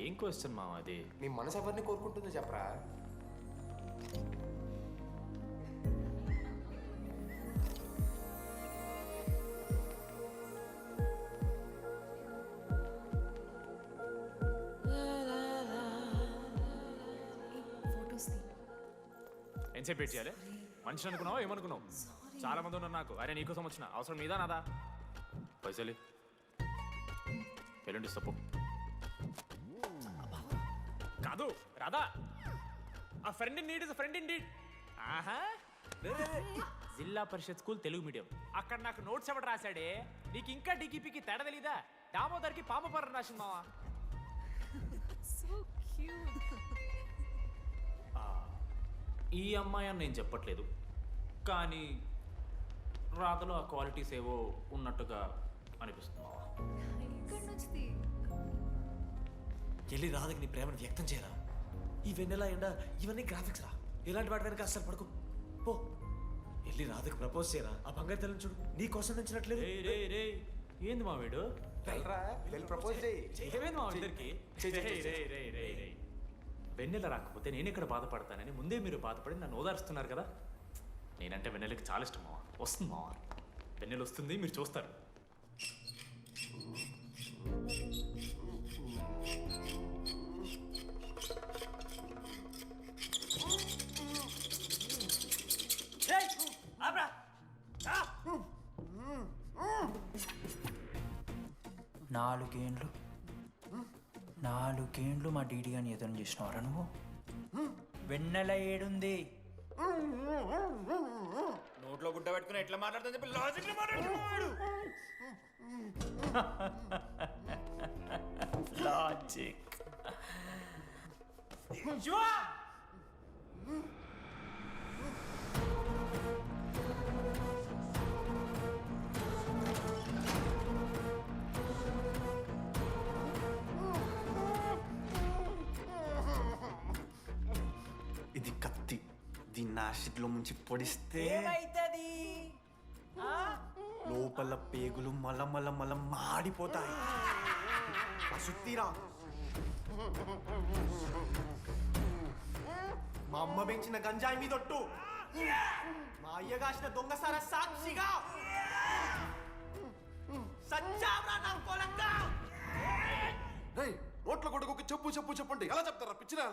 ఏం క్వశ్చన్ మామ అది? నీ మనసు ఎవరిని కోరుకుంటుందో చెప్పరా? ఎంతసేపు వెయిట్ చేయాలి? మనిషి అనుకున్నావు ఏమనుకున్నావు? చాలా మంది ఉన్నారు నాకు. అరే నీకోసం వచ్చిన అవసరం నీదా నాదా? పైసలి ఎల్లుండి తప్పు కాదు రాదా. ఆ friend in need is friend in need. ఆహా, జిల్లా పరిషత్ స్కూల్ తెలుగు మీడియం. అక్కడ నాకు నోట్స్ ఎవడు రాశాడే? నీకు ఇంకా డికిపికి తేడా తెలీదా? దామోదర్కి పాపపరం రాసింది మావా. ఈ అమ్మాయి అని నేను చెప్పట్లేదు, కానీ రాతలో ఆ క్వాలిటీస్ ఏవో ఉన్నట్టుగా అనిపిస్తుంది మావా. వెళ్ళి రాధకి నీ ప్రేమను వ్యక్తం చేయరా. ఈ వెన్నెల ఎండ ఇవన్నీ గ్రాఫిక్స్ రా. ఇలాంటి వాటి వెనక అస్సలు పడుకో. పో వెళ్ళి రాధకి ప్రపోజ్ చేయరా. ఆ బంగారు తెల్లని చూడు నీ కోసం నచ్చినట్లేదు. ఏంది మా వీడు? ప్రపోజ్ ఏమైంది మా ఇద్దరికి? వెన్నెల రాకపోతే నేను ఇక్కడ బాధపడతానని ముందే మీరు బాధపడి నన్ను ఓదారుస్తున్నారు కదా. నేనంటే వెన్నెలకి చాలా ఇష్టం మావా. వస్తుంది మావా, వెన్నెల వస్తుంది, మీరు చూస్తారు. నాలుగేండ్లు మా డీడీ అని ఎదురు చేసినవారా నువ్వు? వెన్నెల ఏడుంది? నోట్లో గుడ్డ పెట్టుకుని ఎట్లా మాట్లాడుతుంది చెప్పి లాజిక్ మాట్లాడుతున్నాడు. లాజిక్. ఇది కత్తి, దీన్ని యాసిడ్లో ముంచి పొడిస్తే ఏమైతది? లోపల పేగులు మల మాడిపోతాయి. సుత్తిరా. మా అమ్మ పెంచిన గంజాయి మీదొట్టు, మా అయ్య కాసిన దొంగసార సాక్షిగా సచ్చావ్రా నా కొలంగా. నోట్ల కొడుకు చెప్పు చెప్పు చెప్పండి ఎలా చెప్తారా పిచ్చిరా?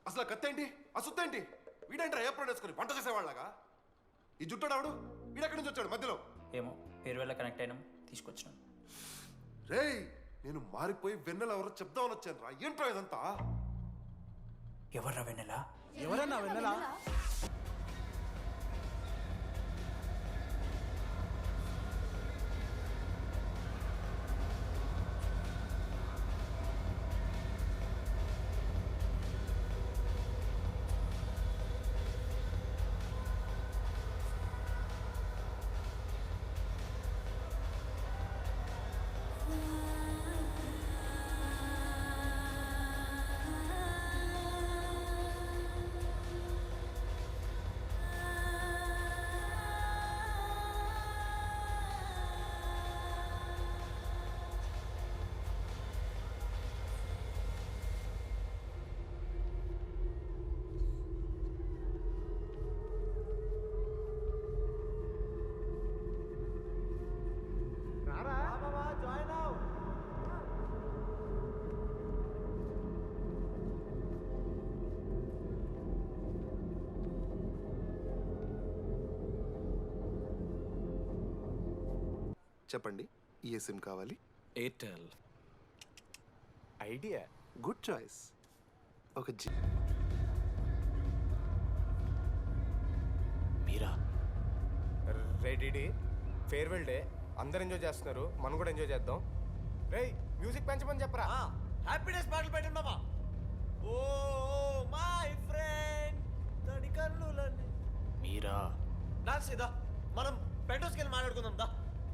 అసలు కత్తేంటి ఆ సుత్తేంటి? వీడేంట్రా ఏప్రిల్ వేసుకుని వంట చేసేవాళ్ళగా? ఈ జుట్టాడు వీడెక్కడి నుంచి వచ్చాడు మధ్యలో? ఏమో పేరు వల్ల కనెక్ట్ అయినాం, తీసుకొచ్చినాం. రేయ్ నేను మారిపోయి వెన్నెల ఎవరో చెప్దామని వచ్చాను రా. ఏంట్రా ఇదంతా? ఎవర్రా వెన్నెల? ఎవరన్నా వెన్నెలా? చెప్పండి, ఏ సిమ్ కావాలి? ఎయిర్టెల్. Idea, good choice. ఒక మీరా రెడీ ఫేర్వెల్ డే, అందరు ఎంజాయ్ చేస్తున్నారు, మనం కూడా ఎంజాయ్ చేద్దాం. రేయ్ మ్యూజిక్ పెంచమని చెప్పరా. హ్యాపీనెస్ పాటలు పెట్టండి మామా. ఓ మై ఫ్రెండ్ తడి కన్నులని. మీరా డాన్స్ ఇదా, మనం పెంటోస్కి వెళ్ళి మాట్లాడుకుందాం దా.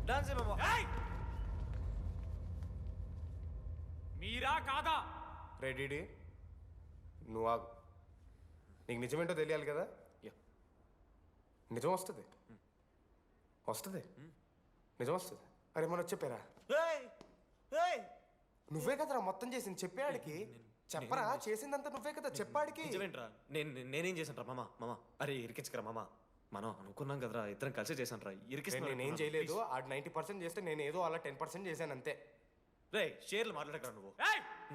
డాన్స్ మామా. మీరా కాదా? రెడీ నువ్వు ఆగు, నీకు నిజమేంటో తెలియాలి కదా. నిజం వస్తుంది, వస్తుంది, నిజం వస్తుంది. అరే మనం చెప్పారా? నువ్వే కదరా మొత్తం చేసింది, చెప్పాడికి చెప్పరా. చేసిందంతా నువ్వే కదా, చెప్పాడికి. నిజమేంట్రా? నేనేం చేశాను రా మామా? మామా అరే ఇరికించకరా మామా. మనం అనుకున్నాం కదరా, ఇద్దరం కలిసి చేశాను రా. నేనేం చేయలేదు, ఆడు 90% చేస్తే నేను ఏదో అలా 10% చేశాను అంతే. రే షేర్లు మాట్లాడకరా నువ్వు.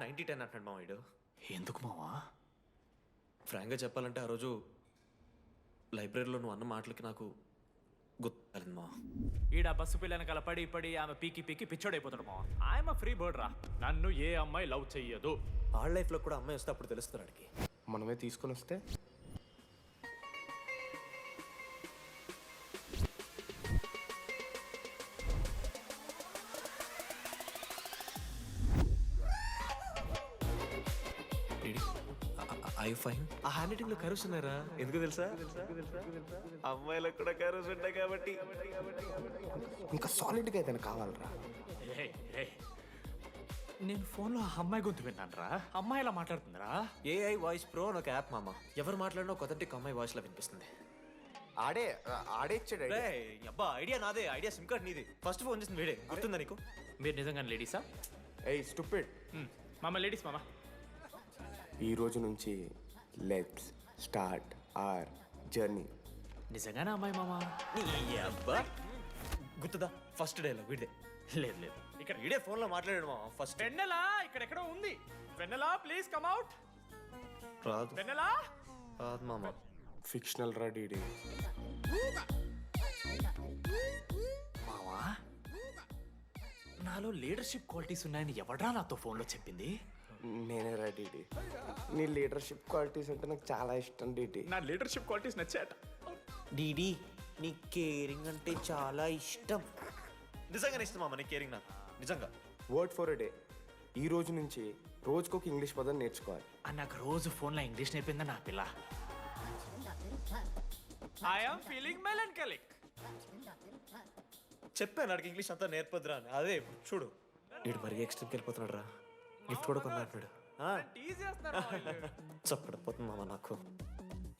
90-10 అంటాడు మామ వీడు. ఎందుకు మావా? ఫ్రాంక్గా చెప్పాలంటే ఆ రోజు లైబ్రరీలో నువ్వు అన్న మాటలకి నాకు గుర్తులేదు మా. ఈడ బస్సు పిల్లని కలపడి పడి ఆమె పీకి పీకి పిచ్చోడైపోతాడు మా. ఆయమ ఫ్రీ బర్డ్ రా, నన్ను ఏ అమ్మాయి లవ్ చెయ్యదు. ఆళ్ళ లైఫ్లో కూడా అమ్మాయి వస్తే అప్పుడు తెలుస్తుంది వాడికి. మనమే తీసుకొని వస్తే ఐ ఫైన్. ఆ హ్యాండ్ రైటింగ్ లో కరోస్ ఉన్నారా? ఎందుకు తెలుసా? అమ్మాయిలకు కూడా కరోస్ ఉంటాయి కాబట్టి. ఇంకా సాలిడ్గా ఏదైనా కావాలరా. నేను ఫోన్లో ఆ అమ్మాయి గొంతు విన్నాను రా. అమ్మాయి ఇలా మాట్లాడుతుందిరా. ఏఐ వాయిస్ ప్రో అని ఒక యాప్ మామ. ఎవరు మాట్లాడినా ఒక అథెంటిక్ అమ్మాయి వాయిస్ లో వినిపిస్తుంది. ఆడే ఇచ్చాడు. అబ్బా ఐడియా నాదే, ఐడియా సిమ్ కార్డ్ నీది. ఫస్ట్ ఫోన్ చేసింది వీడే, గుర్తుందా నీకు? మీరు నిజంగా లేడీసా? ఏయ్ స్టూపిడ్. మామ లేడీస్ మామ. ఈ రోజు నుంచి లెట్స్ స్టార్ట్ అవర్ జర్నీ. నిజంగానే అమ్మాయి మామ? అబ్బా గుర్తుదా ఫస్ట్ డేలో వీడే. లేదు లేదు, ఇక్కడ వీడే ఫోన్ లో మాట్లాడాడు మా ఫస్ట్. వెన్నెలా ఇక్కడెక్కడో ఉంది. వెన్నెలా ప్లీజ్ కమ్ అవుట్. రాదు వెన్నెలా రాదు మామ. ఫిక్షనల్ రా డీడీ. మావా నాలో లీడర్షిప్ క్వాలిటీస్ ఉన్నాయని ఎవడ్రా నాతో ఫోన్లో చెప్పింది? నేనే రా డీడీ. నీ లీడర్షిప్ క్వాలిటీస్ అంటే నాకు చాలా ఇష్టం డీడీ. నా లీడర్షిప్ క్వాలిటీస్ నచ్చాట. డీడీ నీ కేరింగ్ అంటే చాలా ఇష్టం. నిజంగానే ఇష్టం మామ నీ కేరింగ్ నాకు, నిజంగా. వర్డ్ ఫర్ ఎ డే, ఈ రోజు నుంచి రోజుకొక ఇంగ్లీష్ పదం నేర్చుకోవాలి. నాకు రోజు ఫోన్లో ఇంగ్లీష్ నేర్పిందా నా పిల్ల. I'm feeling melancholic. చెప్పాను నాకు ఇంగ్లీష్ అంతా నేర్పొద్దురా అని. అదే చూడు వీడు మరీ ఎక్స్ట్రీమ్కి వెళ్ళిపోతున్నాడు రా. గిఫ్ట్ కూడా కొన్నాడు. చప్పడిపోతుంది మామ నాకు.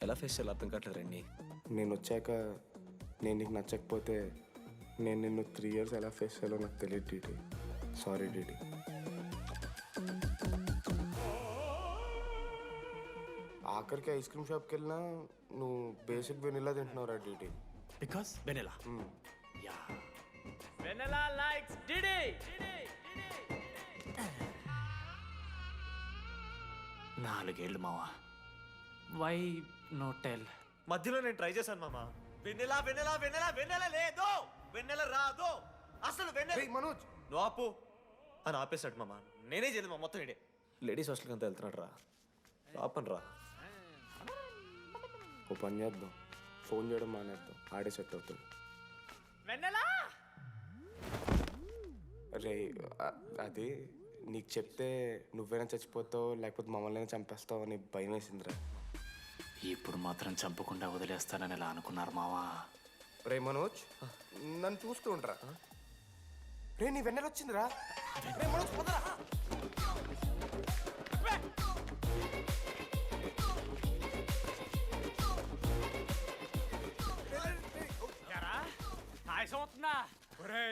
ఎలా ఫేస్ చేయాలి అర్థం కావట్లేదు రండి. నేను వచ్చాక నేను నీకు నచ్చకపోతే నేను నిన్ను 3 years ఎలా ఫేస్ చేయాలో నాకు తెలియదు డీడీ. Sorry DD. ఆఖరికి ఐస్ క్రీమ్ షాప్కి వెళ్ళినా నువ్వు బేసిక్ వెనిలా తింటున్నావు రా DD. Because vanilla. Yeah vanilla likes DD. 4 ఏళ్ళు మావా. Why no tell? మధ్యలో నేను ట్రై చేశాను మామ. వెన్నెలా వెన్నెలా వెన్నెలా వెన్నెల లేదు, వెన్నెల రాదు అసలు. వెన్నెల మనోజ్ నువ్వు ఆపు అని ఆపేశాడు మామ. నేనే చేయలేదు మా మొత్తం ఇడే. లేడీస్ హాస్టల్కి అంతా వెళ్తున్నాడు రా. ఆపను రా. ఓ పని చేద్దాం, ఫోన్ చేయడం మానేద్దాం, ఆడే సెట్ అవుతాడు. వెన్నెలా రే అది నీకు చెప్తే నువ్వైనా చచ్చిపోతావు లేకపోతే మమ్మల్ని చంపేస్తావు అని భయం వేసిందిరా. ఇప్పుడు మాత్రం చంపకుండా వదిలేస్తానని ఎలా అనుకున్నారు మావా? రే మనోజ్, నన్ను చూస్తూ ఉండరా. రే నీ వెన్నెల వచ్చిందిరా. రే మనోజ్ పోదరా. ఒరే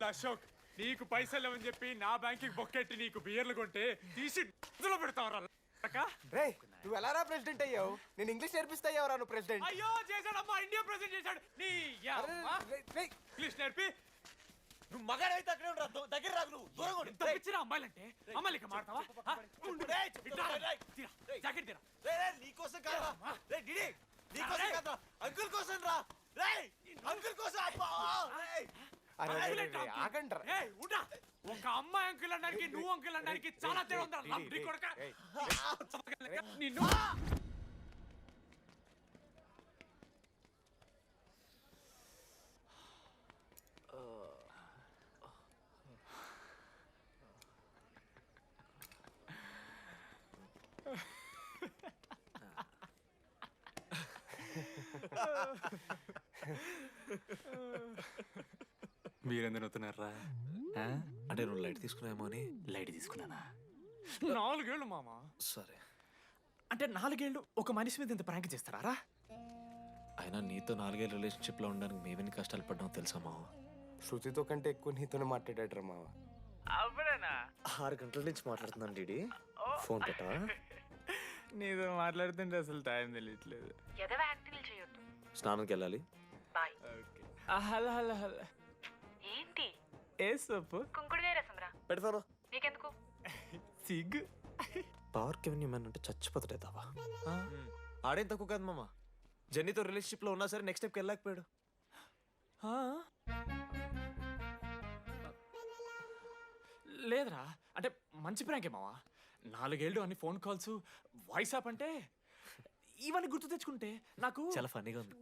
అశోక్, నీకు పైసలు లేవని చెప్పి నా బ్యాంకింగ్ బొక్కెట్టి నీకు బియర్లు కొంటే తీసి పెడతావరా. రే నువ్వు ఎలా రా ప్రెసిడెంట్ అయ్యావు? నేను ఇంగ్లీష్ నేర్పిస్తా అయ్యావురా నువ్వు ప్రెసిడెంట్. అయ్యో చేశాడమ్మా, ఇండియా ప్రెసిడెంట్ చేశాడు. నీ ఇంగ్లీష్ నేర్పి నువ్వు మగాడైతే అక్కడే ఉండరా, దగ్గర రాదు, నువ్వు దూరంగా ఉండు. తప్పించిన అమ్మాయిలంటే అమ్మాయిలు ఇక మాడతావా? జాకెట్ తీరా. నీకోసం కాదా డిడి, నీకోసం కాదా, అంకుల్ కోసం రా. అంకుల్ కోసం. ఆగండి. ఒక అమ్మాయి అంకుల్ అనడానికి నువ్వు అంకుల్ అనడానికి చాలా తేడా ఉందా? నిన్ను మీరెందుకు నవ్వుతున్నారా? అంటే నువ్వు లైట్ తీసుకున్నామో అని. లైట్ తీసుకున్నానా? 4 ఏళ్ళు మామా. సరే, అంటే 4 ఏళ్ళు ఒక మనిషి మీద ఇంత ప్రాంక్ చేస్తారా? అయినా నీతో 4 ఏళ్ళ రిలేషన్షిప్లో ఉండడానికి మేమెన్ని కష్టాలు పడ్డామో తెలుసా మావ? శృతితో కంటే ఎక్కువ నీతోనే మాట్లాడాడు మావ. అవునా? 6 గంటల నుంచి మాట్లాడుతున్నాను డీడీ. ఫోన్ పెట్టవా? నీతో మాట్లాడుతుంటే అసలు టైం తెలియట్లేదు. ఎదవ యాక్టింగ్ చేయొద్దు. స్నానంకి వెళ్ళాలి. బాయ్. Hello hello hello. ఏంటి? ఏ సొప్పు? కుంకుడుగాయ రసం రా. పెడతాను. నీకెందుకు? సిగ్గు. పవర్కి ఏమన్నా ఏమన్నా అంటే చచ్చిపోతాడేదావా? ఆడేం తక్కువ కాదు మామ. జెన్నీతో రిలేషన్షిప్లో ఉన్నా సరే నెక్స్ట్ స్టెప్కి వెళ్ళలేకపోయాడు. లేదురా, అంటే మంచి ప్రాంకే మావా. 4 ఏళ్ళు అన్ని ఫోన్ కాల్స్, వాయిస్ యాప్ అంటే ఇవన్నీ గుర్తు తెచ్చుకుంటే నాకు చాలా ఫన్నీగా ఉంది.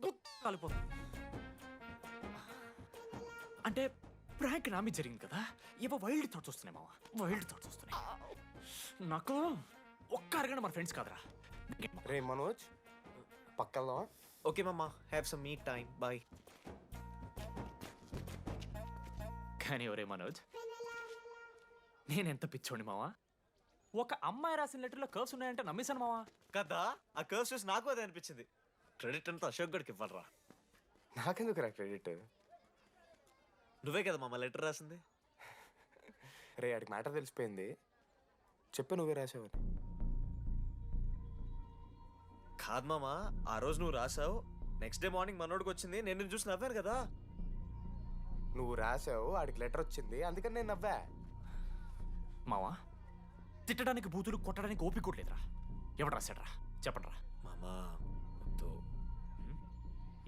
కాలిపోతుంది. అంటే ప్రాంక్ నా మీద జరిగింది కదా, ఏవో వైల్డ్ థాట్స్ వస్తున్నాయి మావా, వైల్డ్ థాట్స్ వస్తున్నాయి. నాకు ఒక్క అరగంట మన ఫ్రెండ్స్ కాదురా. రే మనోజ్ పక్కలో. ఓకే మామ, have some me time. Bye. కానీ ఒరే మనోజ్, నేనెంత పిచ్చోండి మావా. ఒక అమ్మాయి రాసిన లెటర్లో కర్వ్స్ ఉన్నాయంటే నమ్మేశాను మావా. కదా, ఆ కర్వ్స్ చూసి నాకు అదే అనిపించింది. క్రెడిట్ అంతా అశోక్ గడికి ఇవ్వాలరా. నాకెందుకు రా క్రెడిట్? నువ్వే కదా మామ లెటర్ రాసింది. రే ఆడికి మ్యాటర్ తెలిసిపోయింది, చెప్పు నువ్వే రాసావని. కాదు మామ, ఆ రోజు నువ్వు రాసావు, నెక్స్ట్ డే మార్నింగ్ మనోడికి వచ్చింది, నేను నిన్ను చూసి నవ్వాను కదా. నువ్వు రాసావు, ఆడికి లెటర్ వచ్చింది, అందుకని నేను నవ్వా. మావా, తిట్టడానికి బూతులు కొట్టడానికి ఓపిక కొట్టలేదురా. ఎవడు రాశాడ్రా చెప్పండి రా. మామా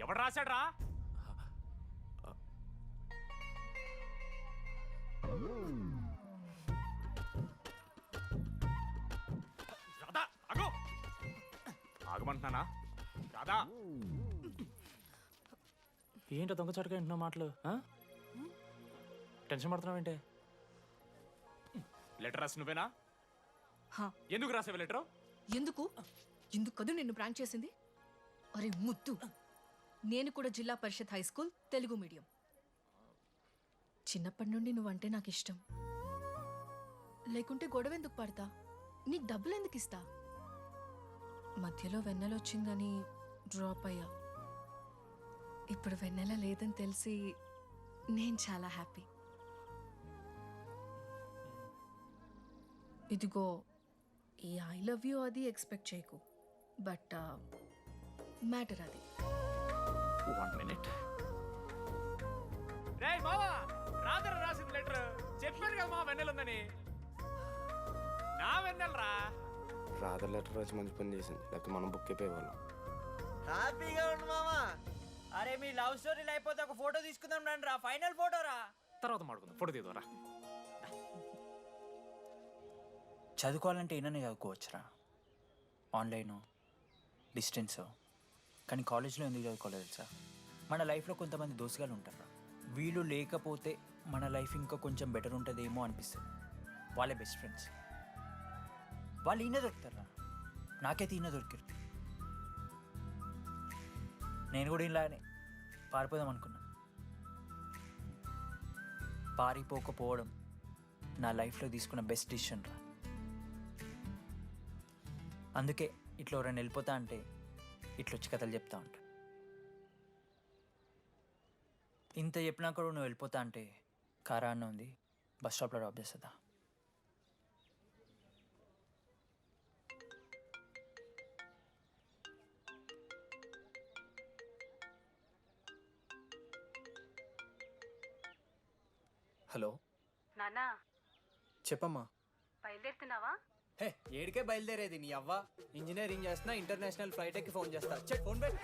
ఎవడు రాశాడ్రా? రాధా ఆగు, ఆగమంటున్నానా? రాధా ఏంటో దొంగచాటుగా వింటున్నా మాటలు? టెన్షన్ పడుతున్నావు ఏంటే? లెటర్ రాసి నువ్వేనా? ఎందుకు రాసావు లెటర్? ఎందుకు కదూ నిన్ను ప్రాంక్ చేసింది? అరే ముద్దు, నేను కూడా జిల్లా Parishad high school Telugu medium. చిన్నప్పటి నుండి నువ్వంటే నాకు ఇష్టం. లేకుంటే గొడవ ఎందుకు పడతా? నీకు డబ్బులు ఎందుకు ఇస్తా? మధ్యలో వెన్నెల వచ్చిందని డ్రాప్ అయ్యా. ఇప్పుడు వెన్నెల లేదని తెలిసి నేను చాలా హ్యాపీ. ఇదిగో ఈ ఐ లవ్ యూ అది ఎక్స్పెక్ట్ చేయకు, బట్ మ్యాటర్ అది. 1 minute. రేయ్ మావా, రాధర రాసింది లెటర్. చెప్పాను కదా మా వెన్నెలుందని. నా వెన్నెలరా. రాధ లెటర్ రాసి మంచి పని చేసింది, లేకపోతే మనం బుక్ అయిపోయేవాళ్ళం. హ్యాపీగా ఉండు మామా. అరే మీ లవ్ స్టోరీ అయిపోతే ఒక ఫోటో తీసుకుందాం రండి రా, ఫైనల్ ఫోటో రా. తర్వాత మాడుకుందాం, ఫోటో తీద్దాం. చదువుకోవాలంటే ఏమైనా చదువుకోవచ్చురా. Online, distance. కానీ కాలేజ్లో ఎందుకు చదువుకోలేదు తెలుసా? మన లైఫ్లో కొంతమంది దోస్తుగాలు ఉంటారు. వీళ్ళు లేకపోతే మన లైఫ్ ఇంకా కొంచెం బెటర్ ఉంటుందేమో అనిపిస్తుంది. వాళ్ళే బెస్ట్ ఫ్రెండ్స్. వాళ్ళు ఈయన దొరుకుతారా? నాకైతే ఈయన దొరికారు. నేను కూడా ఇలానే పారిపోదాం అనుకున్నా. పారిపోకపోవడం నా లైఫ్లో తీసుకున్న బెస్ట్ డిసిషన్ రా. అందుకే ఇట్లా ఎవరైనా వెళ్ళిపోతా అంటే ఇట్లా వచ్చి కథలు చెప్తా ఉంటా. ఇంత చెప్పినా కూడా నువ్వు వెళ్ళిపోతా అంటే కారా అన్న ఉంది, బస్ స్టాప్లో డ్రాప్ చేస్తుందా? హలో నానా చెప్పమ్మా. బయలుదేరుతున్నావా? హే ఏడికే బయలుదేరేది నీ అవ్వ. ఇంజనీరింగ్ చేస్తున్నా, ఇంటర్నేషనల్ ఫ్లైట్ ఎక్కి ఫోన్ చేస్తా. చెక్ ఫోన్ పెట్.